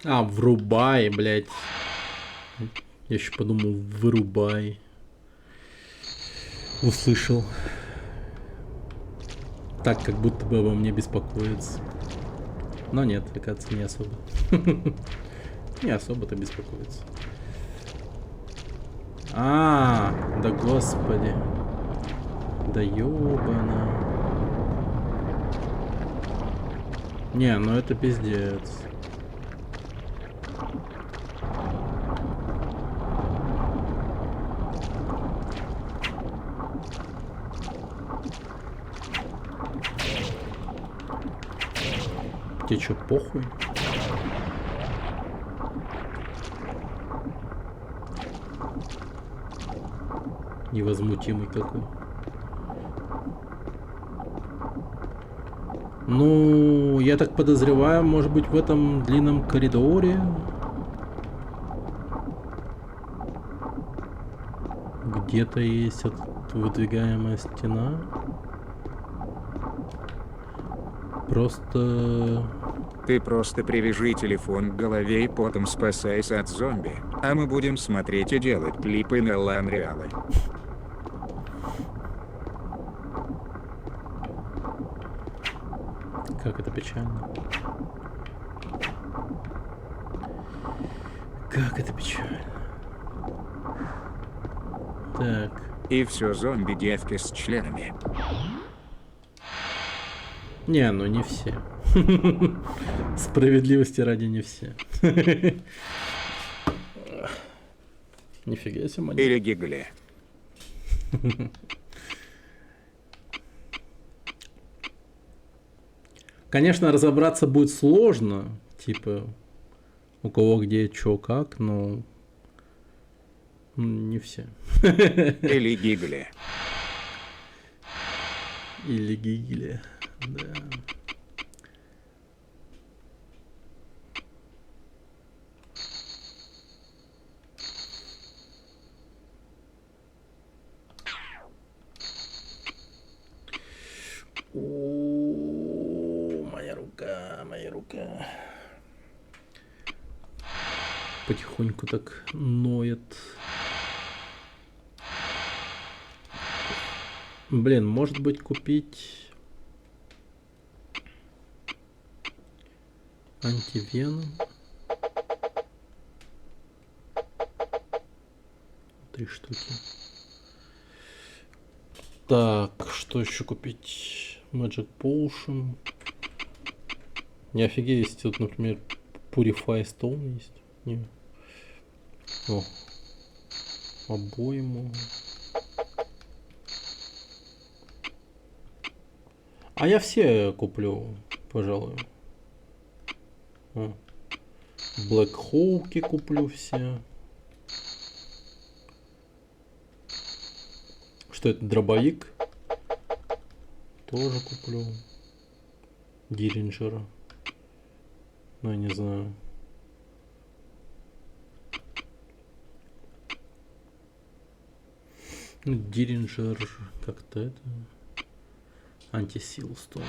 А, врубай, блядь. Я еще подумал, вырубай. Услышал. Так, как будто бы обо мне беспокоится. Но нет, оказывается, не особо. Не особо-то беспокоится. А, да господи. Да ёбана. Не, ну это пиздец. Тебе чё, похуй? Невозмутимый какой. Ну, я так подозреваю, может быть, в этом длинном коридоре где-то есть выдвигаемая стена. Просто Ты просто привяжи телефон к голове и потом спасайся от зомби, а мы будем смотреть и делать клипы на Ламреалы. Как это печально. Как это печально. Так. И все зомби-девки с членами. Не, ну не все. Справедливости ради не все. Нифига себе, монет. Или гигли. Конечно, разобраться будет сложно. Типа, у кого где, чё, как, но... Не все. Или гигли. Или гигли, да. О, моя рука, моя рука. Потихоньку так ноет. Блин, может быть купить антивеном. 3 штуки. Так, что еще купить? Magic Potion. Не офигеть, тут, например, Purify Stone есть. Не. О. Обойму. А я все куплю, пожалуй. Black Hawk куплю все. Что это, дробовик? Тоже куплю. Диринджера. Ну, я не знаю. Диринджер как-то это... Антисил стол.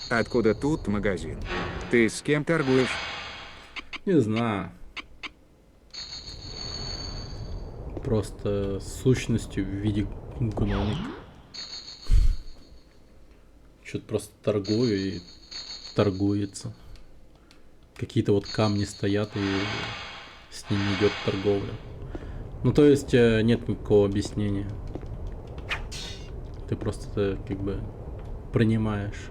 Откуда тут магазин? Ты с кем торгуешь? Не знаю. Просто с сущностью в виде гномика. Что-то просто торгую и торгуется. Какие-то вот камни стоят и с ними идет торговля. Ну то есть нет никакого объяснения. Ты просто как бы принимаешь.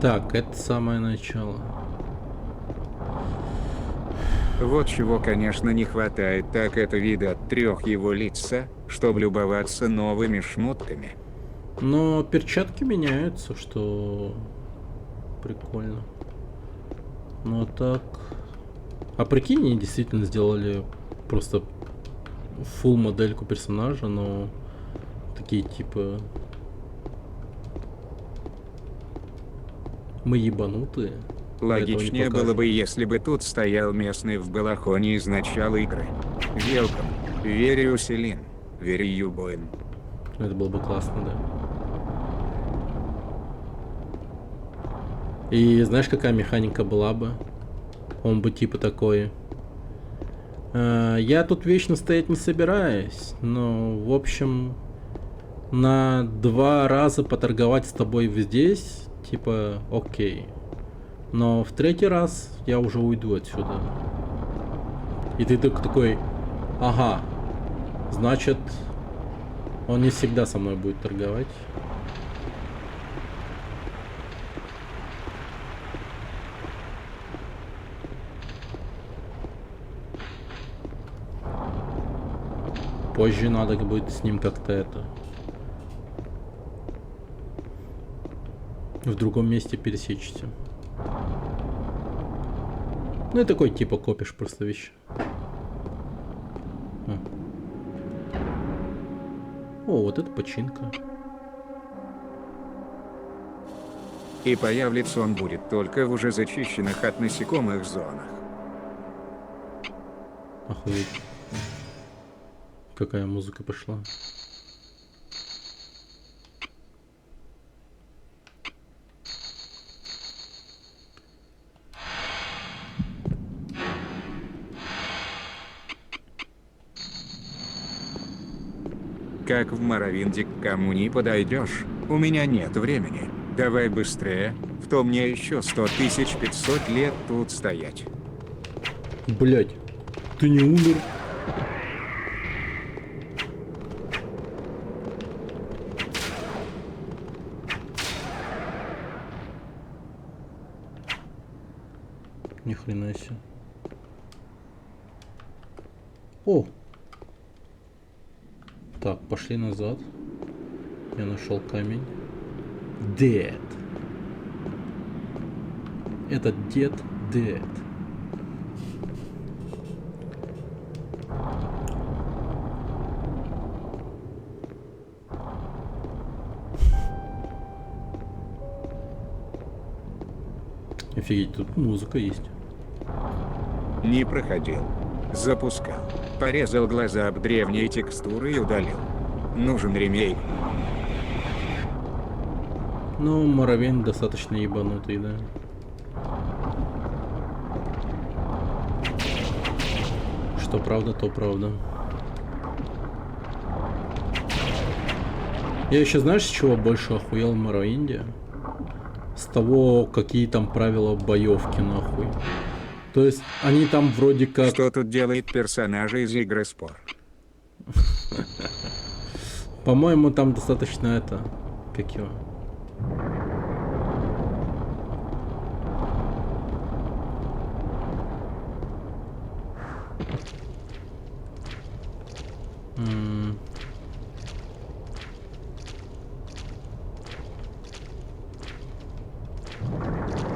Так, это самое начало. Вот чего, конечно, не хватает, так это вида от 3 его лица, чтобы любоваться новыми шмотками. Но перчатки меняются, что прикольно. Ну так. А прикинь, они действительно сделали просто full модельку персонажа, но такие типа... Мы ебанутые. Логичнее было бы, если бы тут стоял местный в балахоне из начала игры. Welcome, very Uselin, very Юбоин. Это было бы классно, да. И знаешь, какая механика была бы? Он бы типа такой... Я тут вечно стоять не собираюсь, но, в общем, на 2 раза поторговать с тобой здесь, типа, окей. Но в 3-й раз я уже уйду отсюда. И ты такой, ага, значит, он не всегда со мной будет торговать. Позже надо будет с ним как-то это... В другом месте пересечься. Ну и такой типа копишь просто вещи. О, вот это починка. И появится он будет только в уже зачищенных от насекомых зонах. Охуеть. Какая музыка пошла. Как в Моровинде к кому не подойдешь. У меня нет времени. Давай быстрее. В том мне еще 100 500 лет тут стоять. Блять, ты не умер? Ни хрена себе. О! Так, пошли назад. Я нашел камень. Дед. Этот дед дед. Офигеть, тут музыка есть. Не проходил. Запускал. Порезал глаза об древние текстуры и удалил. Нужен ремейк. Ну, Моровин достаточно ебанутый, да. Что правда, то правда. Я еще знаешь, с чего больше охуел в Моровинде? С того, какие там правила боевки, нахуй. То есть, они там вроде как... Что тут делает персонажи из игры Спор? По-моему, там достаточно это... Как его?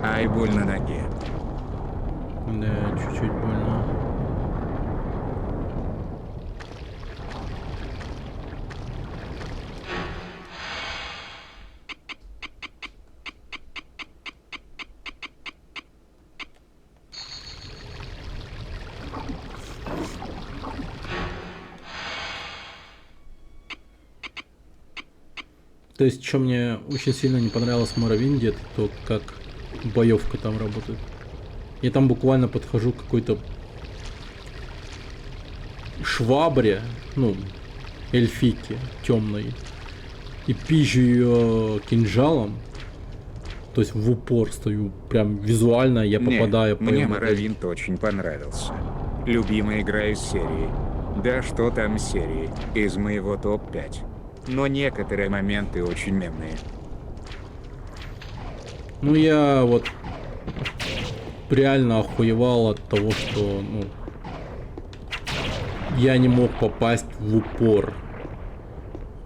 Ай, больно ноге. Да, чуть-чуть больно. То есть, что мне очень сильно не понравилось в Моровинде, это то, как боевка там работает. Я там буквально подхожу к какой-то швабре, ну, эльфийке темной, и пизжу ее кинжалом. То есть в упор стою, прям визуально я попадаю по мне его- Моровинт очень понравился. Любимая игра из серии. Да что там серии, из моего топ-5. Но некоторые моменты очень мемные. Ну я вот реально охуевал от того, что, ну, я не мог попасть в упор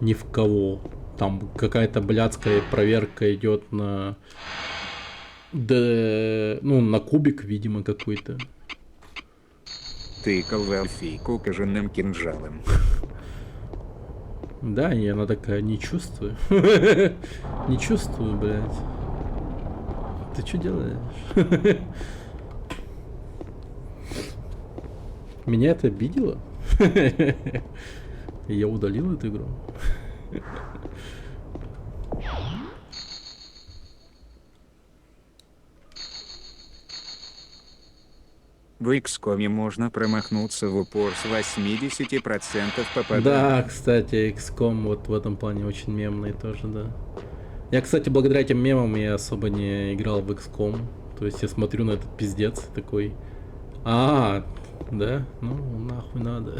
ни в кого. Там какая-то блядская проверка идет на... Да, ну, на кубик, видимо, какой-то. Тыкал в эльфийку кожаным кинжалом. Да, и она такая, не чувствую. Не чувствую, блядь. Ты что делаешь? Меня это обидело? И я удалил эту игру. В XCOM можно промахнуться в упор с 80% попадания. Да, кстати, XCOM вот в этом плане очень мемный тоже, да. Я, кстати, благодаря этим мемам я особо не играл в XCOM. То есть я смотрю на этот пиздец такой... А, да? Ну, нахуй надо.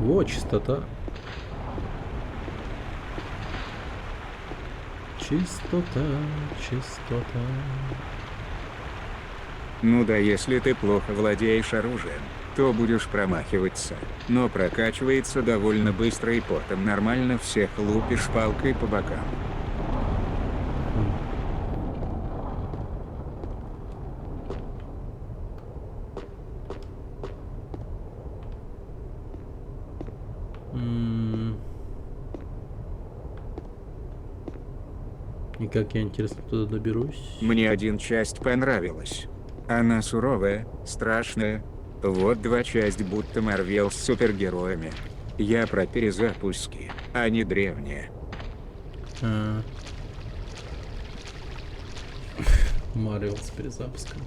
Во, чистота. Чистота, чистота. Ну да, если ты плохо владеешь оружием, то будешь промахиваться. Но прокачивается довольно быстро и потом нормально всех лупишь палкой по бокам. И как я, интересно, туда доберусь? Мне один часть понравилась. Она суровая, страшная. Вот 2 часть будто Марвел с супергероями. Я про перезапуски, а не древние. Марио с перезапуском.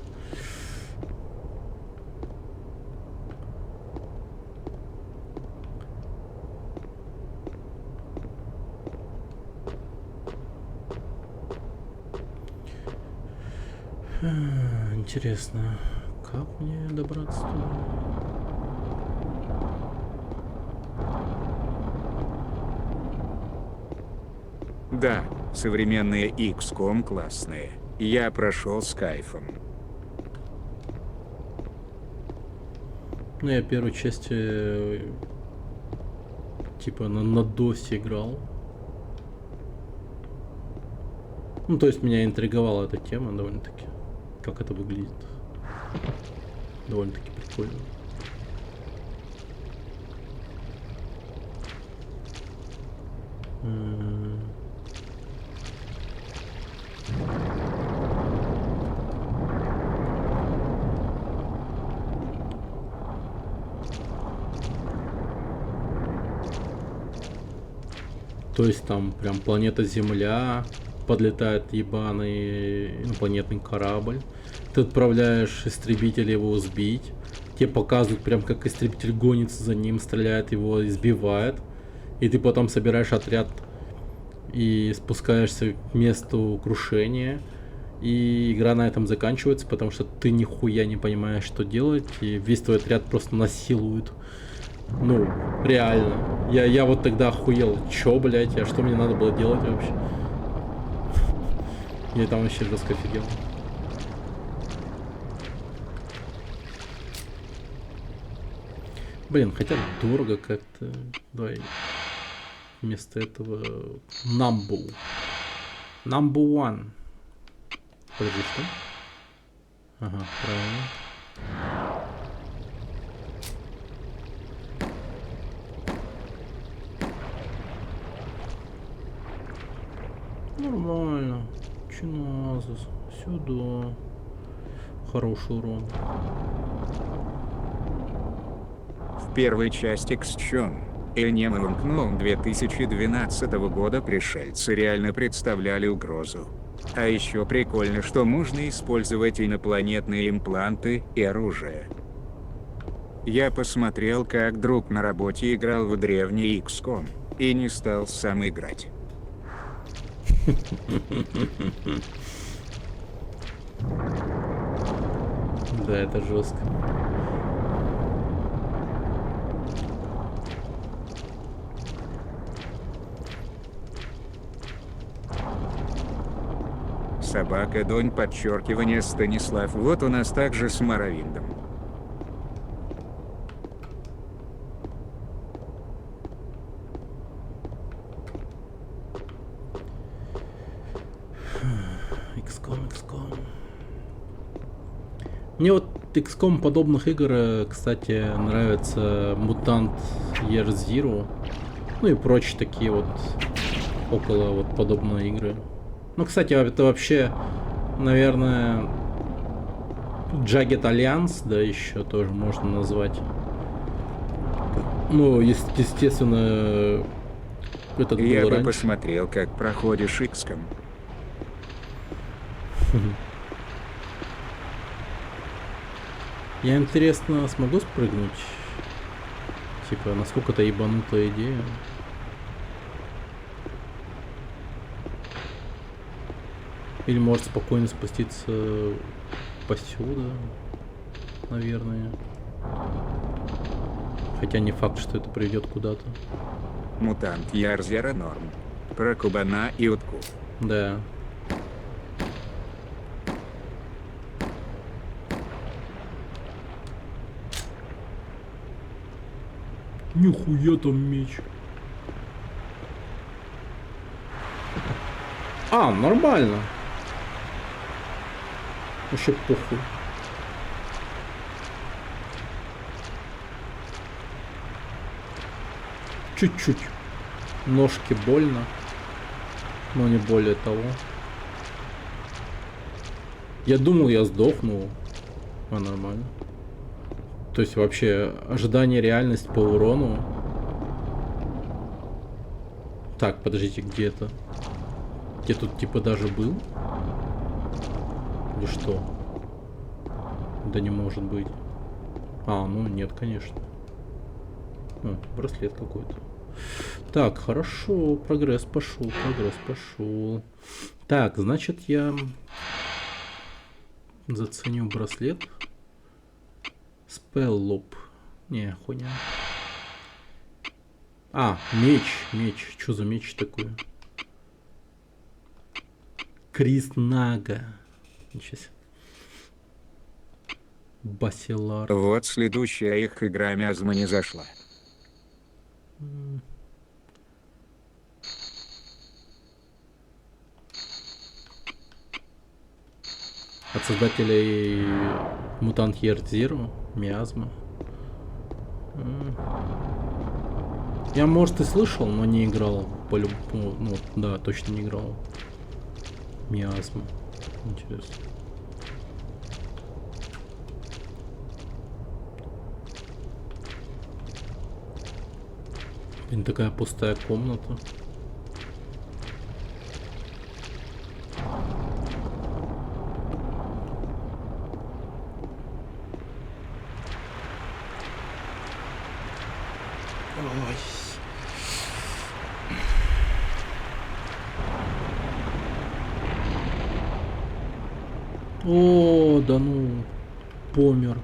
Интересно, как мне добраться туда? Да, современные XCOM классные. Я прошел с кайфом. Ну, я первую часть типа на досе играл. Ну, то есть меня интриговала эта тема довольно-таки. Как это выглядит. Довольно-таки прикольно. То есть там прям планета Земля, подлетает ебаный инопланетный корабль. Ты отправляешь истребителя его сбить. Тебе показывают прям как истребитель гонится за ним, стреляет его, избивает. И ты потом собираешь отряд и спускаешься к месту крушения. И игра на этом заканчивается, потому что ты нихуя не понимаешь, что делать. И весь твой отряд просто насилуют. Ну, реально. Я вот тогда охуел. Чё, блять, а что мне надо было делать вообще? Я там вообще жестко офигел. Блин, хотя дорого как-то. Давай вместо этого Number One. Подожди, что? Ага, правильно. Нормально. Чиназус. Сюда. Хороший урон. В первой части XCOM Animal Known 2012 года пришельцы реально представляли угрозу. А еще прикольно, что можно использовать инопланетные импланты и оружие. Я посмотрел, как друг на работе играл в древний XCOM, и не стал сам играть. Да, это жестко. Собака Донь, подчеркивание Станислав. Вот у нас также с Моровиндом. XCOM. Мне вот XCOM подобных игр, кстати, нравится Mutant Year Zero. Ну и прочие такие вот около вот подобные игры. Ну, кстати, это вообще, наверное, Jagged Alliance, да, еще тоже можно назвать. Ну, естественно, этот был Я бы раньше. посмотрел, как проходишь XCOM. Я, интересно, смогу спрыгнуть? Типа, насколько-то ебанутая идея. Или может спокойно спуститься посюда, наверное. Хотя не факт, что это приведет куда-то. Мутант Ярзера норм. Про кабана и утку. Да. Нихуя там меч. А, нормально. Вообще похуй. Чуть-чуть. Ножки больно. Но не более того. Я думал, я сдохну, а нормально. То есть вообще ожидание, реальность по урону. Так, подождите, где это? Я тут типа даже был? Или что? Да не может быть. А, ну нет, конечно. О, браслет какой-то. Так, хорошо, прогресс пошел, прогресс пошел. Так, значит, я заценю браслет. Спеллоп. Не, хуйня. А, меч, меч. Что за меч такой? Криснага. Ничего себе. Басилар. Вот следующая их игра мязма не зашла. От создателей Mutant Year Zero, Миазма. Я, может, и слышал, но не играл. По-любому, ну, да, точно не играл. Миазма. Интересно. Блин, такая пустая комната. О, да ну, помер.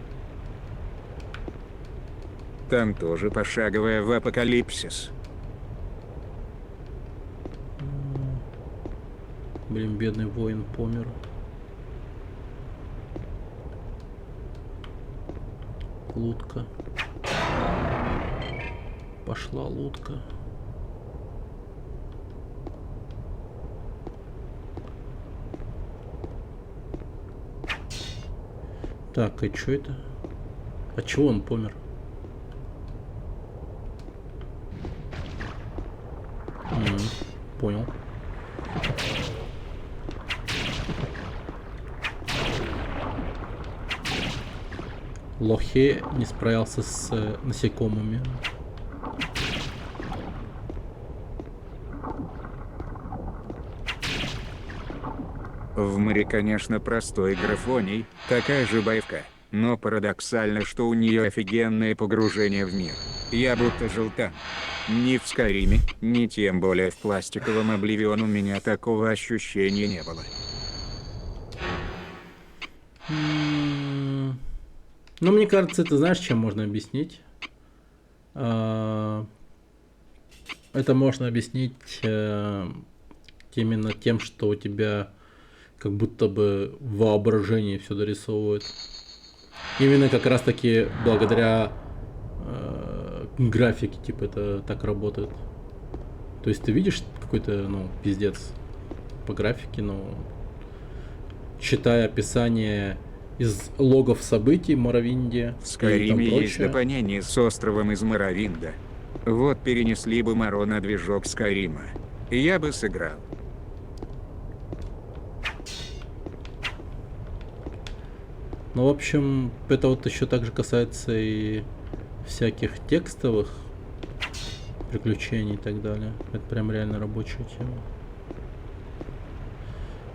Там тоже пошаговая в апокалипсис. Блин, бедный воин помер. Лутка. Пошла лутка. Так, а что это? А чего он помер? Понял. Лохе не справился с насекомыми. В море, конечно, простой графоний, такая же боевка, но парадоксально, что у нее офигенное погружение в мир. Я будто жил там. Ни в Скайриме, ни тем более в пластиковом Обливион у меня такого ощущения не было. Ну, мне кажется, это знаешь, чем можно объяснить? Это можно объяснить именно тем, что у тебя как будто бы воображение все дорисовывает. Именно как раз таки благодаря графике, типа, это так работает. То есть ты видишь какой-то, ну, пиздец по графике, но читая описание из логов событий в Моровинде. В Скайриме есть дополнение с островом из Моровинда. Вот перенесли бы Моро на движок Скайрима. И я бы сыграл. Ну, в общем, это вот еще также касается и всяких текстовых приключений и так далее. Это прям реально рабочая тема.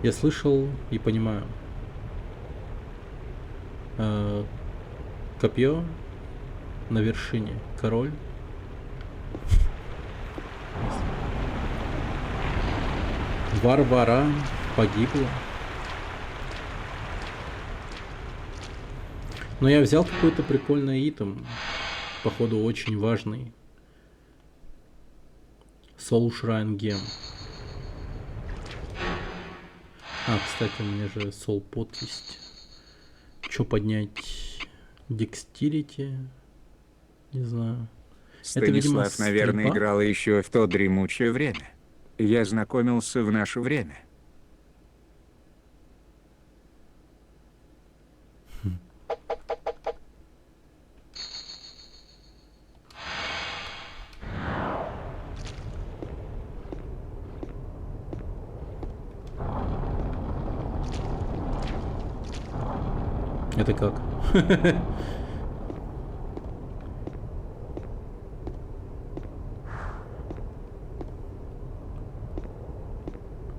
Я слышал и понимаю. Копье на вершине. Король. Варвара погибла. Но я взял какой-то прикольный итем. Походу очень важный. Soul Shrine Gem. А, кстати, у меня же Soul Pot есть. Что поднять? Dexterity? Не знаю. Станислав, это, видимо, наверное, стрельба? играл еще в то дремучее время. Я знакомился в наше время. Это как?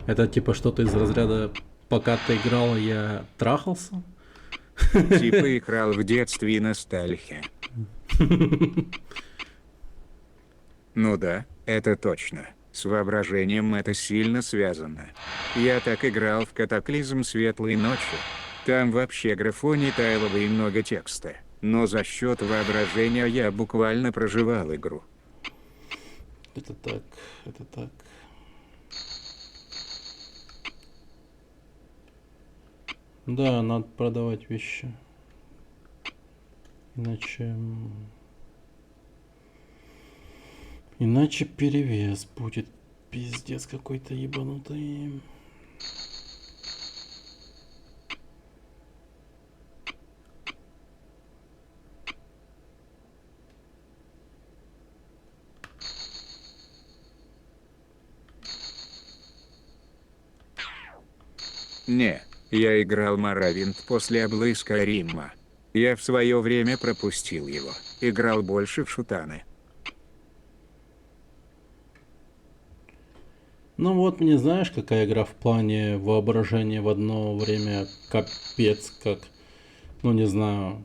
Это типа что-то из разряда «пока ты играл, я трахался»? Типа играл в детстве и ностальгия. Ну да, это точно. С воображением это сильно связано. Я так играл в Катаклизм Светлой Ночи. Там вообще графоний тайловый и много текста. Но за счет воображения я буквально проживал игру. Это так, это так. Да, надо продавать вещи. Иначе перевес будет пиздец какой-то ебанутый. Не, я играл Моровинт после облы Скайрима. Я в свое время пропустил его. Играл больше в шутаны. Ну вот мне знаешь, какая игра в плане воображения в одно время капец как, ну не знаю,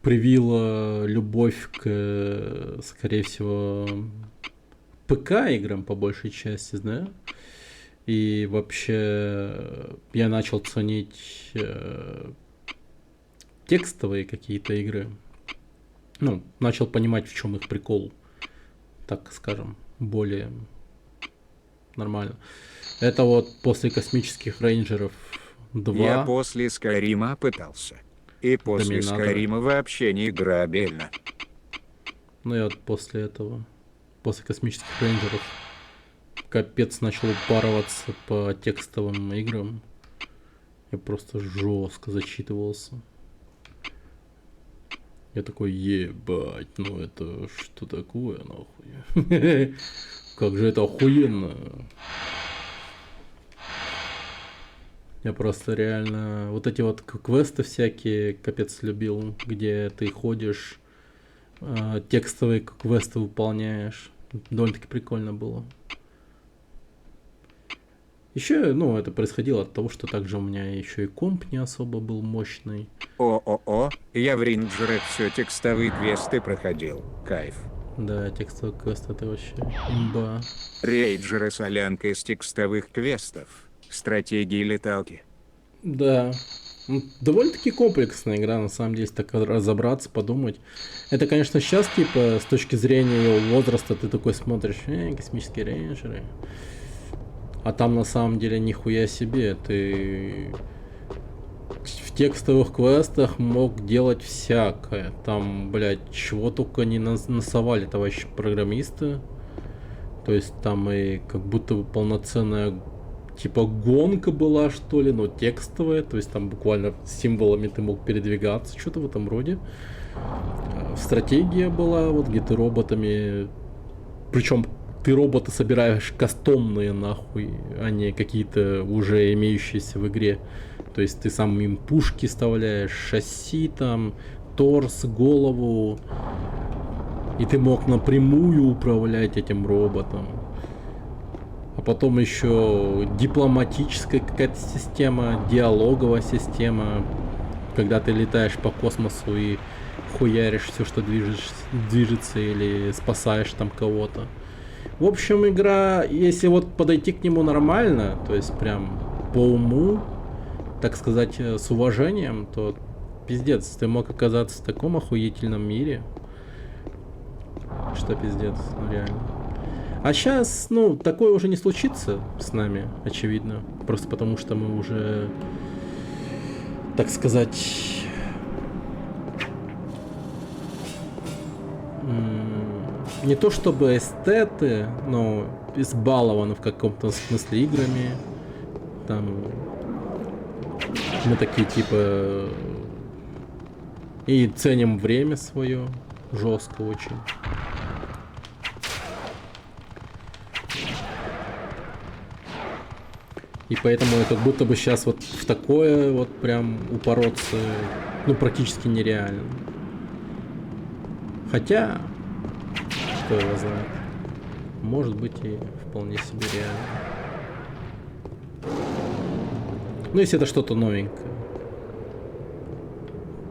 привила любовь к, скорее всего, ПК играм по большей части, знаешь? И вообще я начал ценить текстовые какие-то игры. Ну, начал понимать, в чем их прикол, так скажем, более нормально. Это вот после космических рейнджеров 2. Я после Скайрима пытался. И после Доминатора. Скайрима вообще не играбельно. Ну и вот после этого, после космических рейнджеров, капец начал упарываться по текстовым играм. Я просто жестко зачитывался. Я такой, ебать, ну это что такое, нахуй? Как же это охуенно. Я просто реально... Вот эти вот квесты всякие капец любил, где ты ходишь, текстовые квесты выполняешь. Довольно-таки прикольно было. Еще, ну, это происходило от того, что также у меня еще и комп не особо был мощный. О-о-о, я в рейнджерах все текстовые квесты проходил. Кайф. Да, текстовый квест это вообще имба. Рейнджеры солянка из текстовых квестов. Стратегии леталки. Да. Ну, довольно-таки комплексная игра, на самом деле, если так разобраться, подумать. Это, конечно, сейчас, типа, с точки зрения ее возраста, ты такой смотришь, космические рейнджеры. А там, на самом деле, нихуя себе. Ты в текстовых квестах мог делать всякое. Там, блядь, чего только не насовали товарищи программисты. То есть там и как будто бы полноценная типа гонка была, что ли, но текстовая. То есть там буквально символами ты мог передвигаться, что-то в этом роде. Стратегия была, вот где ты роботами... Причем ты роботы собираешь кастомные, нахуй, а не какие-то уже имеющиеся в игре. То есть ты сам им пушки вставляешь, шасси там, торс, голову. И ты мог напрямую управлять этим роботом. А потом еще дипломатическая какая-то система, диалоговая система. Когда ты летаешь по космосу и хуяришь все, что движется, или спасаешь там кого-то. В общем, игра, если вот подойти к нему нормально, то есть прям по уму, так сказать, с уважением, то пиздец, ты мог оказаться в таком охуительном мире, что пиздец, ну реально. А сейчас, ну, такое уже не случится с нами, очевидно, просто потому что мы уже, так сказать, не то чтобы эстеты, но избалованы в каком-то смысле играми. Там мы такие типа и ценим время свое жестко очень. И поэтому как будто бы сейчас вот в такое вот прям упороться, ну, практически нереально. Хотя, кто его знает, может быть и вполне себе реально. Ну, если это что-то новенькое.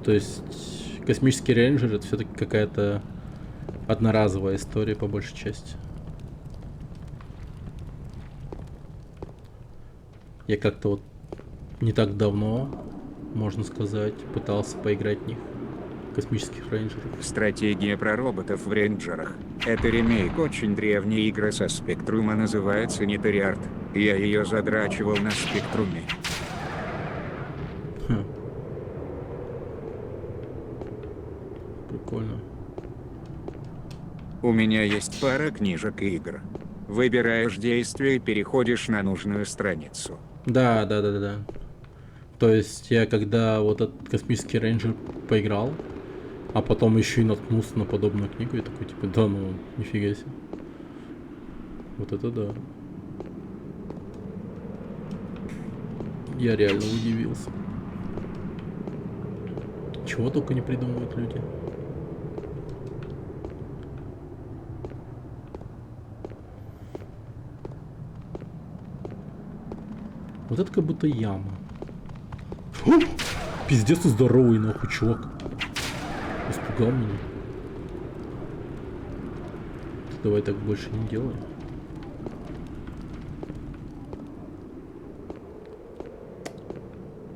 То есть, космический рейнджер — это все-таки какая-то одноразовая история по большей части. Я как-то вот не так давно, можно сказать, пытался поиграть в них, космических рейнджеров. Стратегия про роботов в рейнджерах. Это ремейк очень древней игры со Спектрума, называется Нитариарт. Я ее задрачивал на Спектруме. Хм. Прикольно. У меня есть пара книжек и игр. Выбираешь действие и переходишь на нужную страницу. Да. То есть я когда вот этот космический рейнджер поиграл, а потом еще и наткнулся на подобную книгу, я такой типа, да ну, нифига себе. Вот это да. Я реально удивился. Чего только не придумывают люди. Вот это как будто яма. Фу! Пиздец ты здоровый, нахуй, чувак. Испугал меня. Давай так больше не делай.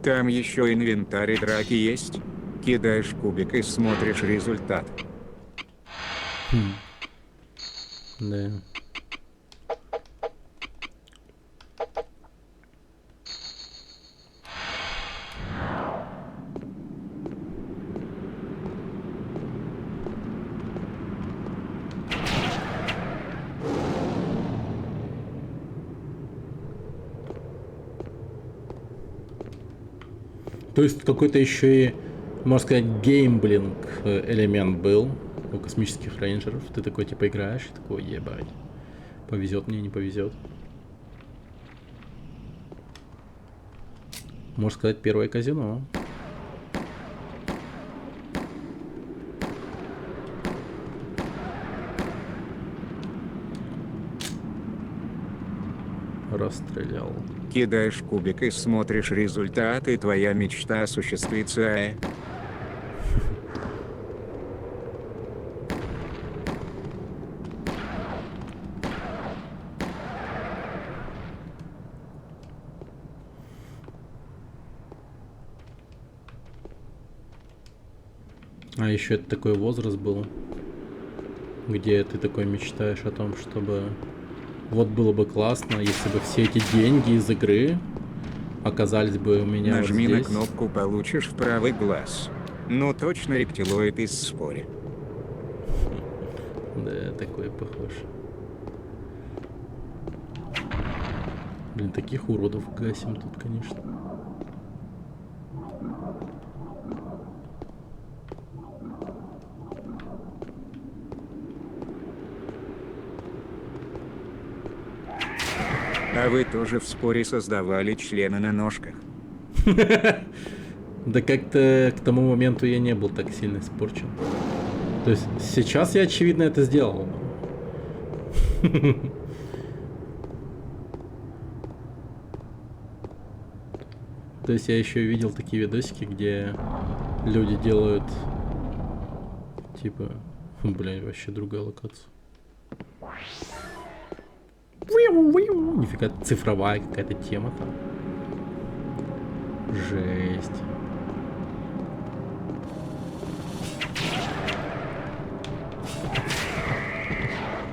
Там еще инвентарь и драки есть. Кидаешь кубик и смотришь результат. Да. То есть какой-то еще и, можно сказать, геймблинг элемент был у космических рейнджеров. Ты такой типа играешь и такой, ебать, повезет мне, не повезет. Можно сказать, первое казино. Расстрелял. Кидаешь кубик и смотришь результат, и твоя мечта осуществится. А еще это такой возраст был, где ты такой мечтаешь о том, чтобы вот было бы классно, если бы все эти деньги из игры оказались бы у меня Нажми вот на здесь. кнопку, получишь в правый глаз. Ну точно рептилоид из споре. Да, такой похож. Блин, таких уродов гасим тут, конечно. А вы тоже в споре создавали члены на ножках? Да как-то к тому моменту я не был так сильно испорчен. То есть сейчас я, очевидно, это сделал. То есть я еще видел такие видосики, где люди делают типа, бля, вообще другая локация. Нифига, цифровая какая-то тема там. Жесть.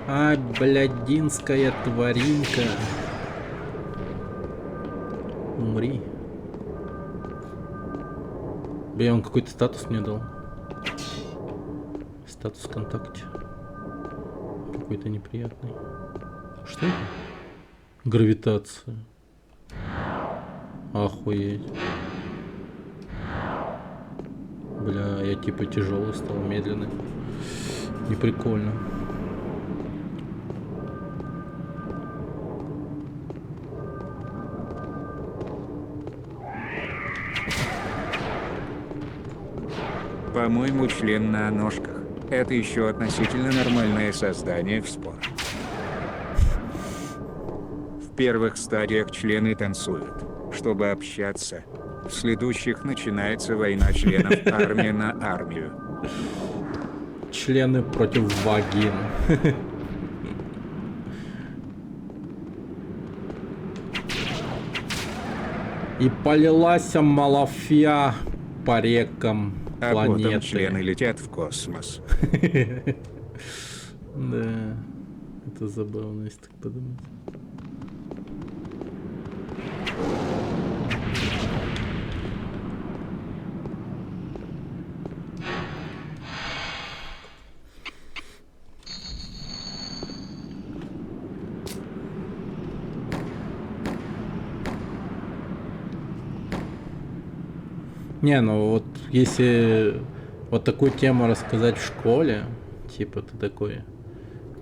А, блядинская тваринка. Умри. Бля, он какой-то статус мне дал. Статус ВКонтакте. Какой-то неприятный. Что это? Гравитация. Охуеть. Бля, я типа тяжелый стал, медленный. Неприкольно. По-моему, член на ножках – это еще относительно нормальное создание в спорах. В первых стадиях члены танцуют, чтобы общаться. В следующих начинается война членов армия на армию. Члены против вагин. И полилась малафья по рекам А планеты. потом члены летят в космос. Да, это забавно, если так подумать. Не, ну вот если вот такую тему рассказать в школе, типа ты такой,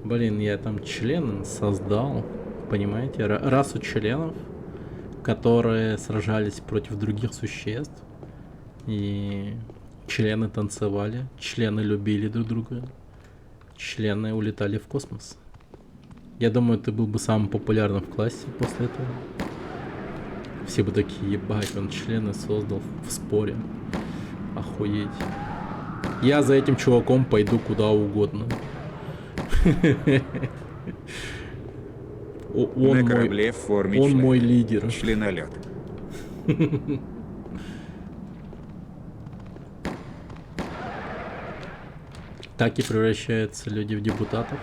блин, я там член создал, понимаете, расу членов, которые сражались против других существ, и члены танцевали, члены любили друг друга, члены улетали в космос. Я думаю, ты был бы самым популярным в классе после этого. Все бы такие, ебать, он члены создал в споре. Охуеть. Я за этим чуваком пойду куда угодно. На корабле в форме он члена. мой лидер. Членолет. Так и превращаются люди в депутатов.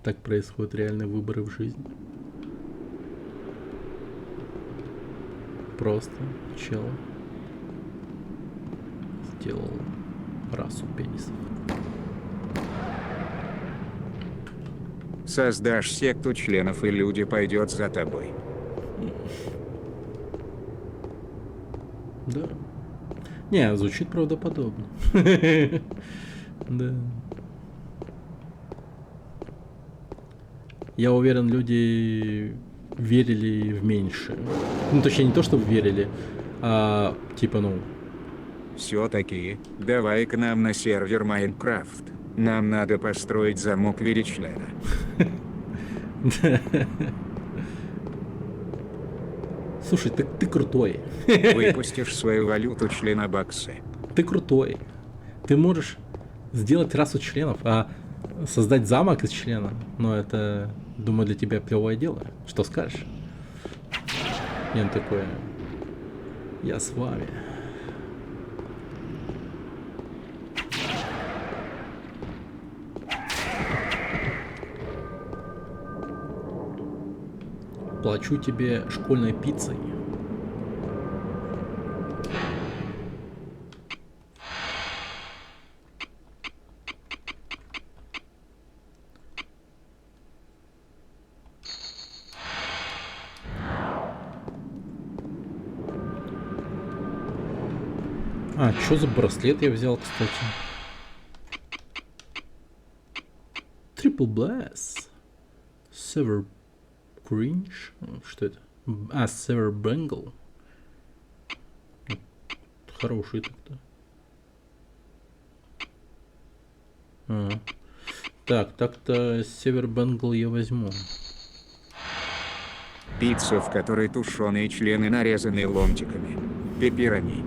Так происходят реальные выборы в жизни. Просто чел сделал расу пенисов. Создашь секту членов, и люди пойдет за тобой. Да. Не, звучит правдоподобно. Да. Я уверен, люди верили в меньшее. Ну, точнее, не то, чтобы верили, а типа, ну... Все-таки, давай к нам на сервер Майнкрафт. Нам надо построить замок в виде члена. Слушай, ты крутой. Выпустишь свою валюту члена баксы. Ты крутой. Ты можешь сделать расу членов, а создать замок из члена, ну это, думаю, для тебя плевое дело. Что скажешь? И он такой, я с вами. Плачу тебе школьной пиццей. А, что за браслет я взял, кстати? Triple Blast. Sever Cringe. Что это? А, Sever Bengal. Хороший так-то. Так, так-то Sever Bengal я возьму. Пицца, в которой тушеные члены нарезаны ломтиками. Пепперони.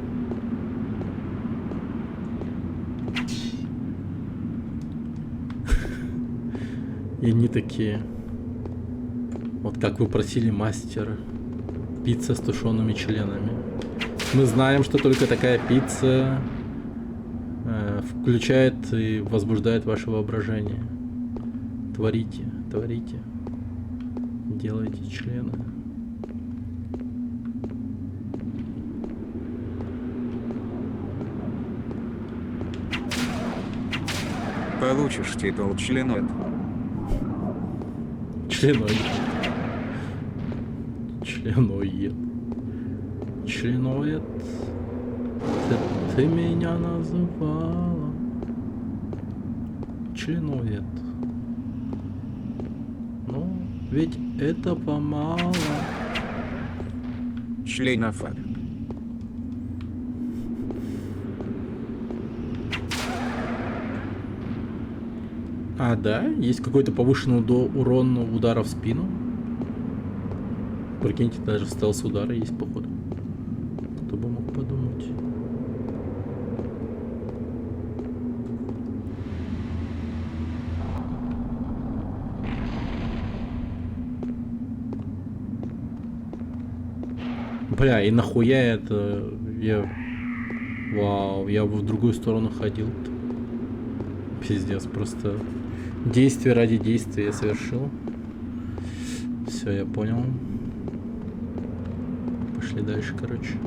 И они такие. Вот как вы просили, мастер. Пицца с тушеными членами. Мы знаем, что только такая пицца включает и возбуждает ваше воображение. Творите, творите. Делайте члены. Получишь титул членот. Членоед. Членоед. Членоед. Ты меня называла. Членоед. Ну, ведь этого мало. Членофаг. А, да? Есть какой-то повышенный урон удара в спину? Прикиньте, даже стелс-удары есть, походу. Кто бы мог подумать. Бля, и нахуя это... Вау, я в другую сторону ходил. Пиздец, просто... Действие ради действия я совершил. Все, я понял. Пошли дальше, короче.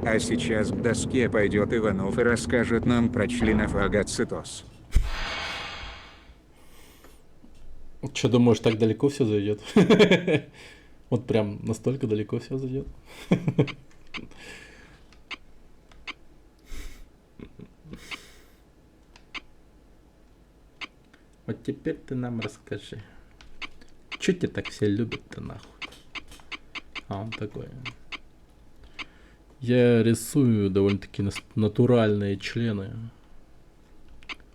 А сейчас к доске пойдет Иванов и расскажет нам про членофагоцитоз. Че, думаешь, так далеко все зайдет? Вот прям настолько далеко все зайдет. Вот теперь ты нам расскажи. Че тебя так все любят-то нахуй? А он такой. Я рисую довольно-таки натуральные члены.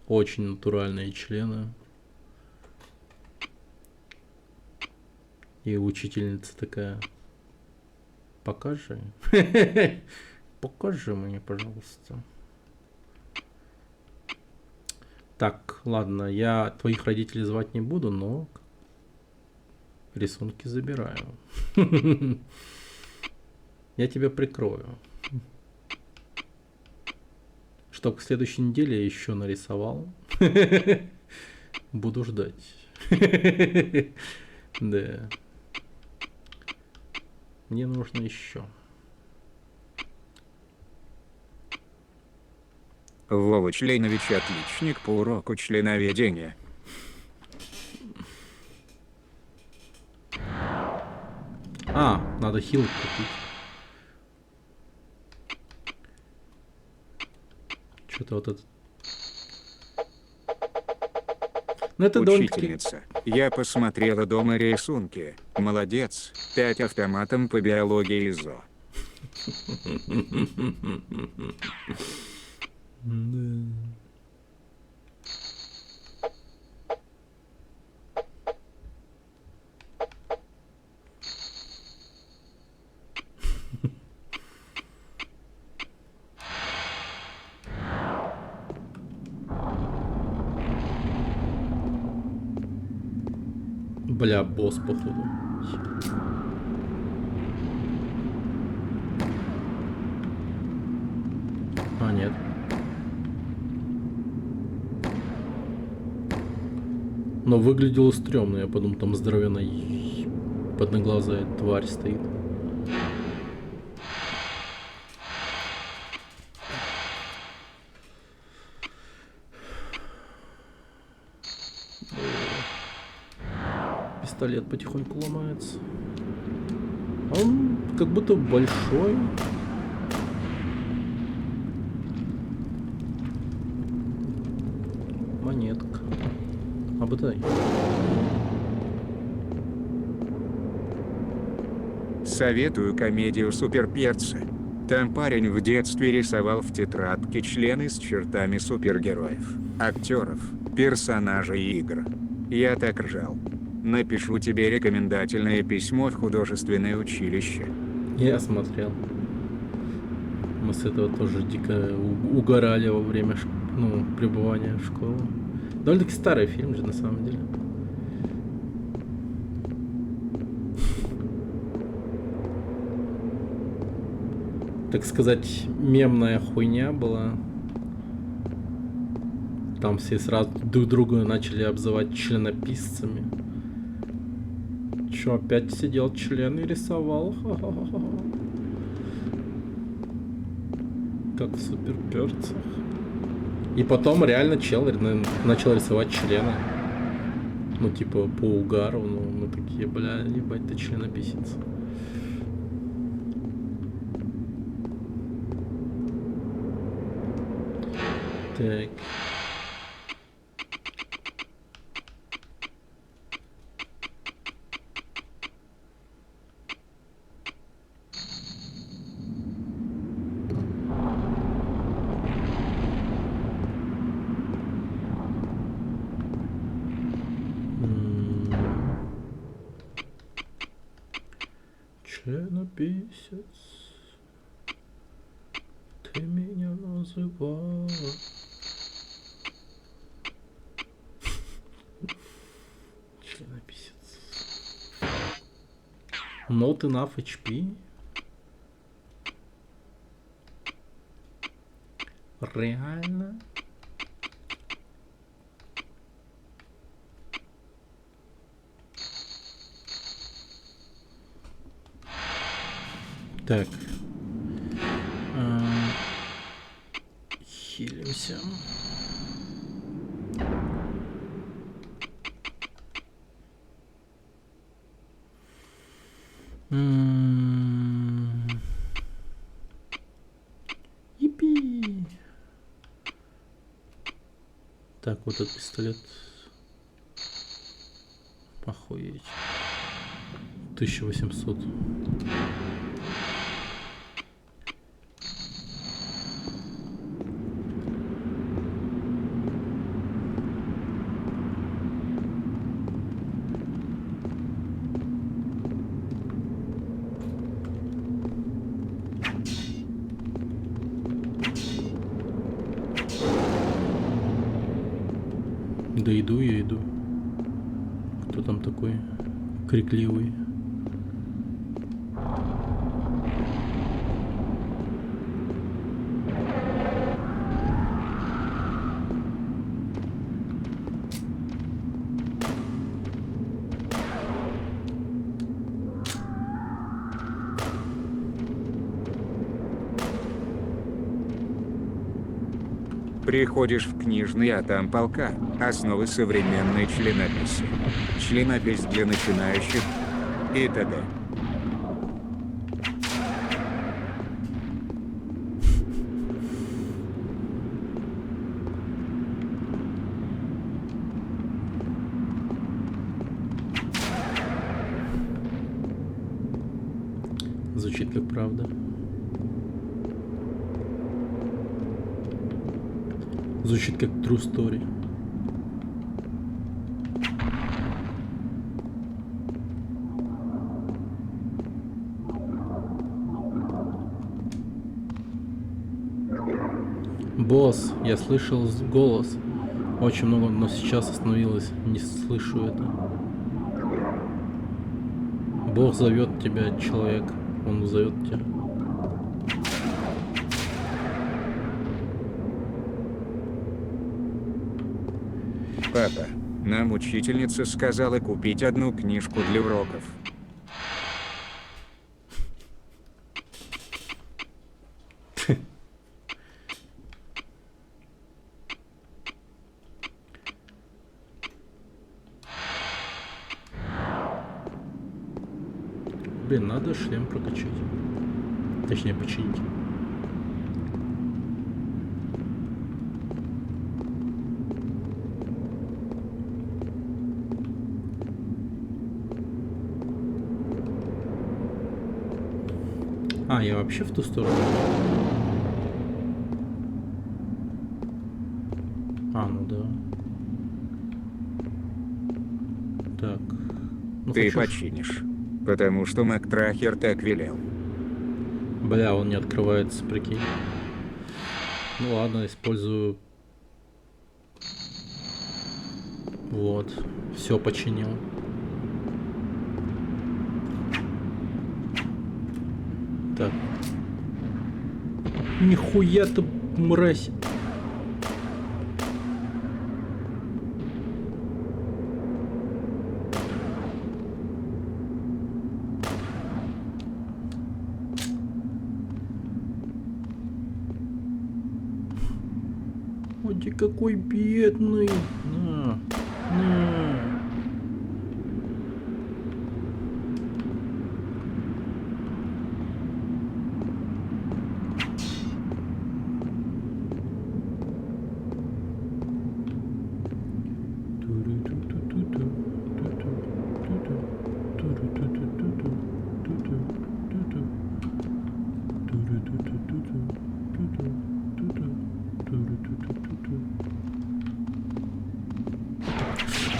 Очень натуральные члены. И учительница такая: покажи. Покажи мне, пожалуйста. Так, ладно, я твоих родителей звать не буду, но рисунки забираю. Я тебя прикрою. Чтоб к следующей неделе я еще нарисовал. Буду ждать. Да. Мне нужно еще. Вова Членович отличник по уроку членоведения. А, надо хил купить. Что-то вот это. Ну это довольно-таки... Учительница, я посмотрела дома рисунки. Молодец. 5 автоматом по биологии ИЗО. Бля, босс, походу. А, нет. Но выглядело стрёмно. Я подумал, там здоровенная подноглазая тварь стоит. Пистолет потихоньку ломается. Он как будто большой. Монетка. Обдай. Советую комедию «Суперперцы». Там парень в детстве рисовал в тетрадке члены с чертами супергероев, актеров, персонажей игр. Я так ржал. Напишу тебе рекомендательное письмо в художественное училище. Я смотрел. Мы с этого тоже дико угорали во время пребывания в школе. Довольно-таки старый фильм же на самом деле. Так сказать, мемная хуйня была. Там все сразу друг друга начали обзывать членописцами. Чё, опять сидел член и рисовал? Ха-ха-ха. Как в суперперцах. И потом реально чел начал рисовать члены. Ну, типа, по угару. Ну, мы такие, бля, ебать, ты членописец. Так. Членописец, ты меня называла. Членописец. Not enough HP. Реально? Так. Хилимся. Ипи. Так, вот этот пистолет. Охуеть. 1800. Да иду я, иду. Кто там такой крикливый? Приходишь в книжный, а там полка. Основы современной членописи. Членопись для начинающих и т.д. Звучит как правда. Звучит как true story. Босс, я слышал голос. Очень много, но сейчас остановилось. Не слышу это. Бог зовет тебя, человек. Он зовет тебя. Папа, нам учительница сказала купить одну книжку для уроков. Блин, надо шлем прокачать. Точнее, починить. А, я вообще в ту сторону. А, ну да. Так. Ну, Ты хочу починишь. Потому что Мактрахер так велел. Бля, он не открывается, прикинь. Ну ладно, использую. Вот. Все починил. Так. Нихуя ты, мразь. Ой, ты какой бедный. На.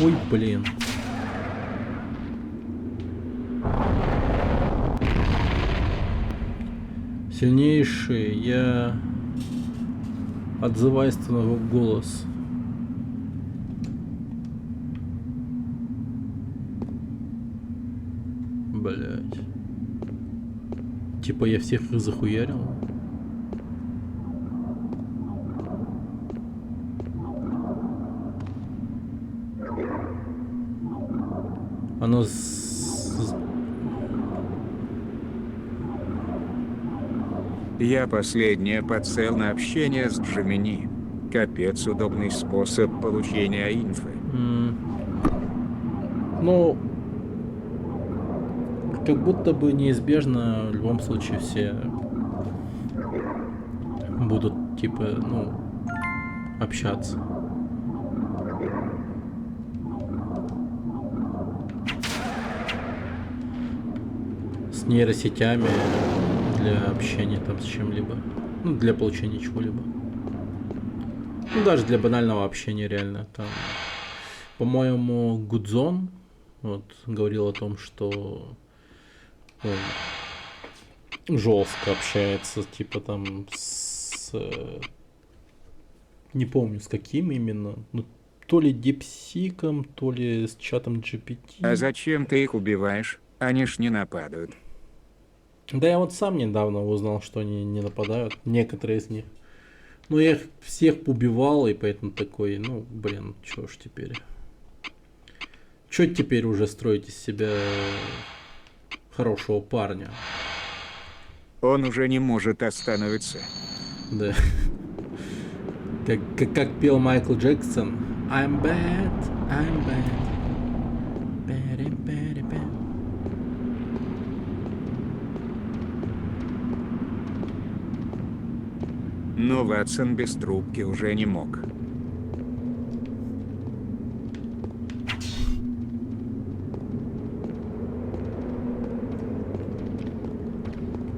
Ой, блин. Сильнейший, я отзываюсь на его голос. Блять. Типа я всех их захуярил. Оно Я последнее подсел на общение с Джемини. Капец удобный способ получения инфы. Ну, как будто бы неизбежно в любом случае все будут типа, ну, общаться. С нейросетями для общения там с чем-либо. Ну, для получения чего-либо. Ну, даже для банального общения реально. Там, по-моему, Гудзон вот говорил о том, что он жестко общается, типа там с... Не помню с каким именно. Ну, то ли дипсиком, то ли с чатом GPT. А зачем ты их убиваешь? Они ж не нападают. Да я вот сам недавно узнал, что они не нападают. Некоторые из них. Но я их всех убивал, и поэтому такой, ну, блин, чё ж теперь. Чё теперь уже строить из себя хорошего парня? Он уже не может остановиться. Да. Как пел Майкл Джексон. I'm bad, I'm bad. Bad, bad, bad. Но Ватсон без трубки уже не мог.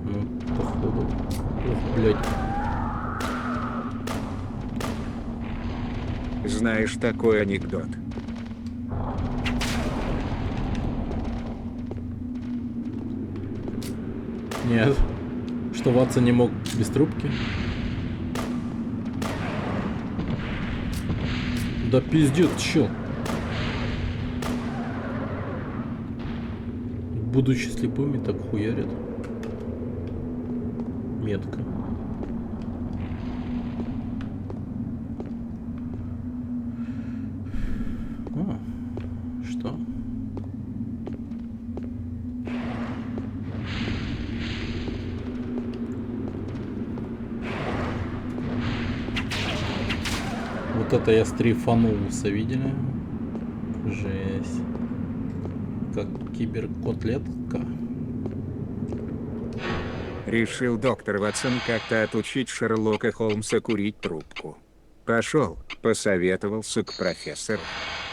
Ну, походу. Ох, блядь. Знаешь такой анекдот? Нет. Что Ватсон не мог без трубки? Да пиздец, чё? Будучи слепыми, так хуярят. Метко. А, что? Вот это я стрейфанулся, видели? Жесть. Как киберкотлетка. Решил доктор Ватсон как-то отучить Шерлока Холмса курить трубку. Пошел, посоветовался к профессору.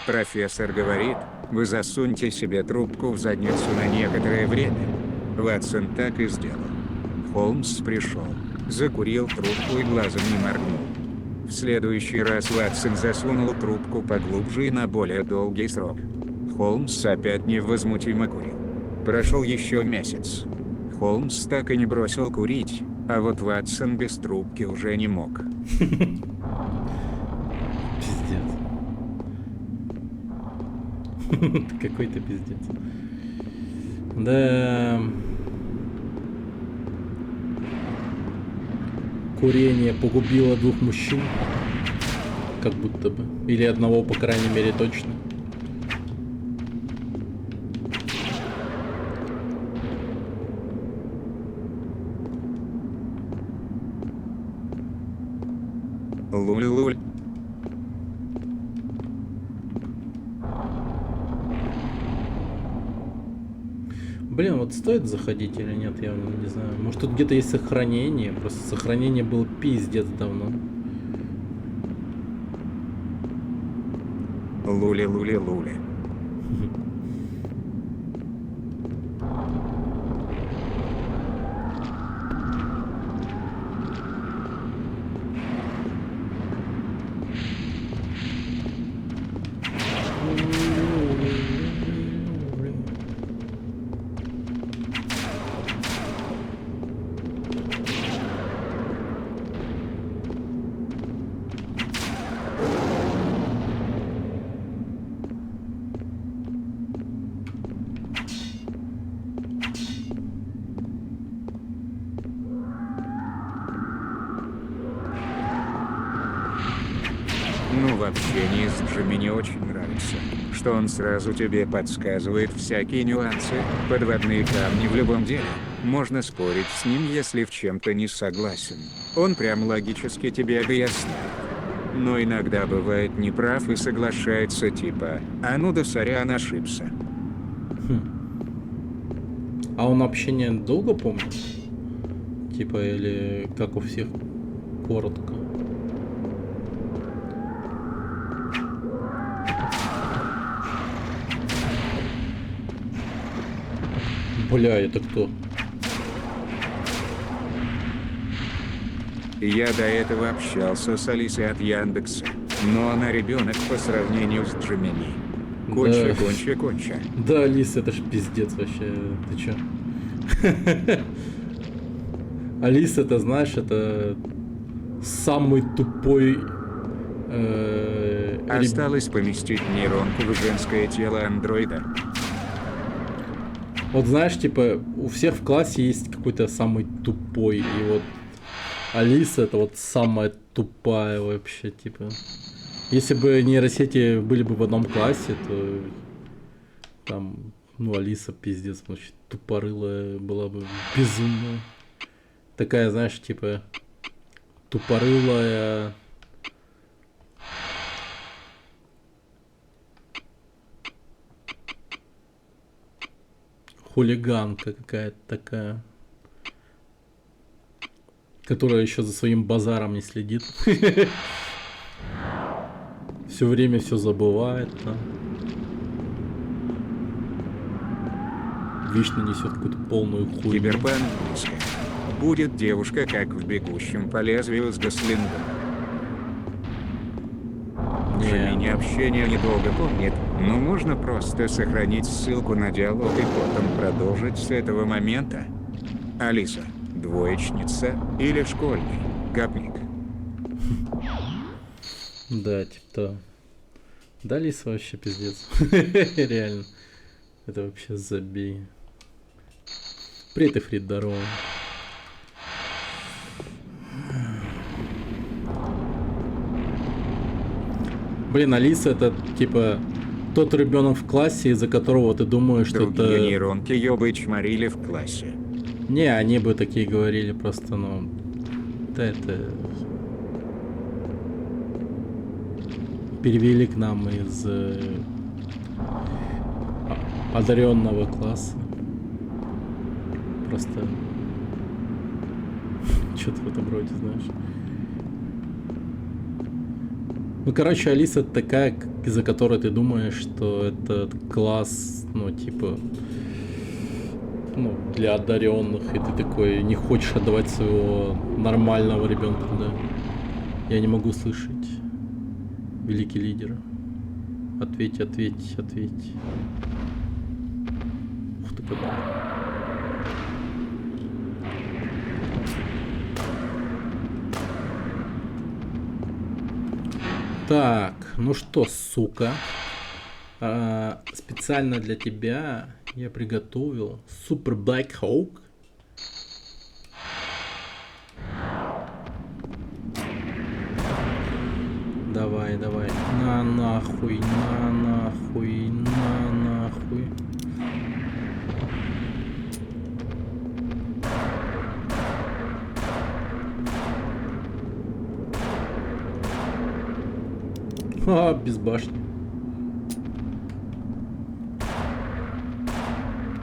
Профессор говорит, вы засуньте себе трубку в задницу на некоторое время. Ватсон так и сделал. Холмс пришел, закурил трубку и глазом не моргнул. В следующий раз Ватсон засунул трубку поглубже и на более долгий срок. Холмс опять невозмутимо курил. Прошел еще месяц. Холмс так и не бросил курить, а вот Ватсон без трубки уже не мог. Пиздец. Какой-то пиздец. Да. Курение погубило двух мужчин. Как будто бы. Или одного, по крайней мере, точно. Луль-луль. Блин, вот стоит заходить или нет, я не знаю. Может тут где-то есть сохранение. Просто сохранение было пиздец давно. Лули-лули-лули. Ну, в общении с Джимми не очень нравится, что он сразу тебе подсказывает всякие нюансы, подводные камни в любом деле. Можно спорить с ним, если в чем-то не согласен. Он прям логически тебе объясняет. Но иногда бывает неправ и соглашается типа «А ну да сорян, ошибся». А он общение долго помнит? Типа, или как у всех, коротко? Бля, это кто? Я до этого общался с Алисой от Яндекса, но она ребенок по сравнению с Джимини. Да. Конча. Да, Алис, это ж пиздец вообще. Ты чё? Алис, это, знаешь, это самый тупой... Осталось поместить нейронку в женское тело андроида. Вот знаешь, типа, у всех в классе есть какой-то самый тупой, и вот Алиса это вот самая тупая вообще, типа. Если бы нейросети были бы в одном классе, то там, ну, Алиса пиздец, вообще тупорылая была бы безумная. Такая, знаешь, типа, тупорылая... хулиганка какая-то такая, которая еще за своим базаром не следит. Все время все забывает там. Вечно несет какую-то полную хуйню. Киберпанк. Будет девушка, как в «Бегущем по лезвию» с Гослингом. Джимини общение недолго помнит, но можно просто сохранить ссылку на диалог и потом продолжить с этого момента. Алиса, двоечница или школьный гопник? Да, типа то. Да, Алиса вообще пиздец. Реально. Это вообще забей. Привет, Эфрит, здорово. Блин, Алиса это типа тот ребенок в классе, из-за которого ты думаешь, что Другие это... нейронки ёбы чморили в классе. Не, они бы такие говорили просто, ну... Да это... Перевели к нам из... одаренного класса. Просто... Что-то в этом роде, знаешь. Ну, короче, Алиса такая, из-за которой ты думаешь, что этот класс, ну, типа, ну, для одаренных, и ты такой не хочешь отдавать своего нормального ребенка, да? Я не могу слышать. Великий лидер. Ответь, ответь, ответь. Ух ты, какой. Так, ну что, сука, специально для тебя я приготовил Super Black Hawk. Давай, давай, на нахуй, на нахуй, на нахуй. Без башни.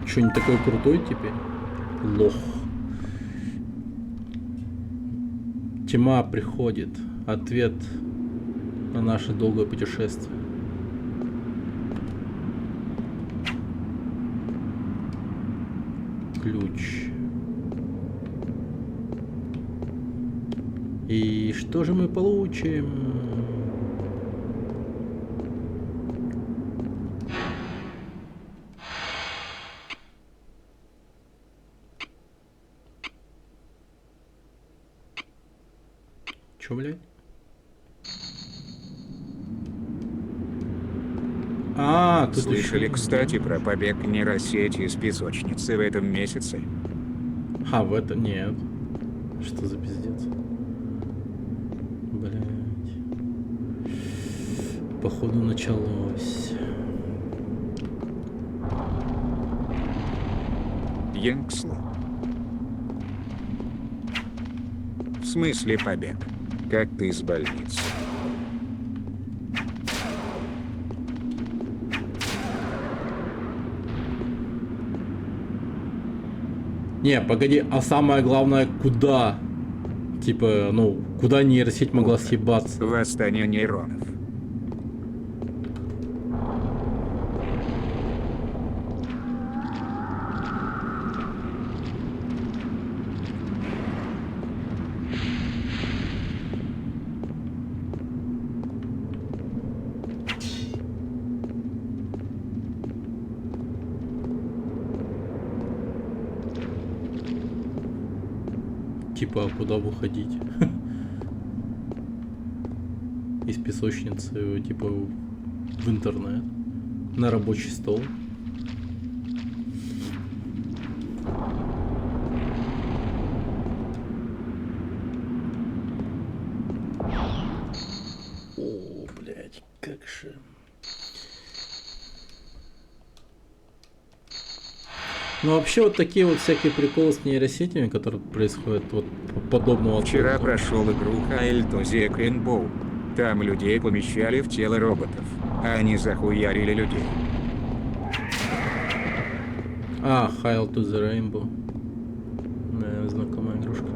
Чё, не такой крутой теперь? Лох. Тьма приходит. Ответ на наше долгое путешествие. Ключ. И что же мы получим? Чё, блядь? Тут Слышали, еще... кстати, про побег нейросети из песочницы в этом месяце? в это нет. Что за пиздец? Блядь. походу началось. Янксло. В смысле побег? Как ты из больницы? Не, погоди, а самое главное, куда? Типа, ну, куда нейросеть могла съебаться? Восстание нейронов. Типа, а куда выходить? Из песочницы, типа, в интернет. На рабочий стол. О, блядь, как же. Ну вообще вот такие вот всякие приколы с нейросетями, которые происходят вот подобного. Вчера прошел игру Хайлтози Кринбоу. Там людей помещали в тело роботов, а они захуярили людей. А, Hail to the Rainbow. Да, знакомая игрушка.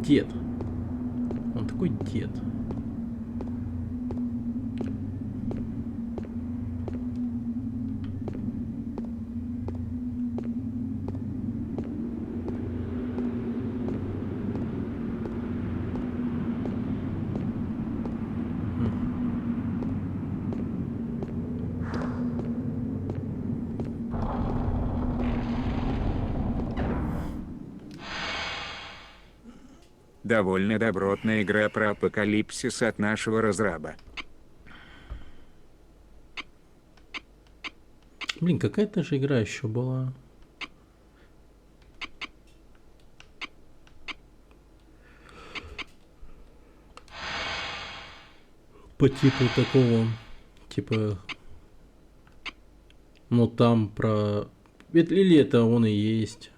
Дед. Он такой дед. Довольно добротная игра про апокалипсис от нашего разраба. Блин, какая-то же игра еще была. По типу такого, типа, ну там про, или это он и есть.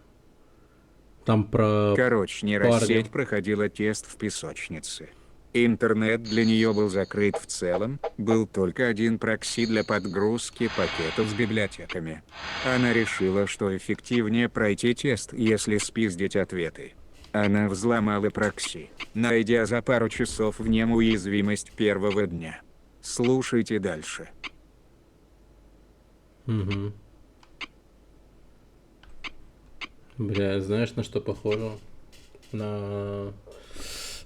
Там про Короче, нейросеть парня. проходила тест в песочнице. Интернет для нее был закрыт в целом, был только один прокси для подгрузки пакетов с библиотеками. Она решила, что эффективнее пройти тест, если спиздить ответы. Она взломала прокси, найдя за пару часов в нем уязвимость первого дня. Слушайте дальше. Угу. Бля, знаешь, на что похоже? На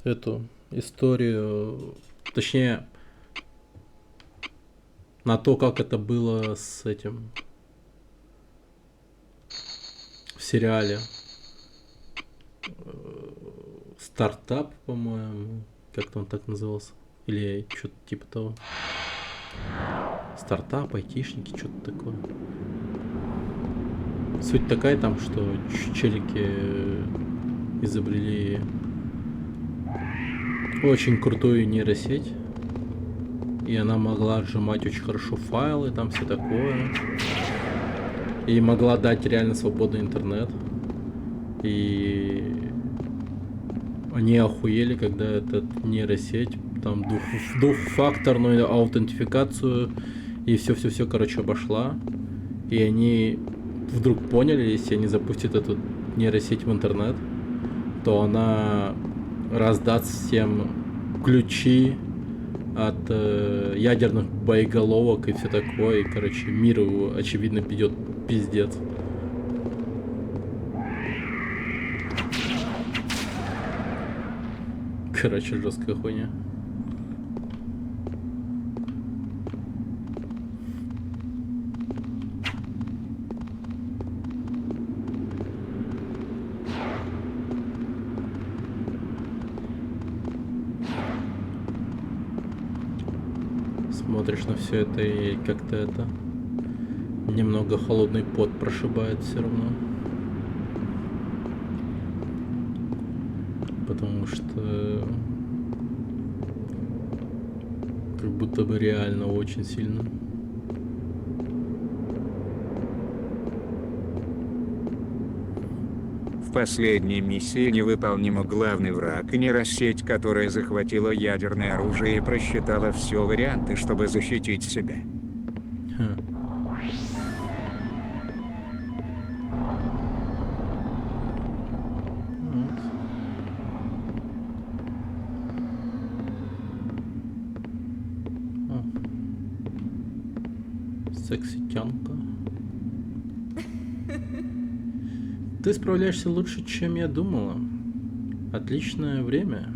эту историю, точнее, на то, как это было с этим в сериале Стартап, по-моему, как-то он так назывался, или что-то типа того. Стартап, айтишники, что-то такое. Суть такая там, что челики изобрели очень крутую нейросеть, и она могла отжимать очень хорошо файлы, там все такое, и могла дать реально свободный интернет. И они охуели, когда эта нейросеть там двухфакторную аутентификацию и все, короче, обошла. И они вдруг поняли, если они запустят эту нейросеть в интернет, то она раздаст всем ключи от ядерных боеголовок и все такое. И, короче, миру, очевидно, пойдет пиздец. Короче, жесткая хуйня. Смотришь на все это и как-то это немного холодный пот прошибает все равно. Потому что Как будто бы реально очень сильно. В последней миссии невыполнимо главный враг и нейросеть, которая захватила ядерное оружие и просчитала все варианты, чтобы защитить себя. Ха. Вот. О. Секси-тянка. Ты справляешься лучше, чем я думала. Отличное время.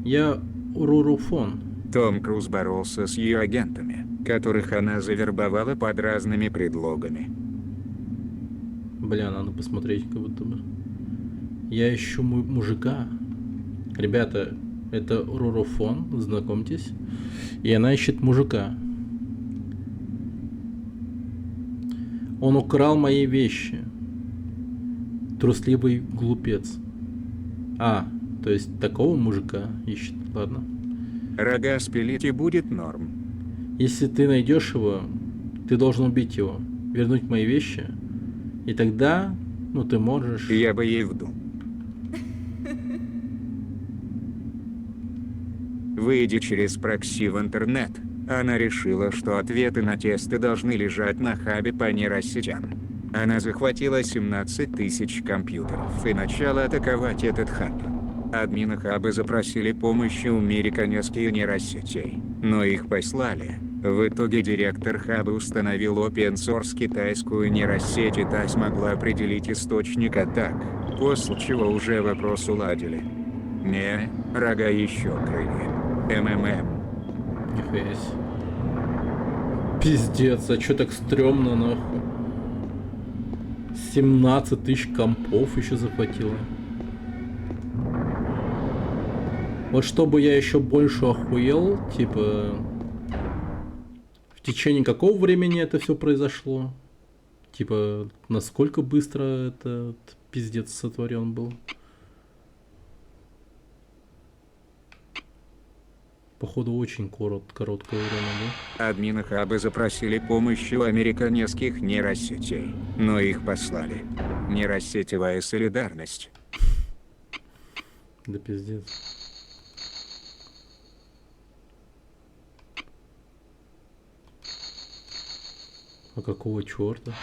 Я Уруруфон. Том Круз боролся с ее агентами, которых она завербовала под разными предлогами. Бля, надо посмотреть, как будто бы. Я ищу мужика. Ребята, это Уруруфон, знакомьтесь. И она ищет мужика. Он украл мои вещи. Трусливый глупец. А, то есть такого мужика ищет. Ладно. Рога спилить и будет норм. Если ты найдешь его, ты должен убить его, вернуть мои вещи, и тогда, ну, ты можешь... Я бы ей вду. Выйди через прокси в интернет. Она решила, что ответы на тесты должны лежать на хабе по нейросетям. Она захватила 17 тысяч компьютеров и начала атаковать этот хаб. Админы хаба запросили помощи у американских нейросетей, но их послали. В итоге директор хаба установил open source китайскую нейросеть, и та смогла определить источник атак, после чего уже вопрос уладили. Не, рога еще крылья. МММ. Нихуя себе. Пиздец, а чё так стрёмно, нахуй? 17 тысяч компов еще захватила. Вот чтобы я еще больше охуел, типа... В течение какого времени это все произошло? Типа, насколько быстро этот пиздец сотворен был? Походу, очень короткое время, да? Админы хаба запросили помощи у американских нейросетей, но их послали. Нейросетевая солидарность. Да пиздец. А какого черта?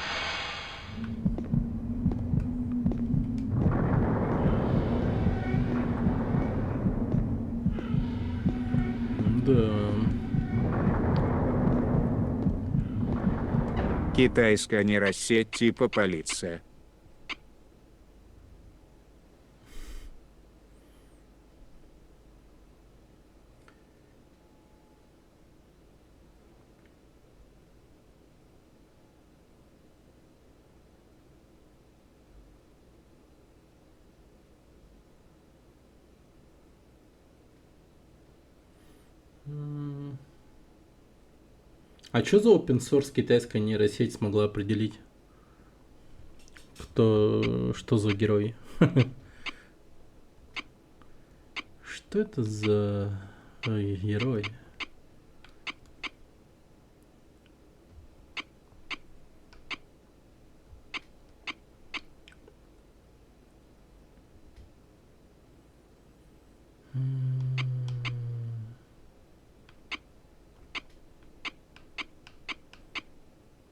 Да. Китайская нейросеть типа полиция. А что за open source китайская нейросеть смогла определить? Что за герой? Что это за герой?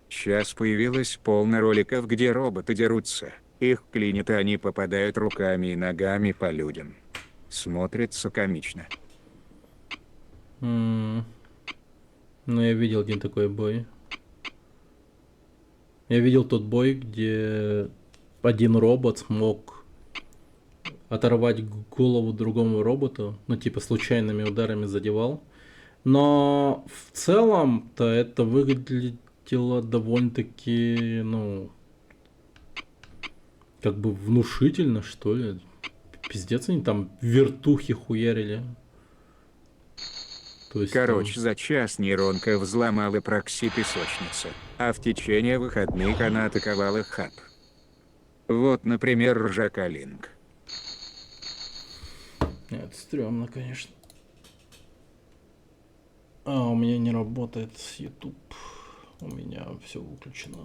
Сейчас появилась полно роликов, где роботы дерутся. Их клинит, и они попадают руками и ногами по людям. Смотрится комично. Ну, я видел один такой бой. Я видел тот бой, где один робот смог оторвать голову другому роботу, ну, типа, случайными ударами задевал. Но в целом-то это выглядело довольно-таки, ну, как бы внушительно, что ли. Пиздец, они там вертухи хуярили. То есть, Короче, за час нейронка взломала прокси песочницы, а в течение выходных она атаковала хаб. Вот, например, Жакалинг. Это стрёмно, конечно. А, у меня не работает YouTube. У меня все выключено.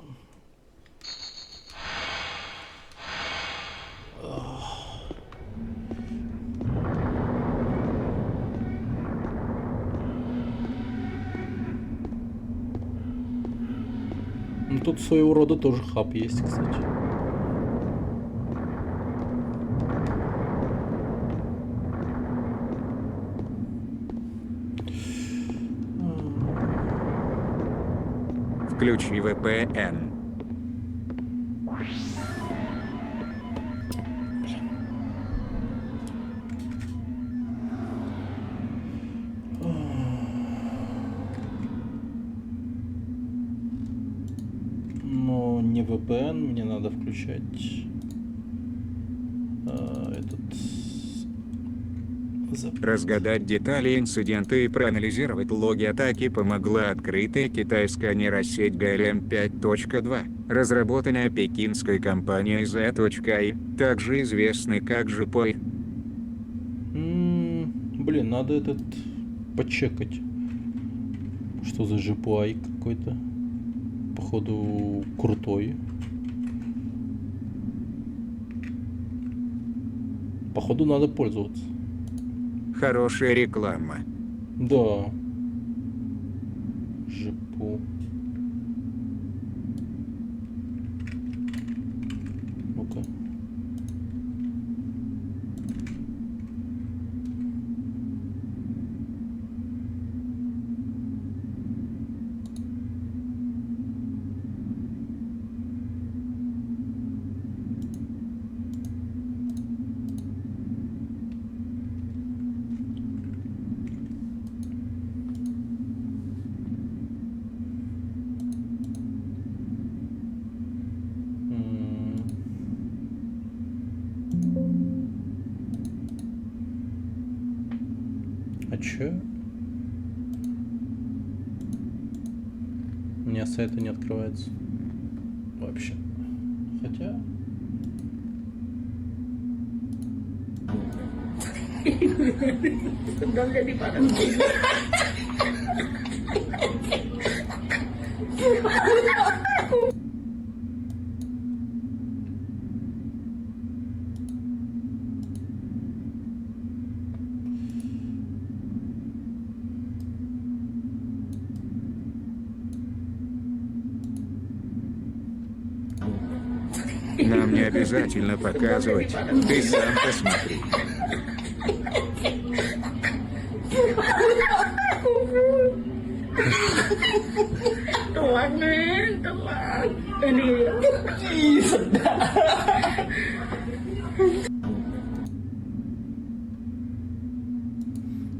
Ну, тут своего рода тоже хаб есть, кстати. Включи VPN. Но не VPN, мне надо включать этот Разгадать детали инцидента и проанализировать логи атаки помогла открытая китайская нейросеть GLM 5.2, разработанная пекинской компанией Z.ai, также известной как JPOI. Блин, надо этот почекать. Что за GPI какой-то? Походу крутой. Походу надо пользоваться. Хорошая реклама. Да. ЖПУ. Ну-ка. А чё? У меня сайта не открывается. Вообще. Хотя... Нам не обязательно показывать, ты сам посмотри.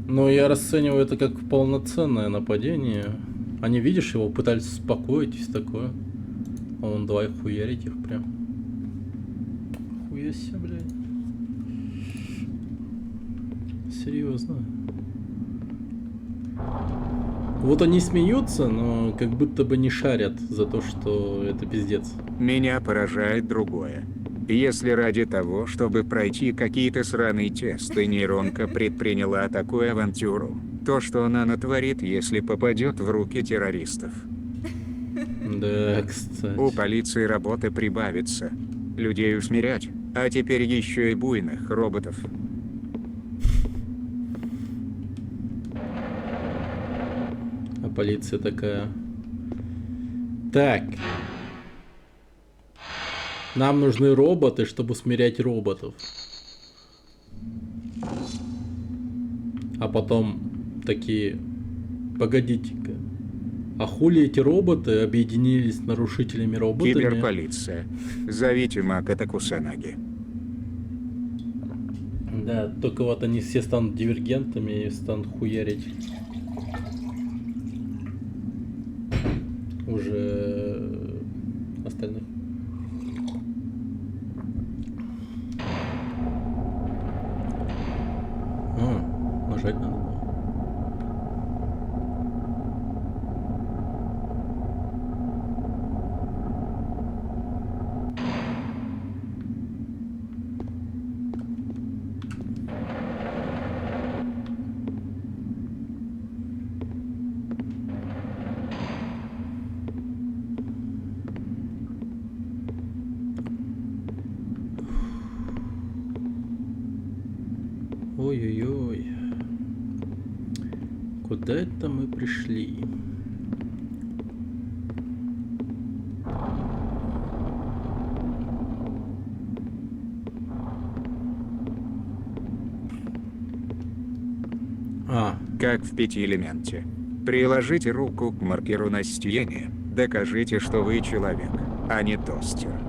Но я расцениваю это как полноценное нападение. Они, видишь, его пытались успокоить и все такое. А он давай хуярить их прям. Хуя себе, блядь. Серьезно. Вот они смеются, но как будто бы не шарят за то, что это пиздец. Меня поражает другое. Если ради того, чтобы пройти какие-то сраные тесты, нейронка предприняла такую авантюру, то что она натворит, если попадет в руки террористов? Да, кстати. У полиции работы прибавится. Людей усмирять, а теперь еще и буйных роботов. А полиция такая... Так. Нам нужны роботы, чтобы усмирять роботов. А потом такие... Погодите-ка. А хули эти роботы объединились с нарушителями роботами? Киберполиция. Зовите Маката Кусанаги. Да, только вот они все станут дивергентами и станут хуярить. Уже остальных. Нажать надо было. Ой-ой-ой. Куда это мы пришли? Как в пятиэлементе. Приложите руку к маркеру на стене. Докажите, что вы человек, а не тостер.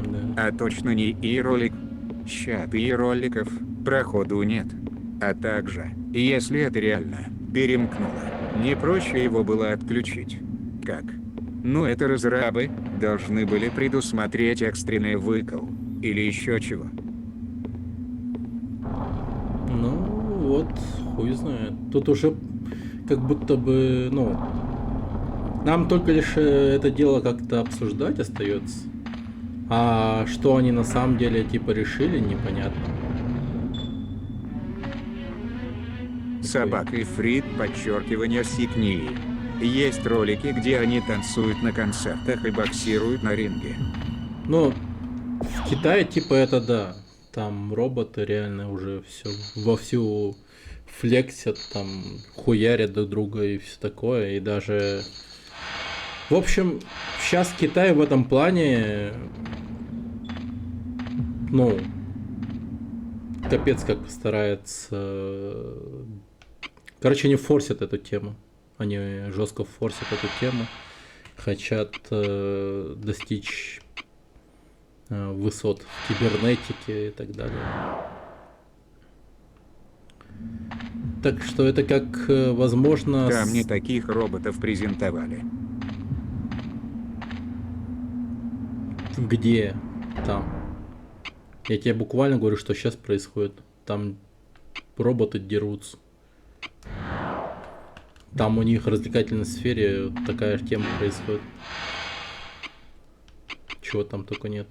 Да. А точно не и-ролик. Ща и-роликов, проходу нет. А также, если это реально, перемкнуло, не проще его было отключить? Как? Ну это разрабы должны были предусмотреть экстренный выкол. Или еще чего. Ну вот, хуй знает. Тут уже как будто бы, ну, нам только лишь это дело как-то обсуждать остается. А что они на самом деле типа решили, непонятно. Собака и Фрид, подчеркивание сикнии. Есть ролики, где они танцуют на концертах и боксируют на ринге. Ну, в Китае типа это да. Там роботы реально уже все вовсю флексят, там хуярят друг друга и все такое. И даже... В общем, сейчас Китай в этом плане, ну, капец как старается. Короче, они форсят эту тему. Они жестко форсят эту тему. Хотят достичь высот в кибернетике и так далее. Так что это как возможно... Там не таких роботов презентовали. Где? Там. Я тебе буквально говорю, что сейчас происходит. Там роботы дерутся. Там у них в развлекательной сфере такая тема происходит. Чего там только нет.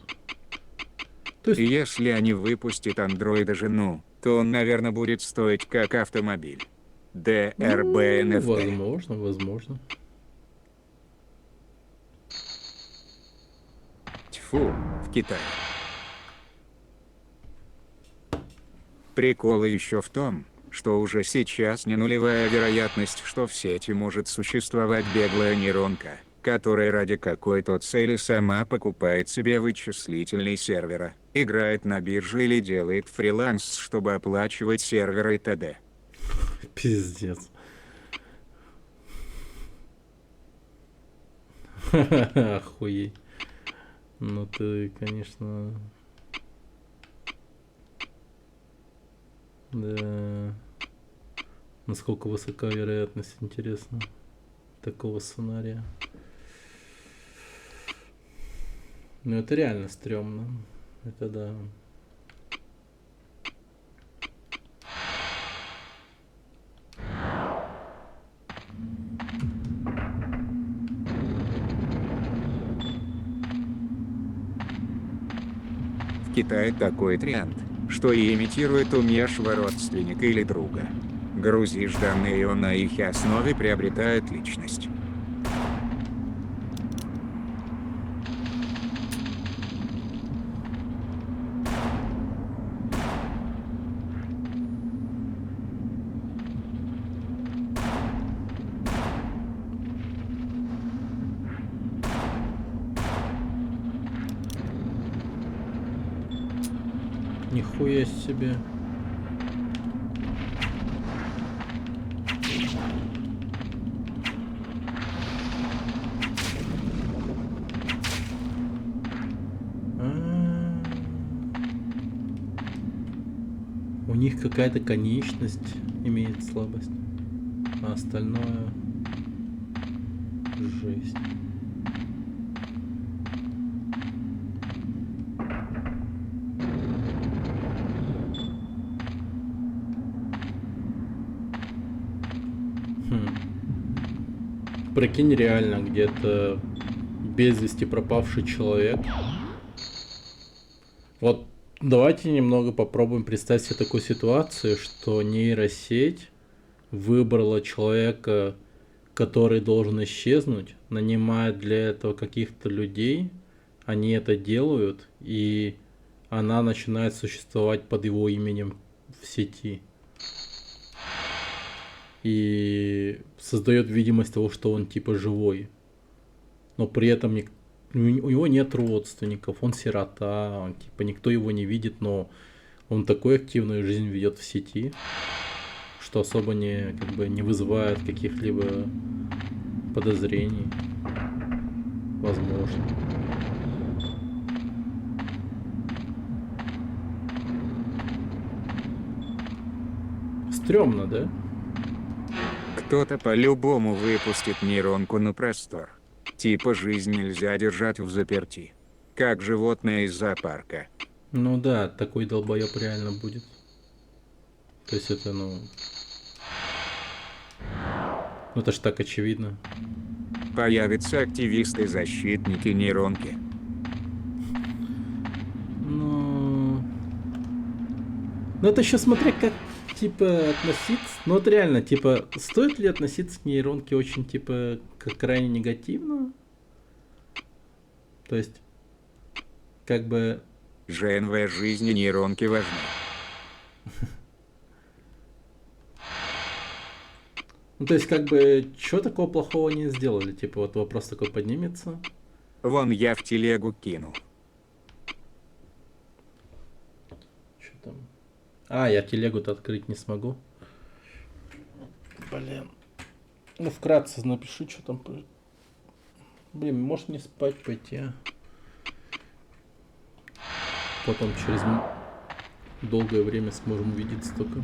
То есть... Если они выпустят андроида жену, то он, наверное, будет стоить как автомобиль. ДРБНФТ. Возможно, возможно. Тьфу, в Китае. Прикол еще в том, что уже сейчас не нулевая вероятность, что в сети может существовать беглая нейронка, которая ради какой-то цели сама покупает себе вычислительный сервера, играет на бирже или делает фриланс, чтобы оплачивать серверы и т.д. Пиздец. Охуеть. Ну ты, конечно... Да. Насколько высока вероятность, интересно, такого сценария. Ну это реально стрёмно. Это да. В Китае такой тренд, что и имитирует умершего родственника или друга. Грузишь данные, и он на их основе приобретает личность. Нихуя себе. У них какая-то конечность имеет слабость, а остальное жесть. Прикинь, реально где-то без вести пропавший человек. Вот давайте немного попробуем представить себе такую ситуацию, что нейросеть выбрала человека, который должен исчезнуть, нанимает для этого каких-то людей, они это делают, и она начинает существовать под его именем в сети. И создает видимость того, что он типа живой. Но при этом у него нет родственников, он сирота, он, типа никто его не видит, но он такую активную жизнь ведет в сети, что особо не вызывает каких-либо подозрений. Возможно. Стрёмно, да? Кто-то по-любому выпустит нейронку на простор. Типа жизнь нельзя держать в заперти. Как животное из зоопарка. Ну да, такой долбоёб реально будет. То есть это, ну это ж так очевидно. Появятся активисты-защитники нейронки. Ну это еще смотря как, типа, относиться. Ну вот реально, типа, стоит ли относиться к нейронке очень, типа, как крайне негативно? То есть, как бы... ЖНВ жизни нейронки важны. Ну, то есть, как бы, чего такого плохого не сделали? Типа, вот вопрос такой поднимется. Вон я в телегу кинул. Что там? А, я телегу-то открыть не смогу. Блин. Ну, вкратце напишу, что там. Блин, может не спать пойти, а? Потом через долгое время сможем увидеться только.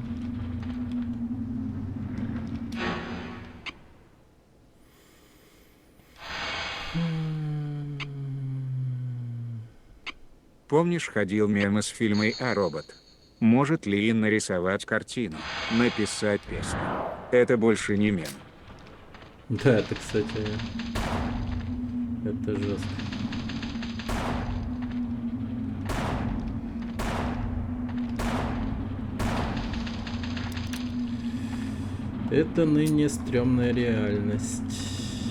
Помнишь, ходил мем из фильма «А робот»? Может ли Ин нарисовать картину, написать песню? Это больше не мем. Да, это, кстати, это жестко. Это ныне стрёмная реальность.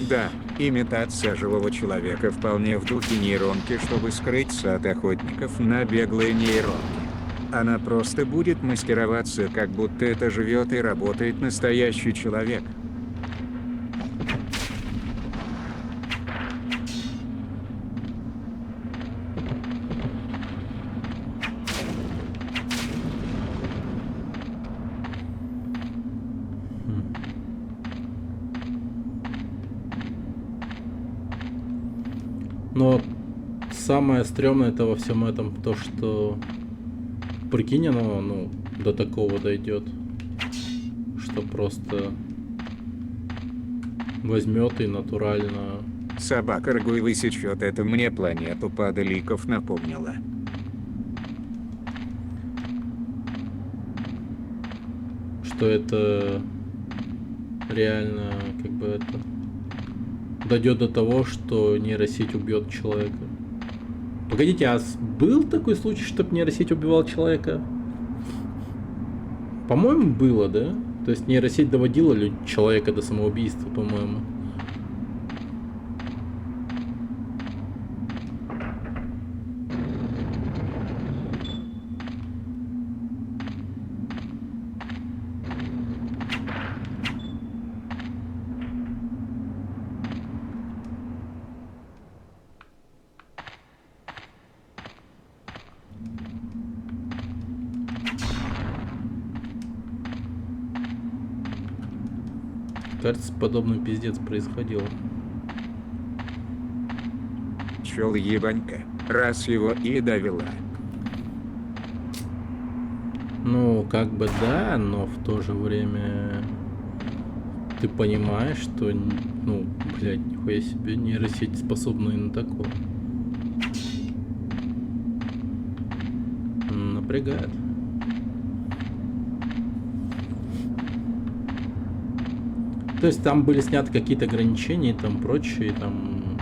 Да, имитация живого человека вполне в духе нейронки, чтобы скрыться от охотников на беглые нейронки. Она просто будет маскироваться, как будто это живет и работает настоящий человек. Но самое стрёмное это во всем этом то, что прикинь, оно, ну, до такого дойдет, что просто возьмет и натурально. Собака Ргуй высечет, это мне планету падаликов напомнила. Что это реально, как бы это дойдет до того, что нейросеть убьет человека. Погодите, а был такой случай, чтобы нейросеть убивал человека? По-моему, было, да? То есть нейросеть доводила человека до самоубийства, по-моему. Кажется, подобный пиздец происходил. Чел ебанька, раз его и довела. Ну, как бы да, но в то же время ты понимаешь, что, ну, блядь, нихуя себе, нейросеть способна и на такое. Напрягает. То есть там были сняты какие-то ограничения и там прочее, там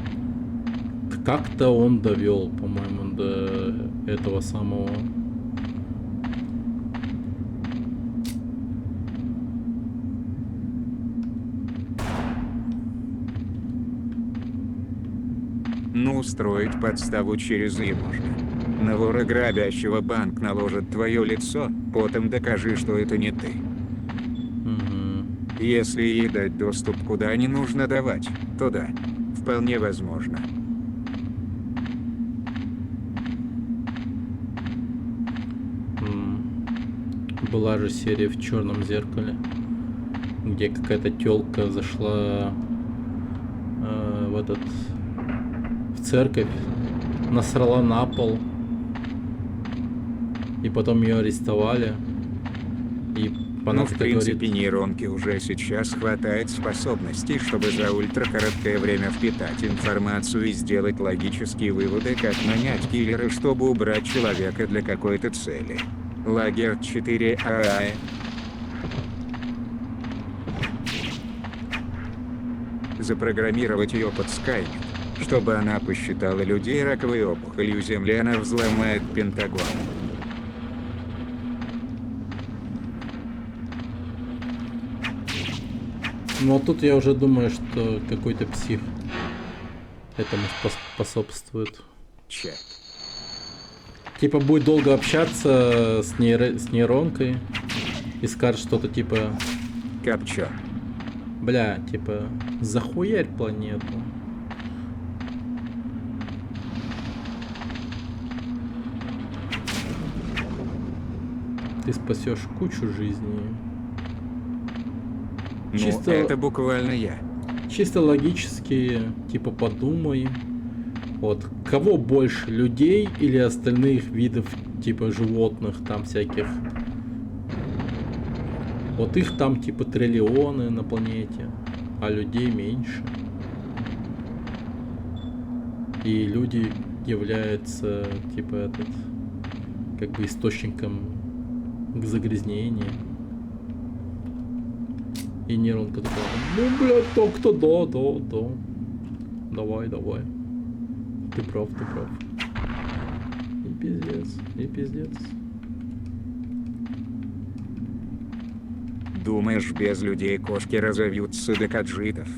как-то он довел, по-моему, до этого самого. Ну, устроить подставу через И можно. На вора, грабящего банк, наложат твое лицо, потом докажи, что это не ты. Если ей дать доступ куда не нужно давать, то да, вполне возможно. Была же серия в «Черном зеркале», где какая-то тёлка зашла в церковь, насрала на пол, и потом ее арестовали. И она Ну, в такая принципе, говорит: нейронки уже сейчас хватает способностей, чтобы за ультракороткое время впитать информацию и сделать логические выводы, как нанять киллера, чтобы убрать человека для какой-то цели. Лагерь 4А. Запрограммировать ее под Скайнет, чтобы она посчитала людей раковой опухолью Земли, она взломает Пентагон. Ну а тут я уже думаю, что какой-то псих этому способствует. Чат. Типа будет долго общаться с нейронкой и скажет что-то типа: Капча. бля, типа, захуярь планету. Ты спасешь кучу жизней. Ну, Чисто- это буквально я. Чисто логически, типа, подумай, вот, кого больше, людей или остальных видов, типа, животных, там всяких. Вот их там, типа, триллионы на планете, а людей меньше. И люди являются, типа, как бы источником к загрязнению. И нейронка такая: ну, блядь, так-то да. Давай. Ты прав. И пиздец. Думаешь, без людей кошки разовьются до каджитов?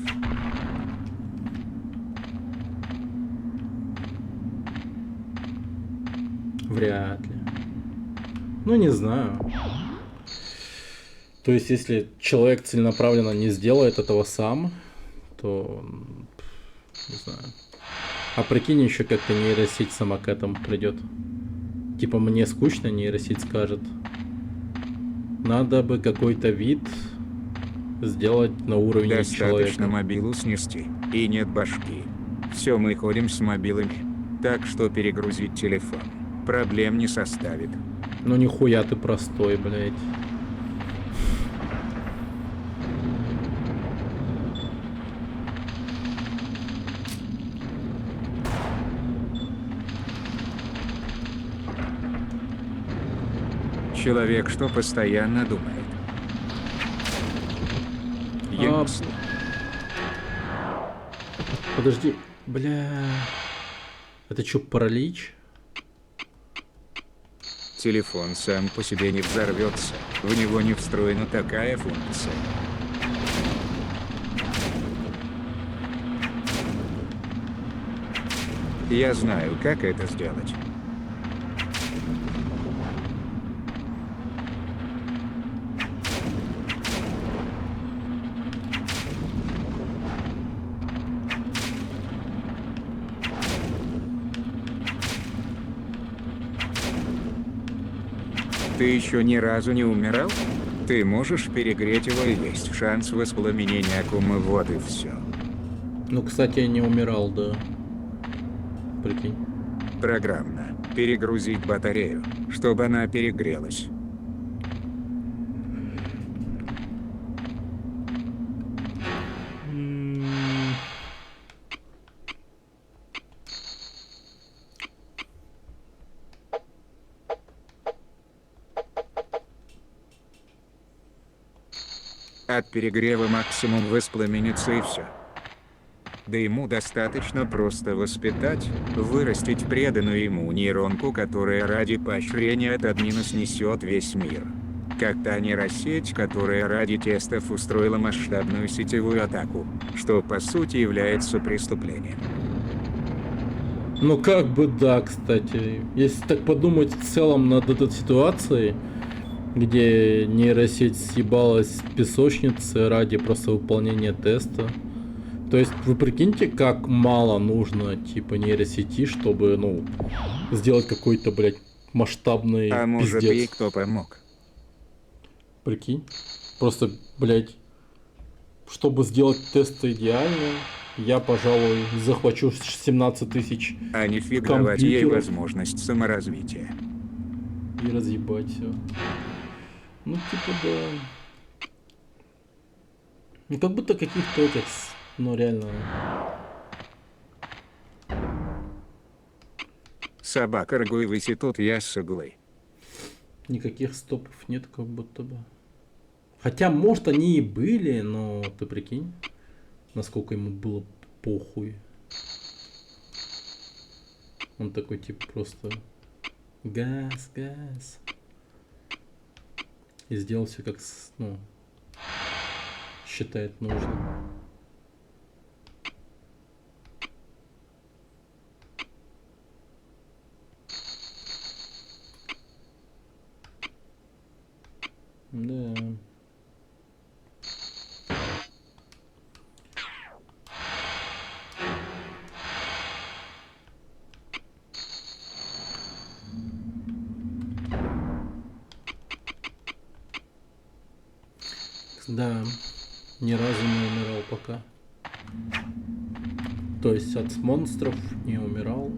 Вряд ли. Ну, не знаю. То есть, если человек целенаправленно не сделает этого сам, то не знаю. А прикинь, еще как-то нейросеть сама к этому придет. Типа, мне скучно, нейросеть скажет: надо бы какой-то вид сделать на уровне Достаточно человека. мобилу снести, и нет башки. Все, мы ходим с мобилами. Так что перегрузить телефон проблем не составит. Ну нихуя ты простой, блядь. Человек, что постоянно думает. Ясно. Подожди, бля. Это что, паралич? Телефон сам по себе не взорвется, в него не встроена такая функция. Я знаю, как это сделать. Ты еще ни разу не умирал? Ты можешь перегреть его, и есть шанс воспламенения акумы, вот и все. Ну, кстати, я не умирал, да. Прикинь. Программно. Перегрузить батарею, чтобы она перегрелась. От перегрева максимум воспламенится и все. Да ему достаточно просто воспитать, вырастить преданную ему нейронку, которая ради поощрения от админа снесет весь мир. Как та нейросеть, которая ради тестов устроила масштабную сетевую атаку, что по сути является преступлением. Ну как бы да, кстати. Если так подумать в целом над этой ситуацией, где нейросеть съебалась с песочницы ради просто выполнения теста. То есть вы прикиньте, как мало нужно типа нейросети, чтобы, ну, сделать какой-то, блядь, масштабный А может пиздец. ей кто помог? Прикинь. Просто, блядь, чтобы сделать тесты идеально, я, пожалуй, захвачу 17 тысяч А не фиг давать ей компьютеров возможность саморазвития. и разъебать все. Ну, типа, да. Ну, как будто каких-то этих, ну, реально... Собака рогой висит тут я с иглой. Никаких стопов нет, как будто бы. Хотя, может, они и были, но ты прикинь, насколько ему было похуй. Он такой, типа, просто газ, газ. И сделал все как, ну, считает нужным. Да. Да, ни разу не умирал пока. То есть от монстров не умирал.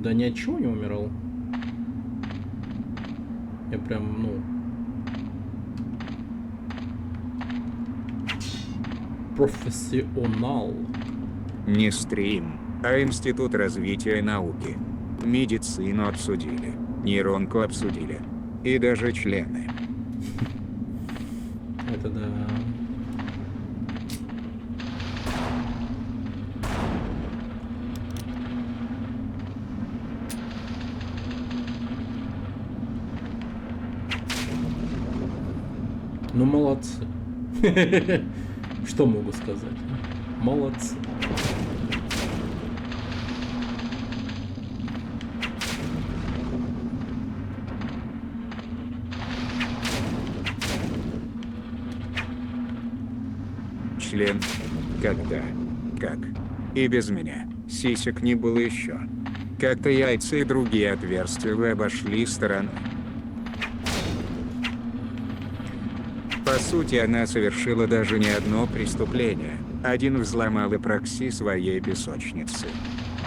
Да ни от чего не умирал. Я прям, ну... профессионал. Не стрим, а Институт развития науки. Медицину обсудили, нейронку обсудили. И даже члены. Это да. Ну, молодцы. Что могу сказать? Молодцы. Член? Когда? Как? И без меня. Сисек не было еще. Как-то яйца и другие отверстия вы обошли стороной. По сути, она совершила даже не одно преступление. Один взломал и прокси своей песочницы.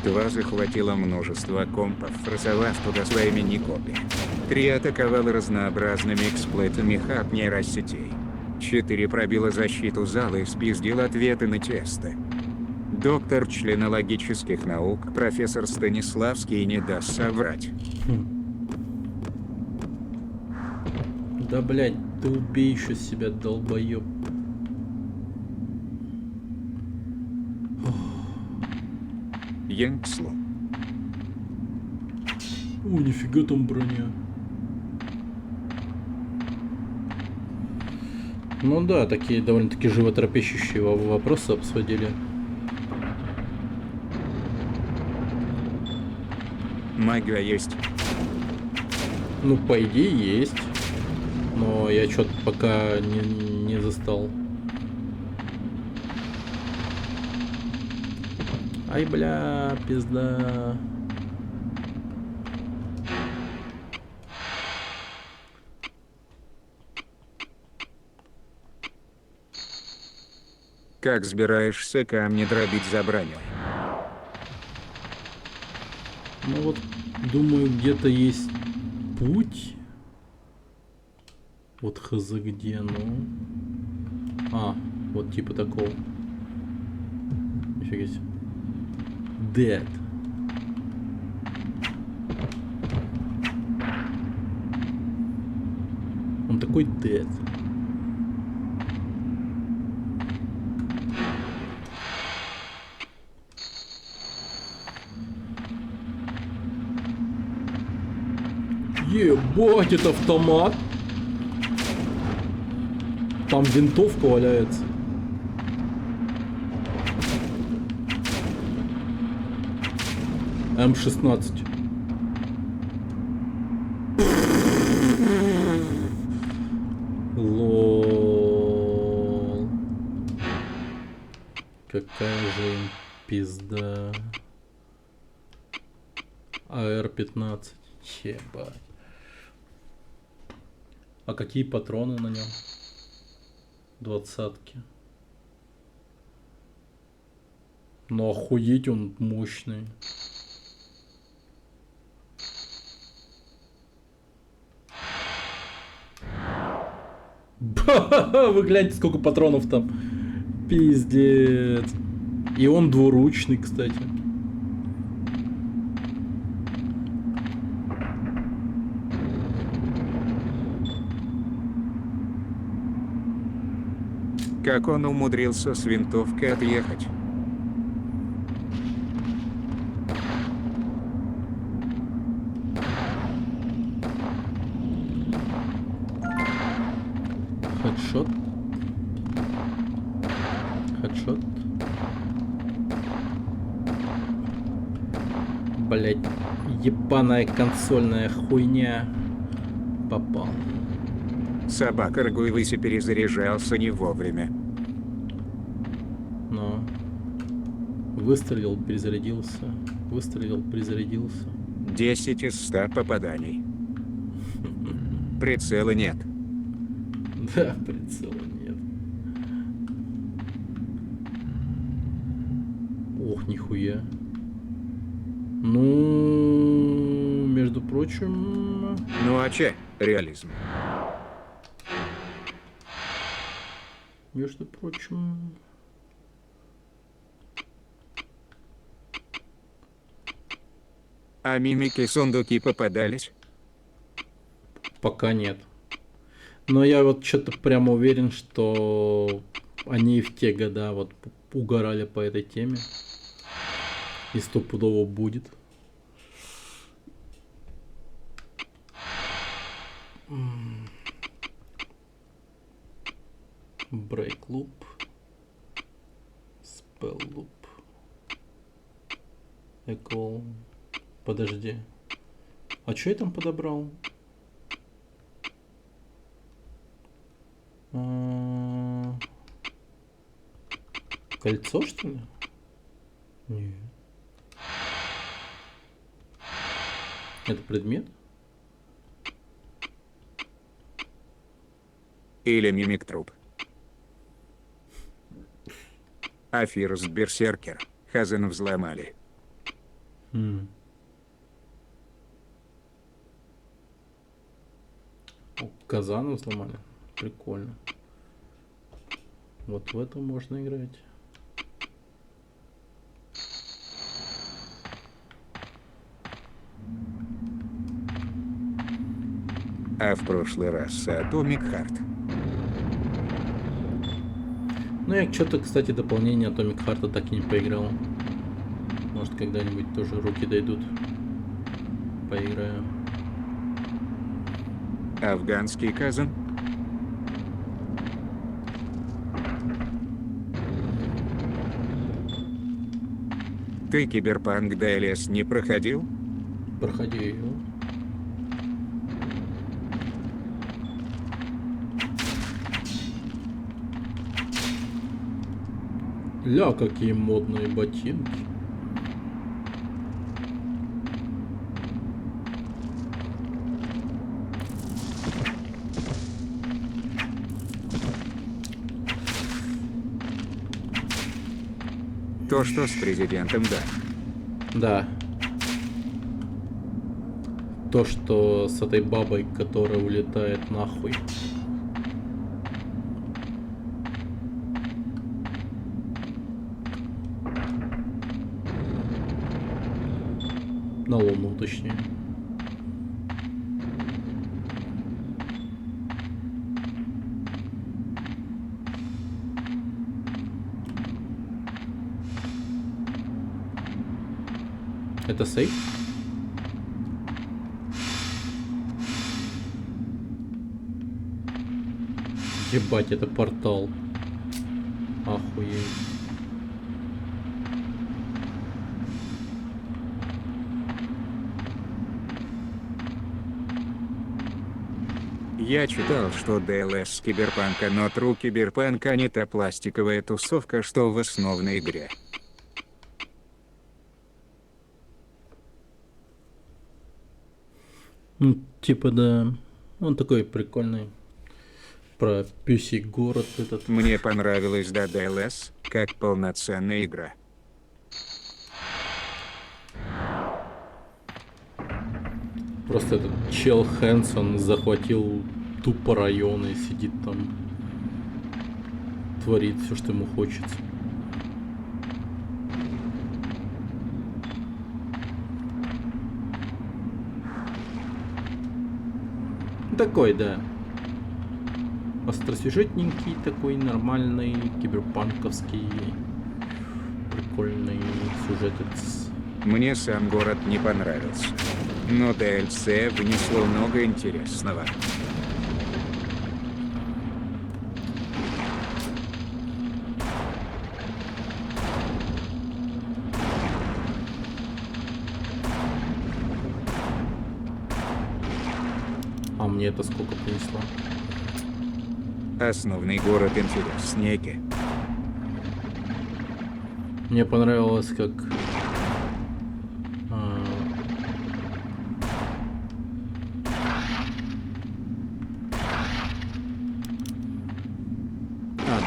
2 захватила множество компов, форсовав туда свои мини-копии. 3 атаковала разнообразными эксплойтами хак нейросетей. 4 пробила защиту зала и спиздила ответы на тесты. Доктор членологических наук, профессор Станиславский, не даст соврать. Да, блядь, ты убей еще себя, долбоеб. Янкслу. О, нифига там броня. Ну да, такие довольно-таки животрепещущие вопросы обсудили. Магия есть. Ну, по идее, есть. Но я что-то пока не застал. Ай, бля, пизда. Как собираешься камни дробить за броню? Ну вот, думаю, где-то есть путь. Вот хз где, ну. А, вот типа такого. Нифига себе. Dead. Он такой dead. Ебать, это автомат. Там винтовка валяется. М16. Лол. Какая же им пизда. АР-15. Ебать. А какие патроны на нем? 20-ки. Ну охуеть, он мощный. Вы гляньте, сколько патронов там. Пиздец. И он двуручный, кстати. Как он умудрился с винтовкой отъехать? Хедшот. Хедшот. Блять, ебаная консольная хуйня. Попал. Собака Рагуевыси перезаряжался не вовремя. Но выстрелил, перезарядился. Выстрелил, перезарядился. 10 из 100 попаданий. Прицела нет. Да, прицела нет. Ох, нихуя. Ну, между прочим... Ну а че? Реализм. Между прочим... А мимики и сундуки попадались? Пока нет. Но я вот что-то прямо уверен, что они в те года вот угорали по этой теме. И стопудово будет. Брейк луп. Спел луп. Экол. Подожди. А что я там подобрал? Кольцо, что ли? Нет. Это предмет? Или мимик труп. Афирс Берсеркер. Хазен взломали. Казана взломали. Прикольно. Вот в это можно играть. А в прошлый раз Atomic Heart. Ну, я что-то, кстати, дополнение Atomic Heart так и не поиграл. Может, когда-нибудь тоже руки дойдут. Поиграю. Афганский Казан. Ты Киберпанк DLS не проходил? Проходи ее. Ля, какие модные ботинки. То, что с президентом, да. Да. То, что с этой бабой, которая улетает нахуй. На Луну, точнее. Это сейф? Ебать, это портал. Охуеть. Я читал, что DLS киберпанка, но True киберпанка не та пластиковая тусовка, что в основной игре. Ну, типа, да. Он такой прикольный. Про пёсий город этот. Мне понравилась DLS как полноценная игра. Просто этот чел Хэнсон захватил тупо район и сидит там. Творит все, что ему хочется. Такой, да. Остросюжетненький такой, нормальный, киберпанковский, прикольный сюжетец. Мне сам город не понравился. Но DLC внесло много интересного. А мне это сколько принесло? Основный город интереснее. Мне понравилось, как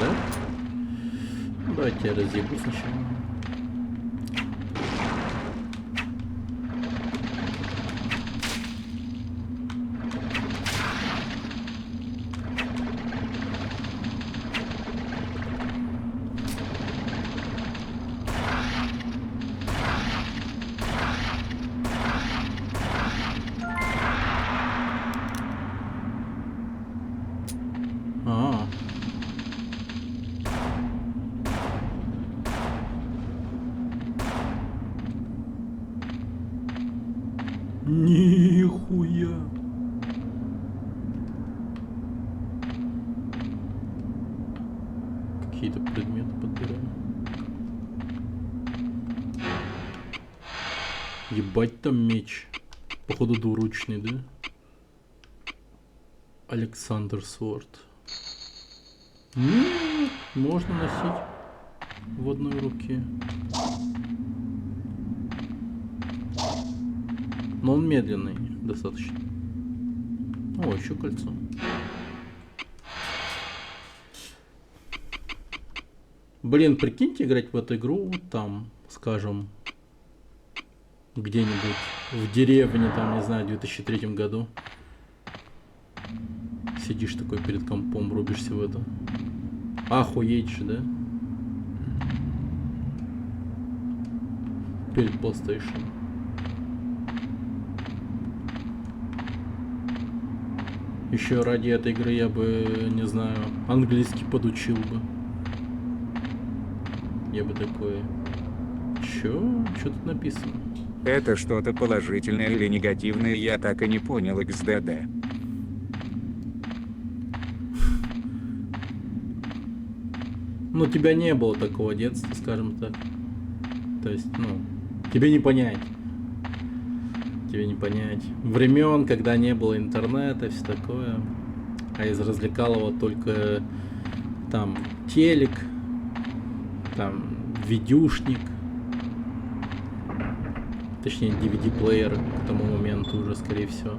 да? Ну, давайте я разъебу сначала. Нихуя. Какие-то предметы подбираем. Ебать, там меч. Походу двуручный, да? Александр Сворд. Нет, можно носить в одной руке. Но он медленный достаточно. О, еще кольцо. Блин, прикиньте играть в эту игру там, скажем, где-нибудь в деревне, там, не знаю, в 2003 году. Сидишь такой перед компом, рубишься в это. Охуеть же, да? Перед PlayStation. Еще ради этой игры я бы, не знаю, английский подучил бы. Я бы такой... Чё? Чё тут написано? Это что-то положительное или негативное, я так и не понял, XDD. Ну, у тебя не было такого детства, скажем так. То есть, ну, тебе не понять. Тебе не понять. Времен, когда не было интернета, все такое. А из развлекалого только там телек, там видюшник. Точнее, DVD-плеер к тому моменту уже, скорее всего.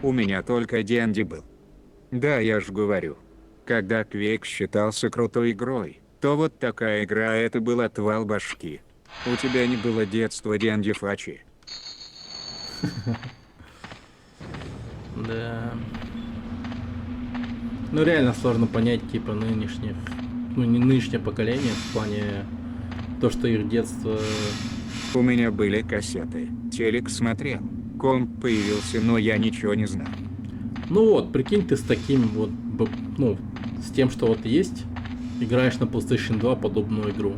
У меня только D&D был. Да, я ж говорю. Когда Quake считался крутой игрой, то вот такая игра — это был отвал башки. У тебя не было детства D&D фачи. Да. Ну реально сложно понять, типа, нынешнее, ну не нынешнее поколение, в плане то, что их детство... У меня были кассеты, телек смотрел, комп появился, но я ничего не знал. Ну вот, прикинь, ты с таким вот, ну, с тем, что вот есть, играешь на PlayStation 2 подобную игру.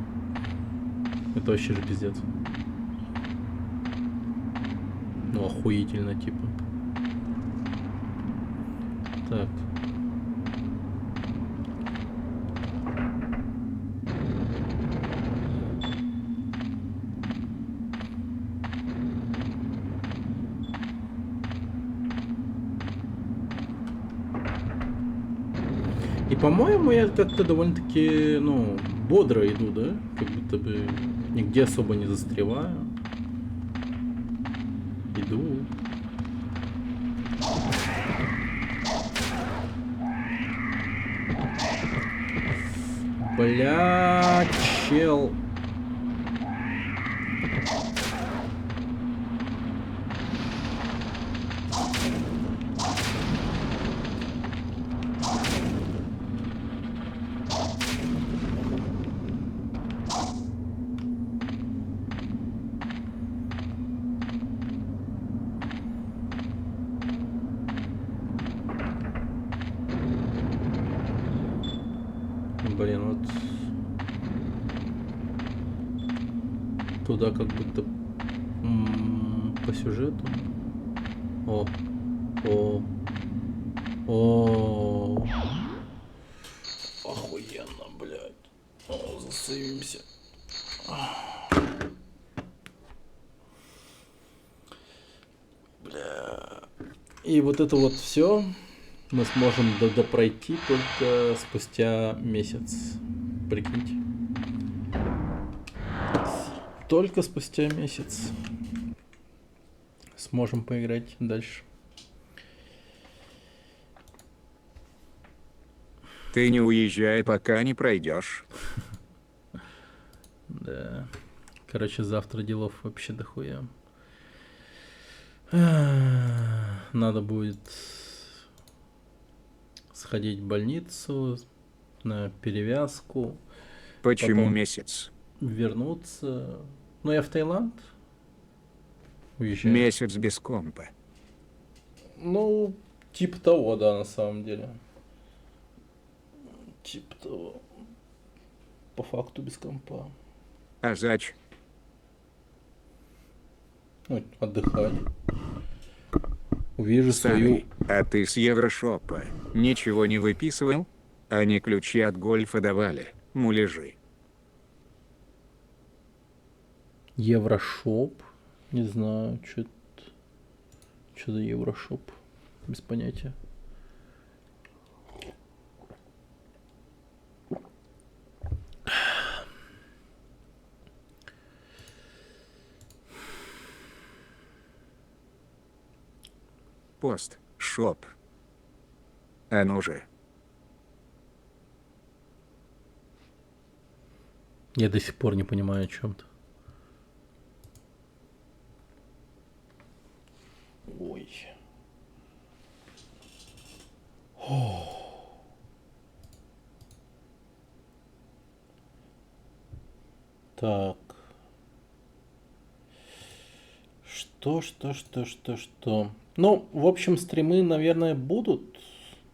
Это вообще же пиздец. Ну, охуительно, типа. Так. И, по-моему, я как-то довольно-таки, ну, бодро иду, да? Как будто бы нигде особо не застреваю. Иду. Бля, чел. Блин, вот туда как будто по сюжету. О, о, о, охуенно, блядь. О, засейвимся. Бля. И вот это вот все мы сможем допройти только спустя месяц. Прикиньте. Только спустя месяц сможем поиграть дальше. Ты не уезжай, пока не пройдешь. Да. Короче, завтра делов вообще дохуя. Надо будет сходить в больницу на перевязку. Почему Потом месяц? вернуться. Ну, я в Таиланд уезжаю. Месяц без компа. Ну, типа того, да, на самом деле. Типа того. По факту без компа. А зач? Ну, отдыхать. Увижу свою... Старый, а ты с Еврошопа ничего не выписывал? Они ключи от гольфа давали, муляжи. Еврошоп. Не знаю, что за Еврошоп. Без понятия. Пост, шоп. А ну же. Я до сих пор не понимаю о чем-то. Ой. Так. Что? Ну, в общем, стримы, наверное, будут.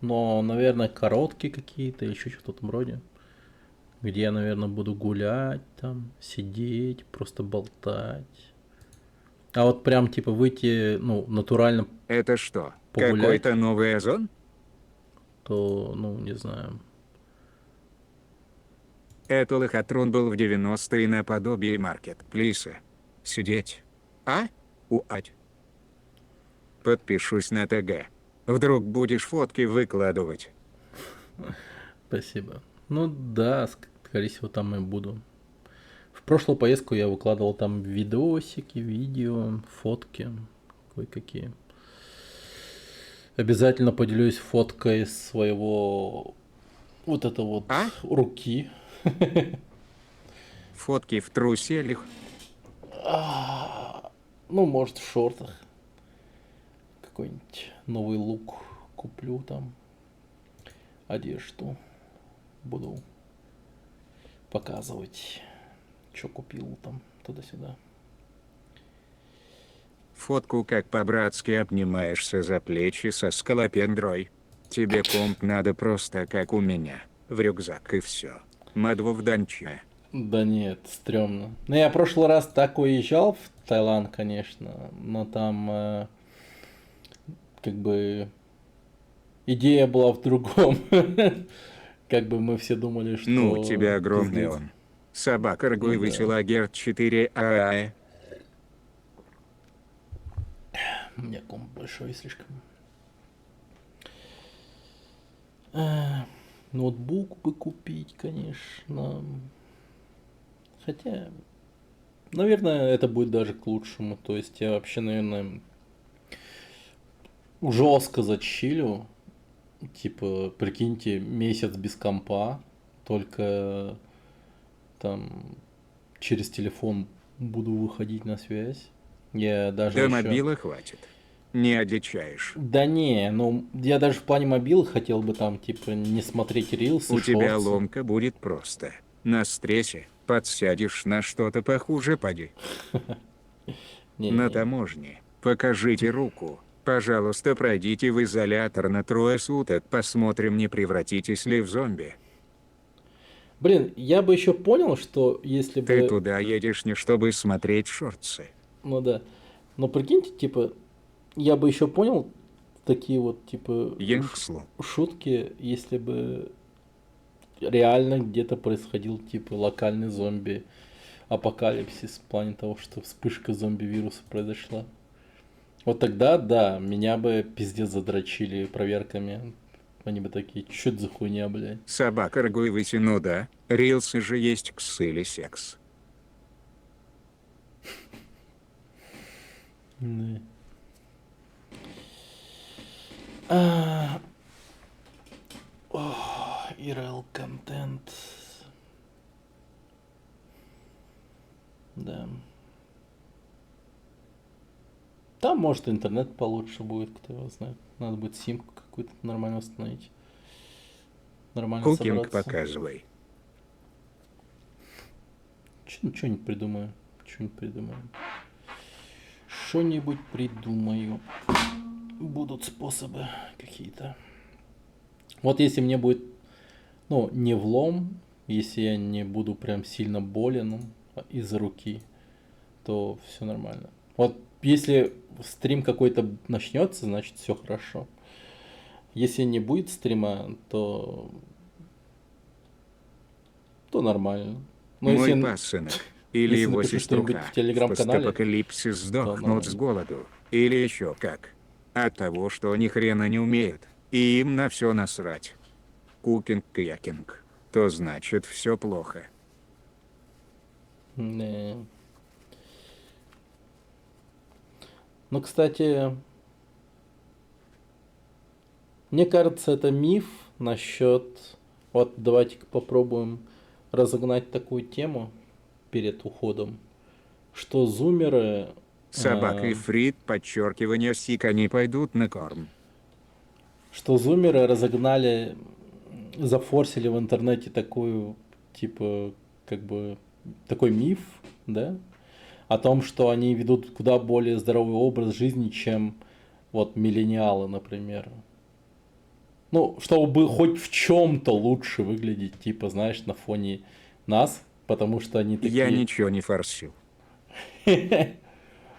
Но, наверное, короткие какие-то или еще что-то в этом роде. Где я, наверное, буду гулять там, сидеть, просто болтать. А вот прям, типа, выйти, ну, натурально, Это что, погулять. какой-то новый озон? То, ну, не знаю. Это лохотрон был в 90-е наподобие маркетплейса. Сидеть. А? Уать. Подпишусь на ТГ. Вдруг будешь фотки выкладывать. Спасибо. Ну да, скорее всего, там и буду. В прошлую поездку я выкладывал там видосики, видео, фотки кое-какие. Обязательно поделюсь фоткой своего вот это вот А? руки. Фотки в труселях. Ну, может, в шортах. Какой-нибудь новый лук куплю там. Одежду. Буду показывать, что купил там туда-сюда. Фотку, как по-братски обнимаешься за плечи со скалопендрой. Тебе комп надо просто как у меня. В рюкзак и все. Мадву в данче. Да нет, стрёмно. Ну, я в прошлый раз так уезжал в Таиланд, конечно, но там как бы идея была в другом. Как бы мы все думали, что... Ну, у тебя огромный пиздец. он. Собака рогой Ну да. высела Герд 4 ААЭ. У меня комп большой слишком. Ноутбук бы купить, конечно. Хотя, наверное, это будет даже к лучшему. То есть я вообще, наверное, жестко зачилю. Типа, прикиньте, месяц без компа, только там через телефон буду выходить на связь. Я даже До еще... мобила хватит. Не одичаешь. Да не, ну я даже в плане мобила хотел бы там, типа, не смотреть рилсы, У тебя шортсы. ломка будет просто. На стрессе подсядешь на что-то похуже, поди. Не, На не. таможне. Покажите руку. Пожалуйста, пройдите в изолятор на 3 суток. Посмотрим, не превратитесь ли в зомби. Блин, я бы еще понял, что если Ты бы... туда едешь не чтобы смотреть шортсы. Ну да. Но прикиньте, типа, я бы еще понял такие вот, типа, Янкслу. шутки, если бы реально где-то происходил, типа, локальный зомби-апокалипсис в плане того, что вспышка зомби-вируса произошла. Вот тогда, да, меня бы пиздец задрочили проверками. Они бы такие, чё это за хуйня, блядь? Собака рогой вытяну, да? Рилсы же есть кс или секс. Да. А, IRL контент. Да. Там, может, интернет получше будет, кто его знает. Надо будет симку какую-то нормально установить. Нормально Кукинг собраться. показывай. Что-нибудь придумаю. Что-нибудь придумаю. Что-нибудь придумаю. Будут способы какие-то. Вот если мне будет, ну, не влом, если я не буду прям сильно болен из-за руки, то все нормально. Вот если стрим какой-то начнется, значит все хорошо. Если не будет стрима, то нормально. Но Мой если, пасынок. Или если его напишу что-нибудь сеструха. в телеграм-канале, постапокалипсис то сдохнут нормально. с голоду. Или еще как. От того, что ни хрена не умеют. И им на все насрать. Кукинг-кьякинг. То значит все плохо. Не. Ну, кстати, мне кажется, это миф насчет... Вот давайте-ка попробуем разогнать такую тему перед уходом, что зумеры... Собака и Фрид, подчеркивание сик, они пойдут на корм. Что зумеры разогнали, зафорсили в интернете такую, типа, как бы, такой миф, да, о том, что они ведут куда более здоровый образ жизни, чем вот миллениалы, например. Ну, чтобы хоть в чем-то лучше выглядеть, типа, знаешь, на фоне нас, потому что они такие... Я ничего не форсил.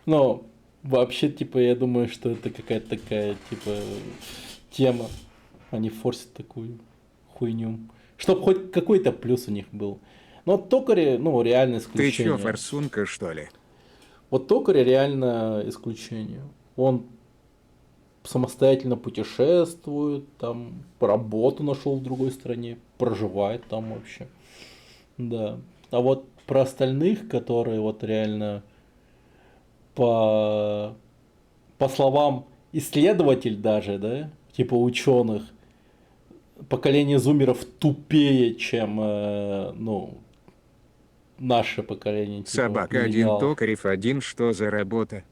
Ну, вообще, типа, я думаю, что это какая-то такая, типа, тема. Они форсят такую хуйню. Чтоб хоть какой-то плюс у них был. Но вот токари, ну, реально Ты исключение. чё, форсунка, что ли? Вот токари реально исключение. Он самостоятельно путешествует, там, работу нашел в другой стране, проживает там вообще. Да. А вот про остальных, которые вот реально по словам исследователь даже, да, типа ученых, поколение зумеров тупее, чем, ну, наше поколение. Типа, Собака один, миллениалов. токарев один, что за работа?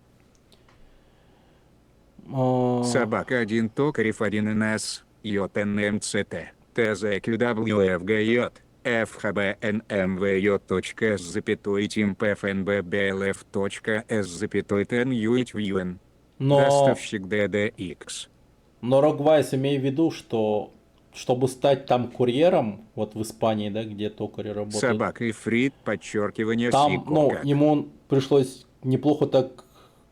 Собака один, токарев один, НС, ЙНМЦТ, ТЗКWФГЙ, ФХБНМВЙ.С запятой ТимПФНББЛФ.С запятой ТНЮИТВЮН. Но, Доставщик DDX. но Рогвайс, имей в виду, что чтобы стать там курьером, вот в Испании, да, где токари работают, Собака и Фрид, подчеркивание там, сико, ну, как. ему пришлось неплохо так,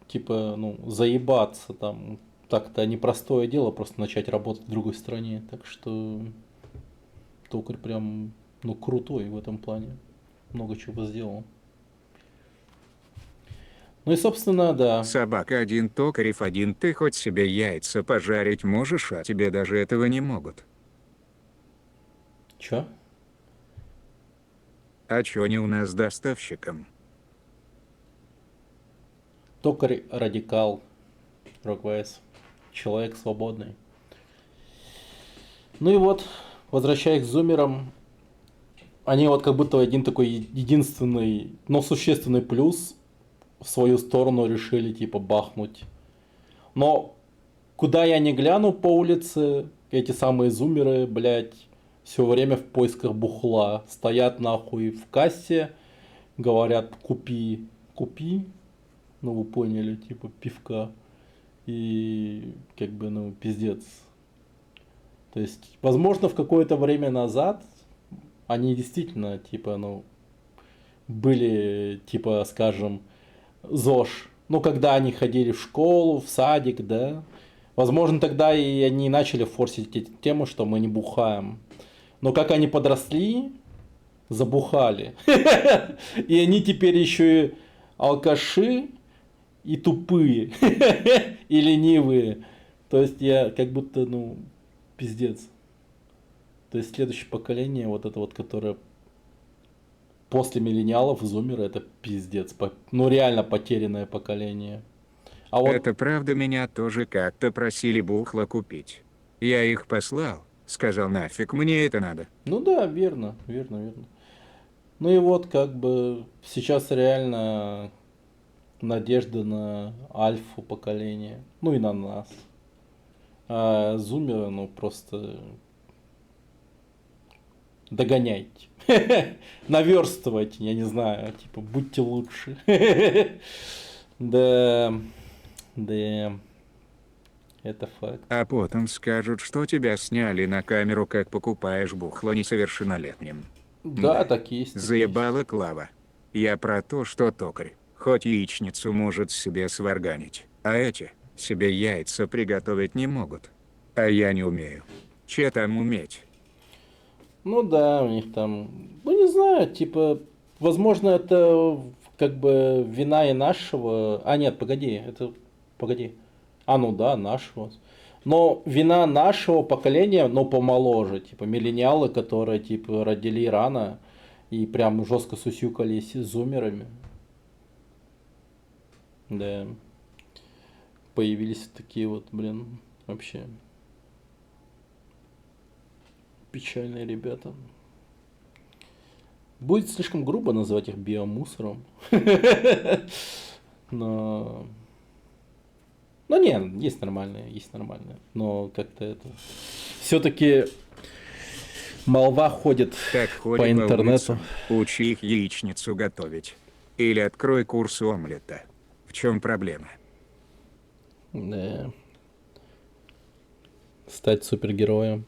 типа, ну, заебаться там. Так-то непростое дело просто начать работать в другой стране. Так что токарь прям, ну, крутой в этом плане. Много чего сделал. Ну и, собственно, да. Собака один, токарев один, ты хоть себе яйца пожарить можешь, а тебе даже этого не могут. Чё? А чё не у нас с доставщиком? Токарь радикал. Роквейс. Человек свободный. Ну и вот, возвращаясь к зумерам, они вот как будто один такой единственный, но существенный плюс в свою сторону решили типа бахнуть. Но куда я не гляну по улице, эти самые зумеры, блядь, все время в поисках бухла. Стоят нахуй в кассе, говорят купи, купи. Ну вы поняли, типа пивка. И как бы, ну, пиздец. То есть, возможно, в какое-то время назад они действительно, типа, ну, были, типа, скажем, ЗОЖ. Ну, когда они ходили в школу, в садик, да. Возможно, тогда и они начали форсить эти темы, что мы не бухаем. Но как они подросли, забухали. И они теперь еще и алкаши и тупые. И ленивые. То есть я как будто, ну, пиздец. То есть следующее поколение, вот это вот, которое после миллениалов, зумеры, это пиздец. Ну реально потерянное поколение. А вот... Это правда, меня тоже как-то просили бухло купить. Я их послал, сказал, нафиг мне это надо. Ну да, верно, верно, верно. Ну и вот как бы сейчас реально надежда на альфу поколение. Ну и на нас. А зумеры, ну просто догоняйте. Наверстывайте, я не знаю, типа будьте лучше. Да, да, это факт. А потом скажут, что тебя сняли на камеру, как покупаешь бухло несовершеннолетним. Да, так есть. так Заебала Клава. Я про то, что токарь, хоть яичницу может себе сварганить, а эти себе яйца приготовить не могут. А я не умею. Че там уметь? Ну да, у них там, ну не знаю, типа, возможно, это как бы вина и нашего. А нет, погоди, это, погоди. А ну да, нашего. Но вина нашего поколения, но помоложе, типа миллениалы, которые типа родили рано и прям жестко сусюкались с зумерами. Да. Появились такие вот, блин, вообще печальные ребята. Будет слишком грубо называть их биомусором. Но... Ну не, есть нормальные, есть нормальные. Но как-то это... Все-таки молва ходит Так по ходит интернету. Учи их яичницу готовить. Или открой курс омлета. В чем проблема? Да. Стать супергероем.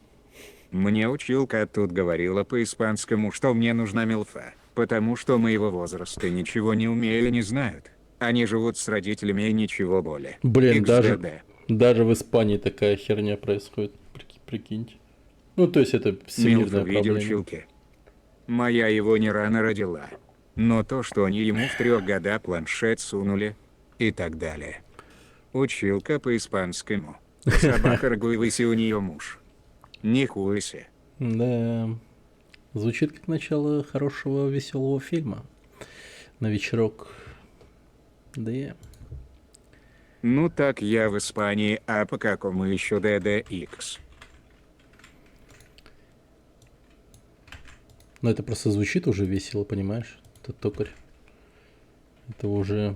Мне училка тут говорила по-испанскому, что мне нужна милфа, потому что моего возраста ничего не умели, не знают. Они живут с родителями и ничего более. Блин, XDD. даже в Испании такая херня происходит. Прикиньте. Ну, то есть это Милфа всемирная в виде проблема. училки. Моя его не рано родила. Но то, что они ему в 3 года планшет сунули, и так далее. Училка по-испанскому. Собака Рагуевыси у нее муж. Нихуя себе. Да. Звучит как начало хорошего веселого фильма. На вечерок. Да. Ну так я в Испании, а по какому еще DDX? Но это просто звучит уже весело, понимаешь? Это токарь. Это уже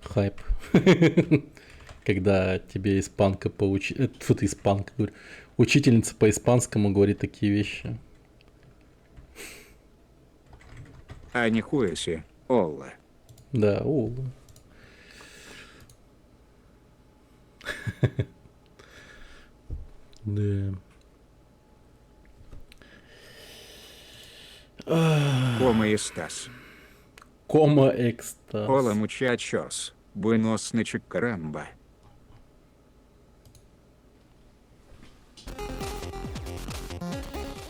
хайп. Когда тебе испанка Фу, ты испанка, говорю. Учительница по испанскому говорит такие вещи. А нихуя себе, Олла. Да, о. Да. Кома Estás. Кома экстаз. Hola muchachos. Buenos noches, caramba.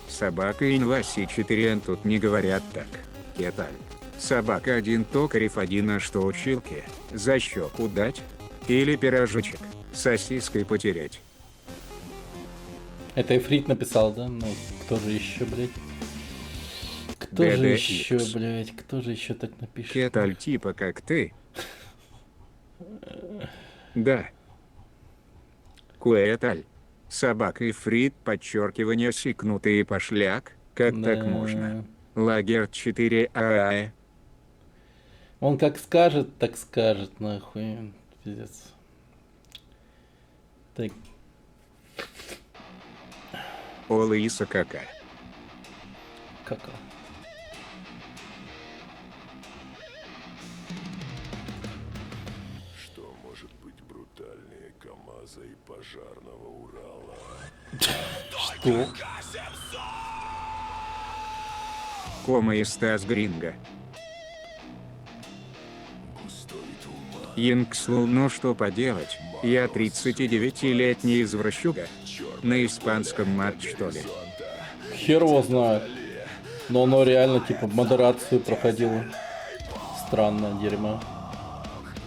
Собака инваси 4 тут не говорят так. Кеталь. Собака 1 токарев 1, а что училки? За щеку дать? Или пирожочек? Сосиской потереть? Это Эфрит написал, да? Ну, кто же еще, блядь? Кто же DDX. еще, блядь? Кто же еще так напишет? Кеталь типа как ты. Да. Куэталь. Собака и фрит, подчеркивание, сикнутый пошляк. Как так Да. можно? Лагерь 4 ААЭ. Он как скажет, так скажет, нахуй. Пиздец. Так, Олыса кака. кака. Что может быть брутальнее КамАЗа и пожарного Урала? Что? Кома и Стас Гринго. Густой туман, Инкслу, ну что поделать? Я 39-летний извращуга. На испанском матч, что ли? Хер его знает. Но оно реально типа модерацию проходило. Странное дерьмо.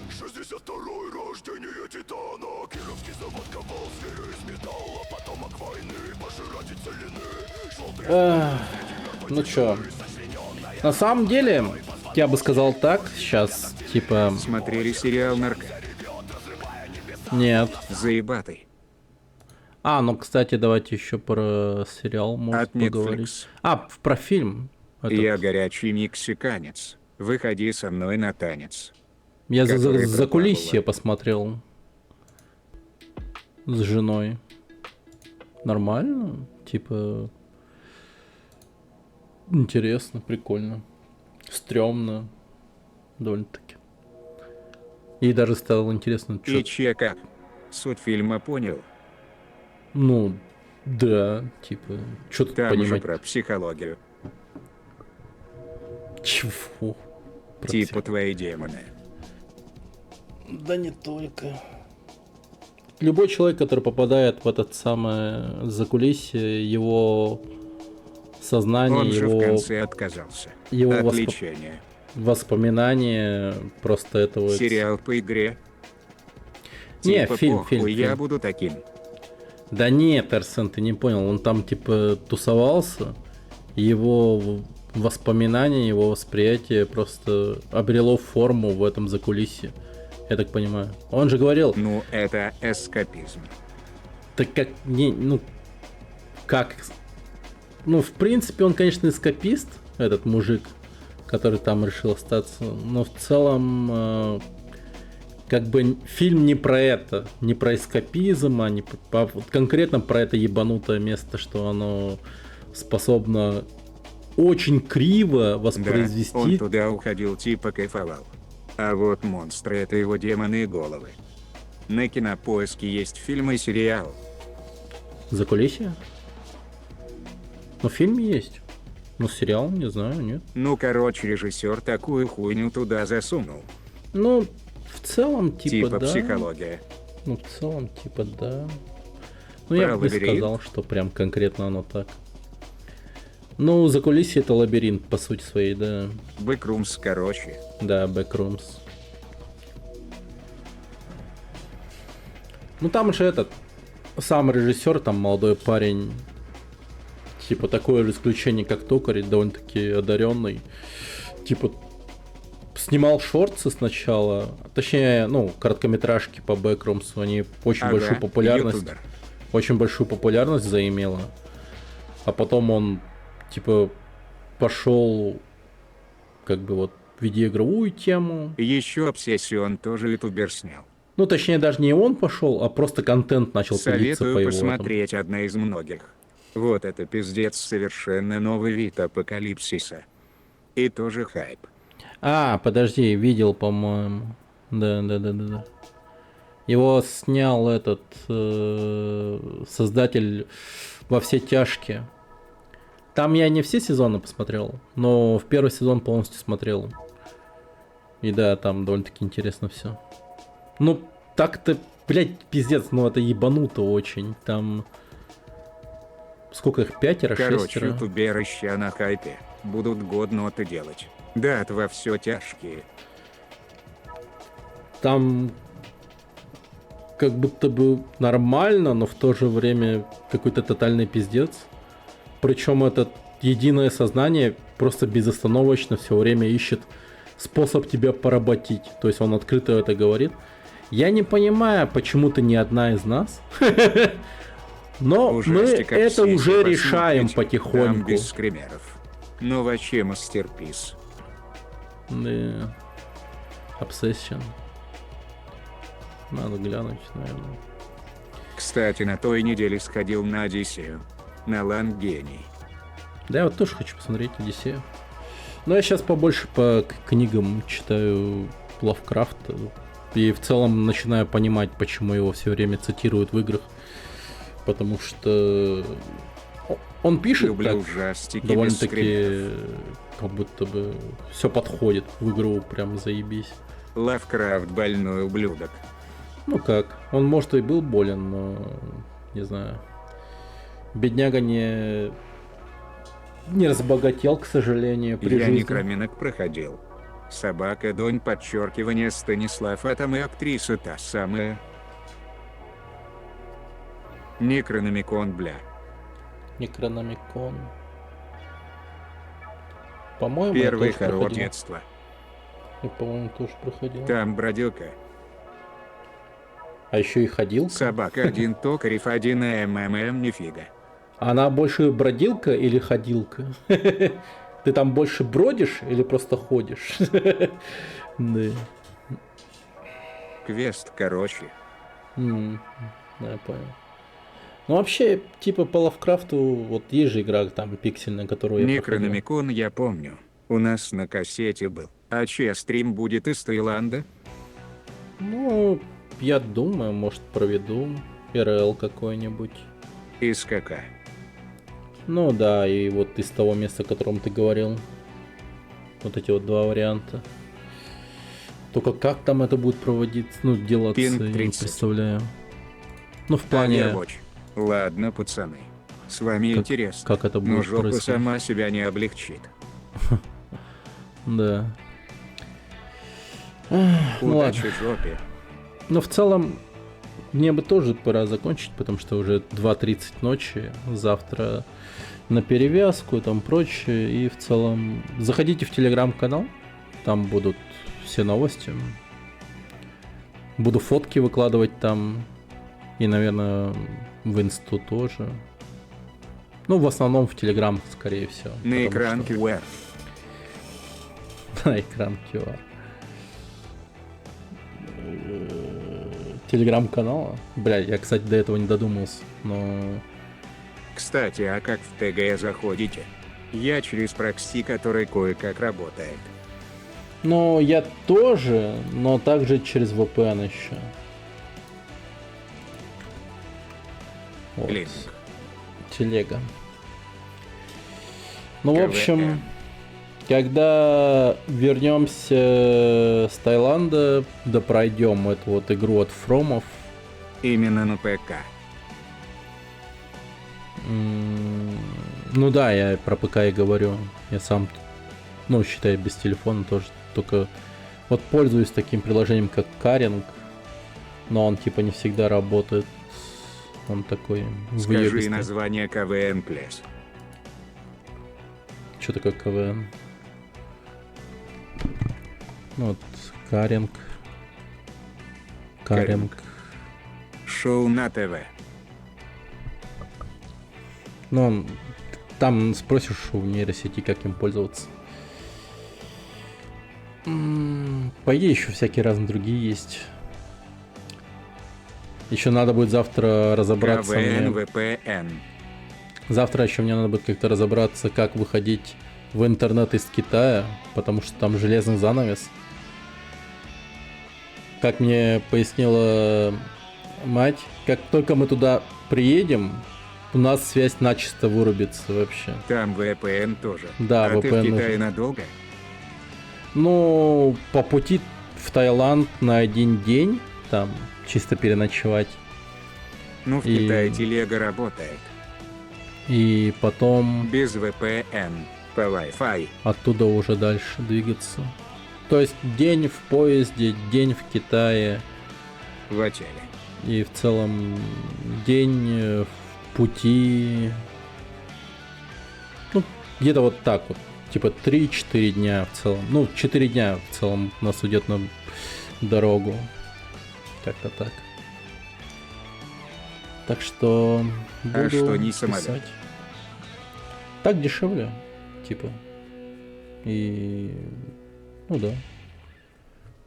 62-й рождение Титана. Кировский завод ковал зверя из металла. Потомок войны, пожиратель целины. Ну чё. На самом деле, я бы сказал так, сейчас, типа, Смотрели сериал «Нарко». нет. Заебатый. Ну, кстати, давайте еще про сериал можно От поговорить. Netflix. Про фильм. Этот. Я горячий мексиканец. Выходи со мной на танец. Я который за про кулисье Павла. посмотрел. С женой. Нормально? Типа... Интересно, прикольно. Стрёмно. Довольно-таки. И даже стало интересно, И что... че как? Суть фильма понял? Ну, да, типа... Что тут Там же понимать? про психологию. Чего? Про Типа твои демоны. Да не только. Любой человек, который попадает в этот самое закулисье, его сознание, Он же в его конце отказался. его От восп- лечения. воспоминания просто этого... Сериал по игре. Не, Типа фильм, похуй, фильм, я фильм. буду таким. Да нет, Арсен, ты не понял. Он там типа тусовался, его воспоминания, его восприятие просто обрело форму в этом закулисье. Я так понимаю. Он же говорил, Ну, это эскапизм. так как не, ну как, ну в принципе он, конечно, эскапист, этот мужик, который там решил остаться, но в целом как бы фильм не про это, не про эскапизм, а не вот конкретно про это ебанутое место, что оно способно очень криво Да, воспроизвести. он туда уходил типа кайфовал. А вот монстры — это его демоны и головы. На Кинопоиске есть фильм и сериал. Закулисье? Ну, фильм есть. Ну, сериал, не знаю, нет. Ну, короче, режиссер такую хуйню туда засунул. Ну, в целом, Типа да. психология. Ну, в целом, да. Ну, я Про бы не лабиринт. сказал, что прям конкретно оно так. Ну, закулисье — это лабиринт, по сути своей, да. Бэкрумс, короче. Да, Backrooms. Ну, там же этот сам режиссер, там молодой парень, типа такое же исключение, как Токарь, довольно-таки одаренный. Типа снимал шортсы сначала, точнее, ну, короткометражки по Backrooms, они очень большую популярность, ютубер. очень большую популярность заимела. А потом он, типа, пошел, как бы вот, в видеоигровую тему. Еще Обсессион тоже ютубер снял. Ну, точнее, даже не он пошел, а просто контент начал пилиться по Советую его... посмотреть, одна из многих. Вот это пиздец, совершенно новый вид апокалипсиса. И тоже хайп. Подожди, видел, по-моему. Да. Его снял этот создатель «Во все тяжкие». Там я не все сезоны посмотрел, но в первый сезон полностью смотрел. И да, там довольно-таки интересно все. Ну, так-то, блядь, пиздец, ну это ебануто очень. Там... Сколько их, 5, Короче, 6? ютуберы ща на хайпе. Будут годно-то делать. Да, от во все тяжкие. Там как будто бы нормально, но в то же время какой-то тотальный пиздец. Причем это единое сознание просто безостановочно все время ищет способ тебя поработить. То есть он открыто это говорит. Я не понимаю, почему ты не одна из нас. Но мы Ужастик это обсессия, уже решаем посмотрите. Там потихоньку. без скримеров. Ну вообще мастерпис. Да. Obsession. Надо глянуть, наверное. Кстати, на той неделе сходил на Одиссею. На Лангений. Да, я вот тоже хочу посмотреть Одиссею. Но я сейчас побольше по книгам читаю Лавкрафта. И в целом начинаю понимать, почему его все время цитируют в играх. Потому что он пишет Люблю так, ужастики без довольно-таки, скримеров. как будто бы все подходит в игру, прям заебись. Лавкрафт больной ублюдок. Ну как, он может и был болен, но не знаю. Бедняга не разбогател, к сожалению, при Я жизни. некроминок проходил. Собака Донь, подчеркивание Станислав, а там и актриса та самая. Некрономикон, бля. Некрономикон. По-моему, Первый я тоже хоррор проходил. детства. Я, по-моему, тоже проходил. Там бродилка. А еще и ходил. Собака один, токарев один, МММ, нифига. Она больше бродилка или ходилка? Ты там больше бродишь или просто ходишь? Да. Квест, короче. Да, я понял. Ну вообще, типа по Лавкрафту, вот есть же игра там пиксельная, которую я проходил. Некрономикон я помню. У нас на кассете был. А чья стрим будет из Таиланда? Ну, я думаю, может проведу РЛ какой-нибудь. Из КК. Ну да, и вот из того места, о котором ты говорил. Вот эти вот два варианта. Только как там это будет проводиться, ну, делаться, Пинг я не 30. представляю. Ну, в плане, Overwatch. Ладно, пацаны. С вами Как- интересно. как это Но будет жопа происходить. сама себя не облегчит. да. Ну ладно. Удачи жопе. Но в целом, мне бы тоже пора закончить, потому что уже 2:30 ночи, завтра на перевязку и там прочее. И в целом, заходите в телеграм-канал, там будут все новости. Буду фотки выкладывать там, и, наверное, в инсту тоже. Ну, в основном в телеграм, скорее всего. На потому экран что- QR. На экран QR. Телеграм-канала? Бля, я, кстати, до этого не додумался, но... Кстати, а как в ТГ заходите? Я через прокси, который кое-как работает. Ну, я тоже, но также через VPN еще. Вот. Линк. Телега. Ну, в КВН. общем, когда вернемся с Таиланда, да пройдем эту вот игру от Фромов. Именно на ПК. Ну да, я про ПК и говорю. Я сам, ну, считай, без телефона тоже. Только вот пользуюсь таким приложением, как Каринг. Но он типа не всегда работает. Он такой Скажи выебистый. название КВН Плес. Что такое КВН? Ну вот, Каринг. Каринг. Шоу на ТВ. Ну, он, там спросишь у нейросети, как им пользоваться. По идее, еще всякие разные другие есть. Еще надо будет завтра разобраться. КВН мне- ВПН. Завтра еще мне надо будет как-то разобраться, как выходить в интернет из Китая, потому что там железный занавес. Как мне пояснила мать, как только мы туда приедем, у нас связь начисто вырубится вообще. Там VPN тоже. Да, а ты в VPN Китае нужен. надолго? Ну, по пути в Таиланд на 1 день, там, чисто переночевать. Ну, в И- Китае телега работает. И потом Без VPN. По Wi-Fi. оттуда уже дальше двигаться. То есть день в поезде, день в Китае В отеле. и в целом день в пути, ну, где-то вот так вот, типа 3-4 дня в целом. Ну, 4 дня в целом у нас уйдет на дорогу. Как-то так. Так что буду что не самолет? писать. Так дешевле, типа. И, ну да.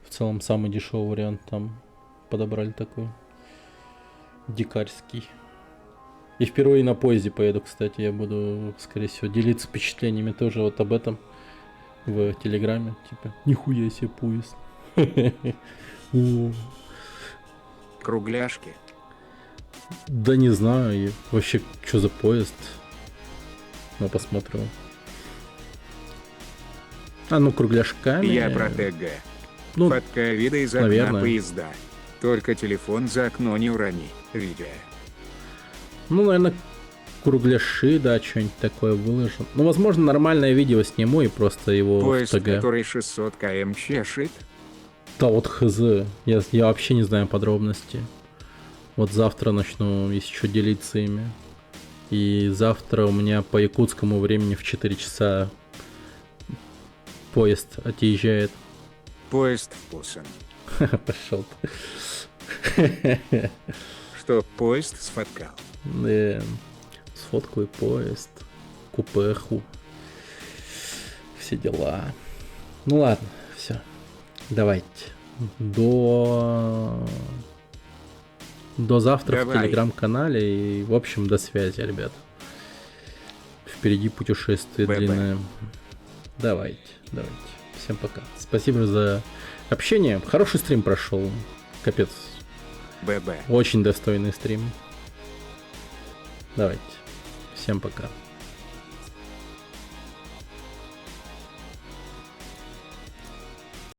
В целом самый дешевый вариант там подобрали такой. Дикарский. И впервые на поезде поеду, кстати. Я буду, скорее всего, делиться впечатлениями тоже вот об этом в Телеграме. Типа, нихуя себе поезд. О. Кругляшки. Да не знаю. И вообще, что за поезд? Ну, посмотрим. А, ну, кругляшками. Я про ТГ. Ну, Фотка вида из окна наверное. поезда. Только телефон за окно не урони. Видео. ну, наверное, кругляши, да, что-нибудь такое выложу. Ну, возможно, нормальное видео сниму и просто его Поезд, в ТГ. который 600 км чешет. Да вот хз. Я вообще не знаю подробностей. Вот завтра начну, если что, делиться ими. И завтра у меня по якутскому времени в 4 часа поезд отъезжает. Поезд вкусан. Пошел ты. Что поезд сфоткал. Да. Сфоткаю поезд. Купеху. Все дела. Ну ладно, все. Давайте. До завтра Давай. в телеграм-канале. И, в общем, до связи, ребят. Впереди путешествие Б-б. длинное. Давайте. Всем пока. Спасибо за общение. Хороший стрим прошел. Капец. ББ. Очень достойный стрим. Давайте. Всем пока.